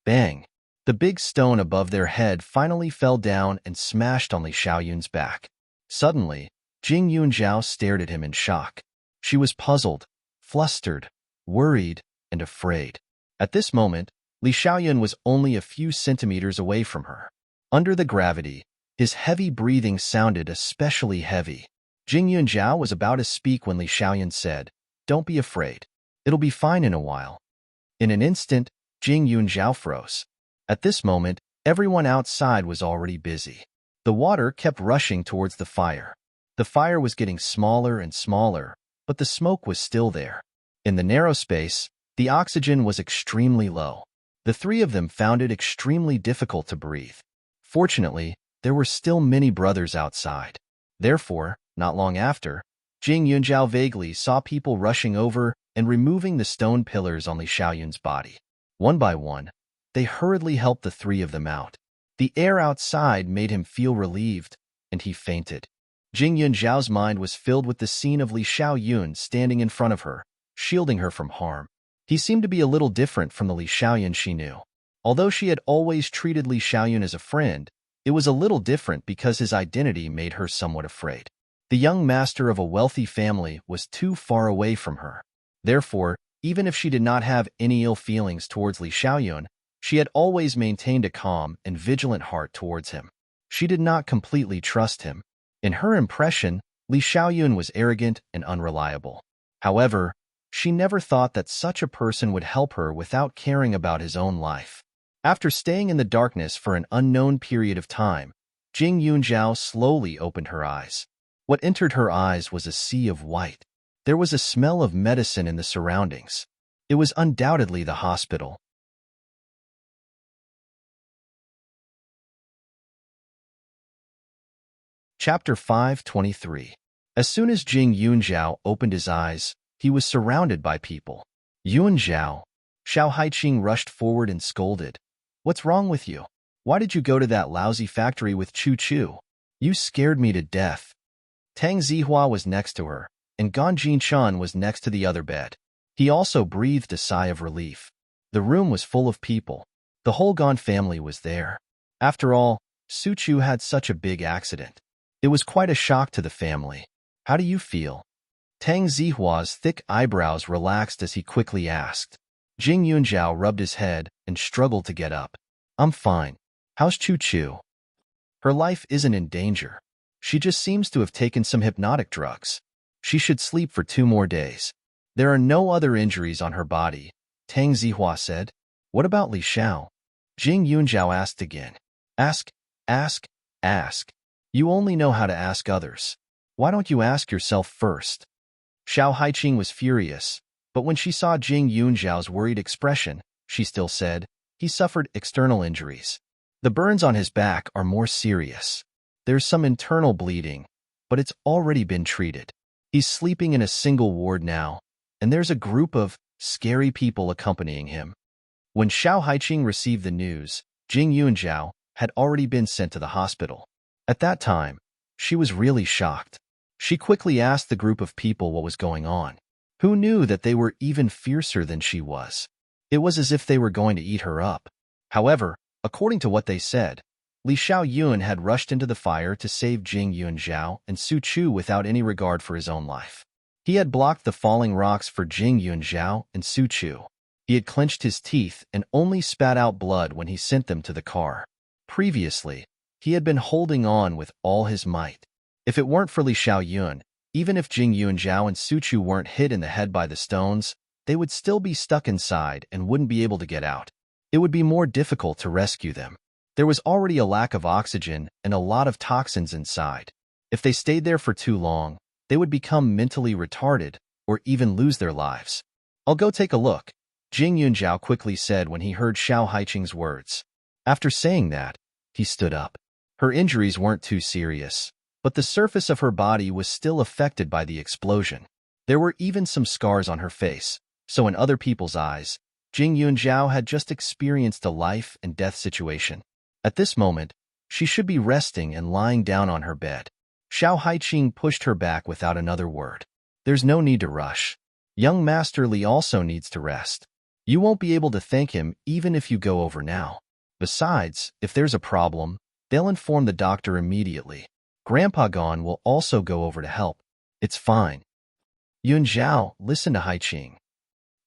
Bang! The big stone above their head finally fell down and smashed on Li Xiaoyun's back. Suddenly, Jing Yunjiao stared at him in shock. She was puzzled, flustered, worried, and afraid. At this moment, Li Xiaoyun was only a few centimeters away from her. Under the gravity, his heavy breathing sounded especially heavy. Jing Yunjiao was about to speak when Li Xiaoyun said, "Don't be afraid. It'll be fine in a while." In an instant, Jing Yunjiao froze. At this moment, everyone outside was already busy. The water kept rushing towards the fire. The fire was getting smaller and smaller, but the smoke was still there. In the narrow space, the oxygen was extremely low. The three of them found it extremely difficult to breathe. Fortunately, there were still many brothers outside. Therefore, not long after, Jing Yunjiao vaguely saw people rushing over and removing the stone pillars on Li Xiaoyun's body. One by one, they hurriedly helped the three of them out. The air outside made him feel relieved, and he fainted. Jing Yunjiao's mind was filled with the scene of Li Xiaoyun standing in front of her, shielding her from harm. He seemed to be a little different from the Li Xiaoyun she knew. Although she had always treated Li Xiaoyun as a friend, it was a little different because his identity made her somewhat afraid. The young master of a wealthy family was too far away from her. Therefore, even if she did not have any ill feelings towards Li Xiaoyun, she had always maintained a calm and vigilant heart towards him. She did not completely trust him. In her impression, Li Xiaoyun was arrogant and unreliable. However, she never thought that such a person would help her without caring about his own life. After staying in the darkness for an unknown period of time, Jing Yunjiao slowly opened her eyes. What entered her eyes was a sea of white. There was a smell of medicine in the surroundings. It was undoubtedly the hospital. Chapter 523. As soon as Jing Yunjiao opened his eyes, he was surrounded by people. Yunjiao. Xiao Haiqing rushed forward and scolded. "What's wrong with you? Why did you go to that lousy factory with Chu Chu? You scared me to death." Tang Zihua was next to her, and Gan Jinchun was next to the other bed. He also breathed a sigh of relief. The room was full of people. The whole Gan family was there. After all, Su Chu had such a big accident. It was quite a shock to the family. "How do you feel?" Tang Zihua's thick eyebrows relaxed as he quickly asked. Jing Yunjiao rubbed his head and struggled to get up. "I'm fine. How's Chu Chu?" "Her life isn't in danger. She just seems to have taken some hypnotic drugs. She should sleep for 2 more days. There are no other injuries on her body," Tang Zihua said. "What about Li Xiao?" Jing Yunjiao asked again. Ask. You only know how to ask others. Why don't you ask yourself first?" Xiao Haiqing was furious, but when she saw Jing Yunjiao's worried expression, she still said, "He suffered external injuries. The burns on his back are more serious." There's some internal bleeding, but it's already been treated. He's sleeping in a single ward now, and there's a group of scary people accompanying him. When Xiao Haiqing received the news, Jing Yuanzhao had already been sent to the hospital. At that time, she was really shocked. She quickly asked the group of people what was going on. Who knew that they were even fiercer than she was? It was as if they were going to eat her up. However, according to what they said, Li Xiaoyun had rushed into the fire to save Jing Yuanzhao and Su Chu without any regard for his own life. He had blocked the falling rocks for Jing Yuanzhao and Su Chu. He had clenched his teeth and only spat out blood when he sent them to the car. Previously, he had been holding on with all his might. If it weren't for Li Xiaoyun, even if Jing Yuanzhao and Su Chu weren't hit in the head by the stones, they would still be stuck inside and wouldn't be able to get out. It would be more difficult to rescue them. There was already a lack of oxygen and a lot of toxins inside. If they stayed there for too long, they would become mentally retarded or even lose their lives. "I'll go take a look," Jing Yuanzhao quickly said when he heard Xiao Haiqing's words. After saying that, he stood up. Her injuries weren't too serious, but the surface of her body was still affected by the explosion. There were even some scars on her face, so in other people's eyes, Jing Yuanzhao had just experienced a life and death situation. At this moment, she should be resting and lying down on her bed. Xiao Haiqing pushed her back without another word. "There's no need to rush. Young Master Li also needs to rest. You won't be able to thank him even if you go over now. Besides, if there's a problem, they'll inform the doctor immediately. Grandpa Gon will also go over to help. It's fine." "Yuanzhao, listen to Haiqing.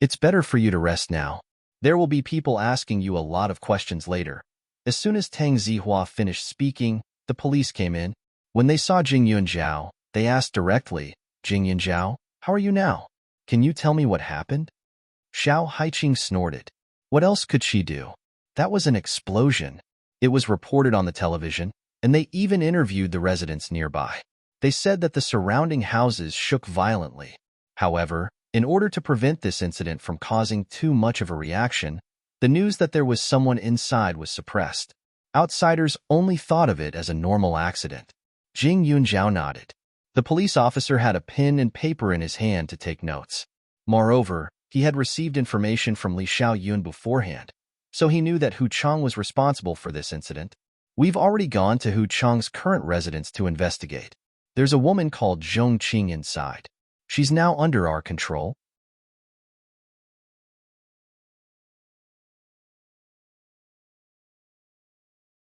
It's better for you to rest now. There will be people asking you a lot of questions later." As soon as Tang Zihua finished speaking, the police came in. When they saw Jing Yuanzhao, they asked directly, "Jing Yuanzhao, how are you now? Can you tell me what happened?" Xiao Haiqing snorted. What else could she do? That was an explosion. It was reported on the television, and they even interviewed the residents nearby. They said that the surrounding houses shook violently. However, in order to prevent this incident from causing too much of a reaction, the news that there was someone inside was suppressed. Outsiders only thought of it as a normal accident. Jing Yuanzhao nodded. The police officer had a pen and paper in his hand to take notes. Moreover, he had received information from Li Xiaoyun beforehand, so he knew that Hu Chang was responsible for this incident. "We've already gone to Hu Chang's current residence to investigate. There's a woman called Zhong Qing inside. She's now under our control."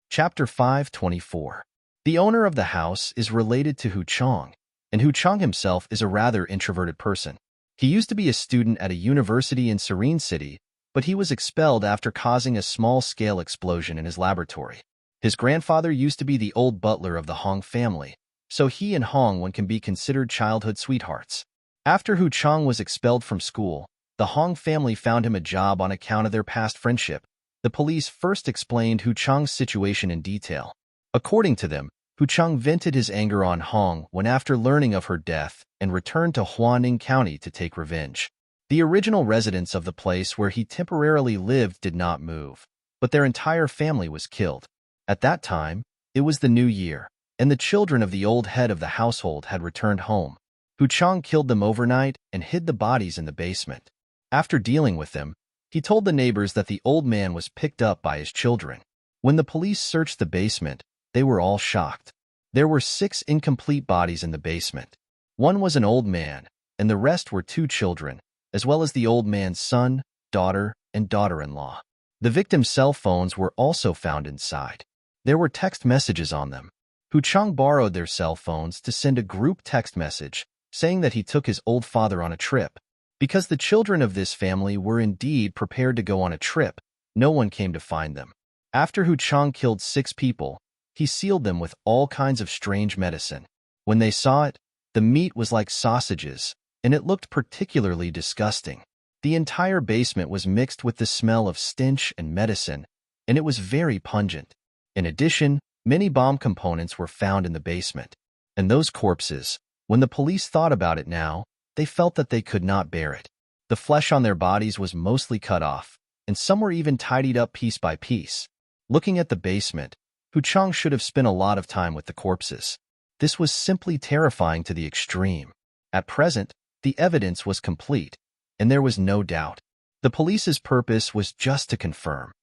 Chapter 524. The owner of the house is related to Hu Chang, and Hu Chang himself is a rather introverted person. He used to be a student at a university in Serene City, but he was expelled after causing a small-scale explosion in his laboratory. His grandfather used to be the old butler of the Hong family, so he and Hong Wen can be considered childhood sweethearts. After Hu Chang was expelled from school, the Hong family found him a job on account of their past friendship. The police first explained Hu Chang's situation in detail. According to them, Hu Chang vented his anger on Hong when after learning of her death and returned to Huaning County to take revenge. The original residents of the place where he temporarily lived did not move, but their entire family was killed. At that time, it was the new year, and the children of the old head of the household had returned home. Hu Chang killed them overnight and hid the bodies in the basement. After dealing with them, he told the neighbors that the old man was picked up by his children. When the police searched the basement, they were all shocked. There were 6 incomplete bodies in the basement. One was an old man, and the rest were 2 children, as well as the old man's son, daughter, and daughter-in-law. The victim's cell phones were also found inside. There were text messages on them. Hu Chang borrowed their cell phones to send a group text message saying that he took his old father on a trip. Because the children of this family were indeed prepared to go on a trip, no one came to find them. After Hu Chang killed 6 people, he sealed them with all kinds of strange medicine. When they saw it, the meat was like sausages, and it looked particularly disgusting. The entire basement was mixed with the smell of stench and medicine, and it was very pungent. In addition, many bomb components were found in the basement. And those corpses, when the police thought about it now, they felt that they could not bear it. The flesh on their bodies was mostly cut off, and some were even tidied up piece by piece. Looking at the basement, Hu Chang should have spent a lot of time with the corpses. This was simply terrifying to the extreme. At present, the evidence was complete, and there was no doubt. The police's purpose was just to confirm.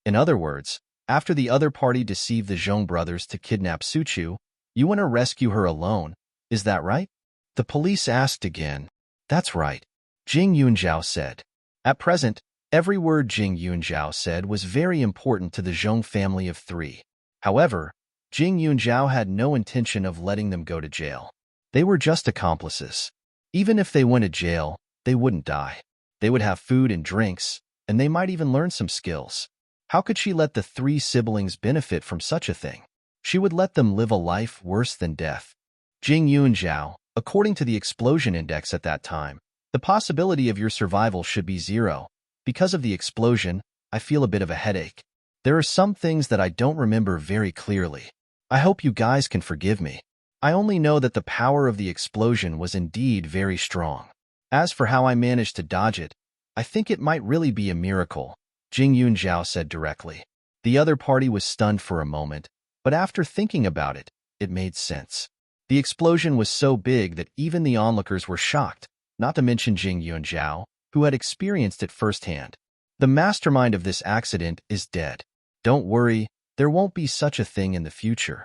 In other words, after the other party deceived the Zhong brothers to kidnap Suchu, you want to rescue her alone, is that right? The police asked again. That's right, Jing Yunzhao said. At present, every word Jing Yunzhao said was very important to the Zhong family of three. However, Jing Yunzhao had no intention of letting them go to jail. They were just accomplices. Even if they went to jail, they wouldn't die. They would have food and drinks, and they might even learn some skills. How could she let the three siblings benefit from such a thing? She would let them live a life worse than death. Jing Yunzhao, according to the explosion index at that time, the possibility of your survival should be 0. Because of the explosion, I feel a bit of a headache. There are some things that I don't remember very clearly. I hope you guys can forgive me. I only know that the power of the explosion was indeed very strong. As for how I managed to dodge it, I think it might really be a miracle, Jing Yunzhao said directly. The other party was stunned for a moment, but after thinking about it, it made sense. The explosion was so big that even the onlookers were shocked, not to mention Jing Yunzhao, who had experienced it firsthand. The mastermind of this accident is dead. Don't worry, there won't be such a thing in the future.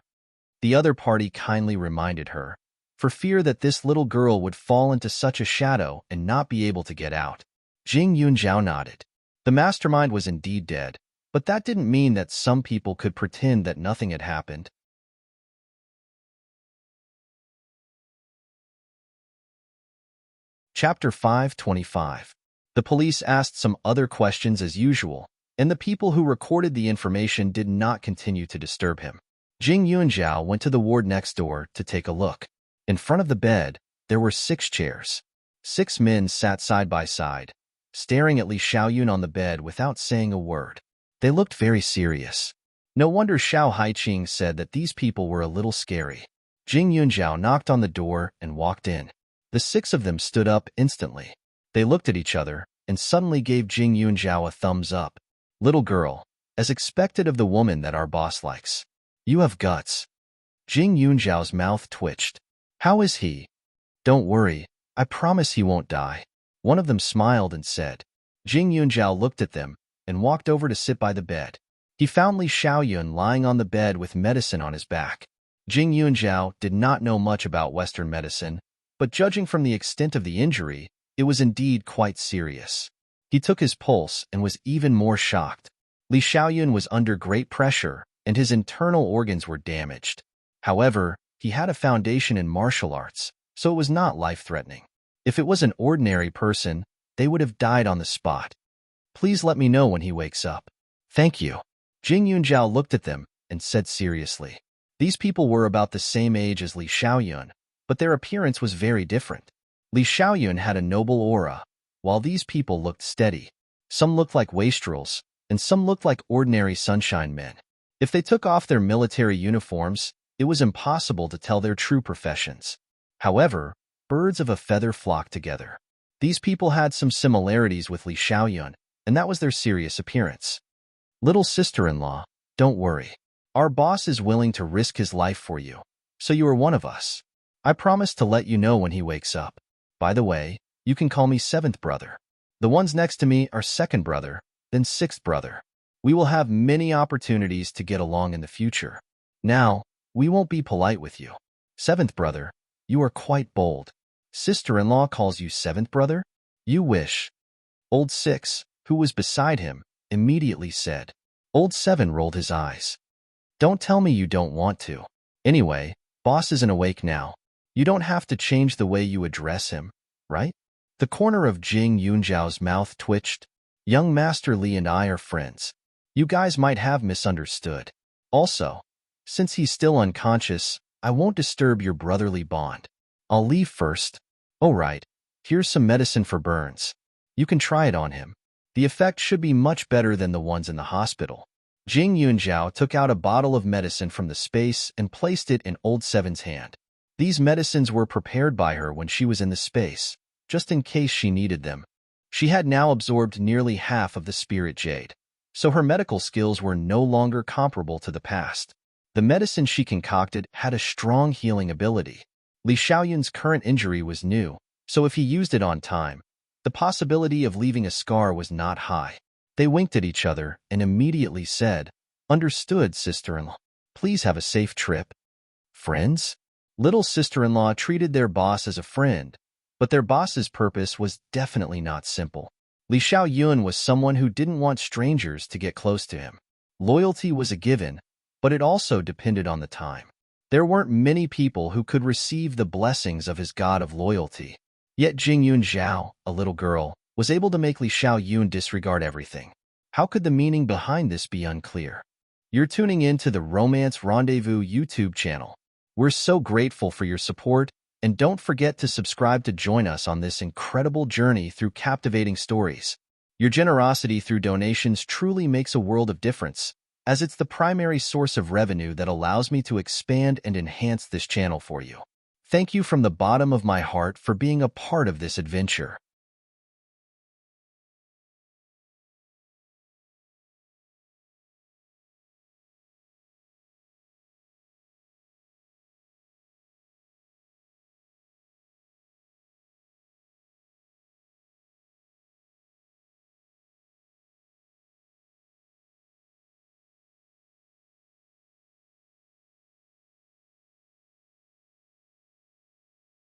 The other party kindly reminded her, for fear that this little girl would fall into such a shadow and not be able to get out. Jing Yunzhao nodded. The mastermind was indeed dead, but that didn't mean that some people could pretend that nothing had happened. Chapter 525. The police asked some other questions as usual, and the people who recorded the information did not continue to disturb him. Jing Yunzhao went to the ward next door to take a look. In front of the bed, there were 6 chairs. 6 men sat side by side, staring at Li Xiaoyun on the bed without saying a word. They looked very serious. No wonder Xiao Haiqing said that these people were a little scary. Jing Yunzhao knocked on the door and walked in. The 6 of them stood up instantly. They looked at each other and suddenly gave Jing Yunzhao a thumbs up. Little girl, as expected of the woman that our boss likes. You have guts. Jing Yunzhao's mouth twitched. How is he? Don't worry, I promise he won't die. One of them smiled and said. Jing Yunzhao looked at them and walked over to sit by the bed. He found Li Xiaoyun lying on the bed with medicine on his back. Jing Yunzhao did not know much about Western medicine, but judging from the extent of the injury, it was indeed quite serious. He took his pulse and was even more shocked. Li Xiaoyun was under great pressure, and his internal organs were damaged. However, he had a foundation in martial arts, so it was not life-threatening. If it was an ordinary person, they would have died on the spot. Please let me know when he wakes up. Thank you. Jing Yunzhao looked at them and said seriously. These people were about the same age as Li Xiaoyun, but their appearance was very different. Li Xiaoyun had a noble aura, while these people looked steady. Some looked like wastrels, and some looked like ordinary sunshine men. If they took off their military uniforms, it was impossible to tell their true professions. However, birds of a feather flocked together. These people had some similarities with Li Xiaoyun, and that was their serious appearance. Little sister-in-law, don't worry. Our boss is willing to risk his life for you, so you are one of us. I promise to let you know when he wakes up. By the way, you can call me 7th brother. The ones next to me are 2nd brother, then 6th brother. We will have many opportunities to get along in the future. Now, we won't be polite with you. 7th brother, you are quite bold. Sister-in-law calls you 7th brother? You wish. Old 6, who was beside him, immediately said. Old 7 rolled his eyes. Don't tell me you don't want to. Anyway, boss isn't awake now. You don't have to change the way you address him, right? The corner of Jing Yunzhao's mouth twitched. Young Master Li and I are friends. You guys might have misunderstood. Also, since he's still unconscious, I won't disturb your brotherly bond. I'll leave first. Oh right, here's some medicine for burns. You can try it on him. The effect should be much better than the ones in the hospital. Jing Yunzhao took out a bottle of medicine from the space and placed it in Old 7's hand. These medicines were prepared by her when she was in the space, just in case she needed them. She had now absorbed nearly half of the spirit jade, so her medical skills were no longer comparable to the past. The medicine she concocted had a strong healing ability. Li Xiaoyun's current injury was new, so if he used it on time, the possibility of leaving a scar was not high. They winked at each other and immediately said, "Understood, sister-in-law. Please have a safe trip." Friends? Little sister-in-law treated their boss as a friend, but their boss's purpose was definitely not simple. Li Xiaoyun was someone who didn't want strangers to get close to him. Loyalty was a given, but it also depended on the time. There weren't many people who could receive the blessings of his god of loyalty. Yet Jingyun Zhao, a little girl, was able to make Li Xiaoyun disregard everything. How could the meaning behind this be unclear? You're tuning in to the Romance Rendezvous YouTube channel. We're so grateful for your support, and don't forget to subscribe to join us on this incredible journey through captivating stories. Your generosity through donations truly makes a world of difference, as it's the primary source of revenue that allows me to expand and enhance this channel for you. Thank you from the bottom of my heart for being a part of this adventure.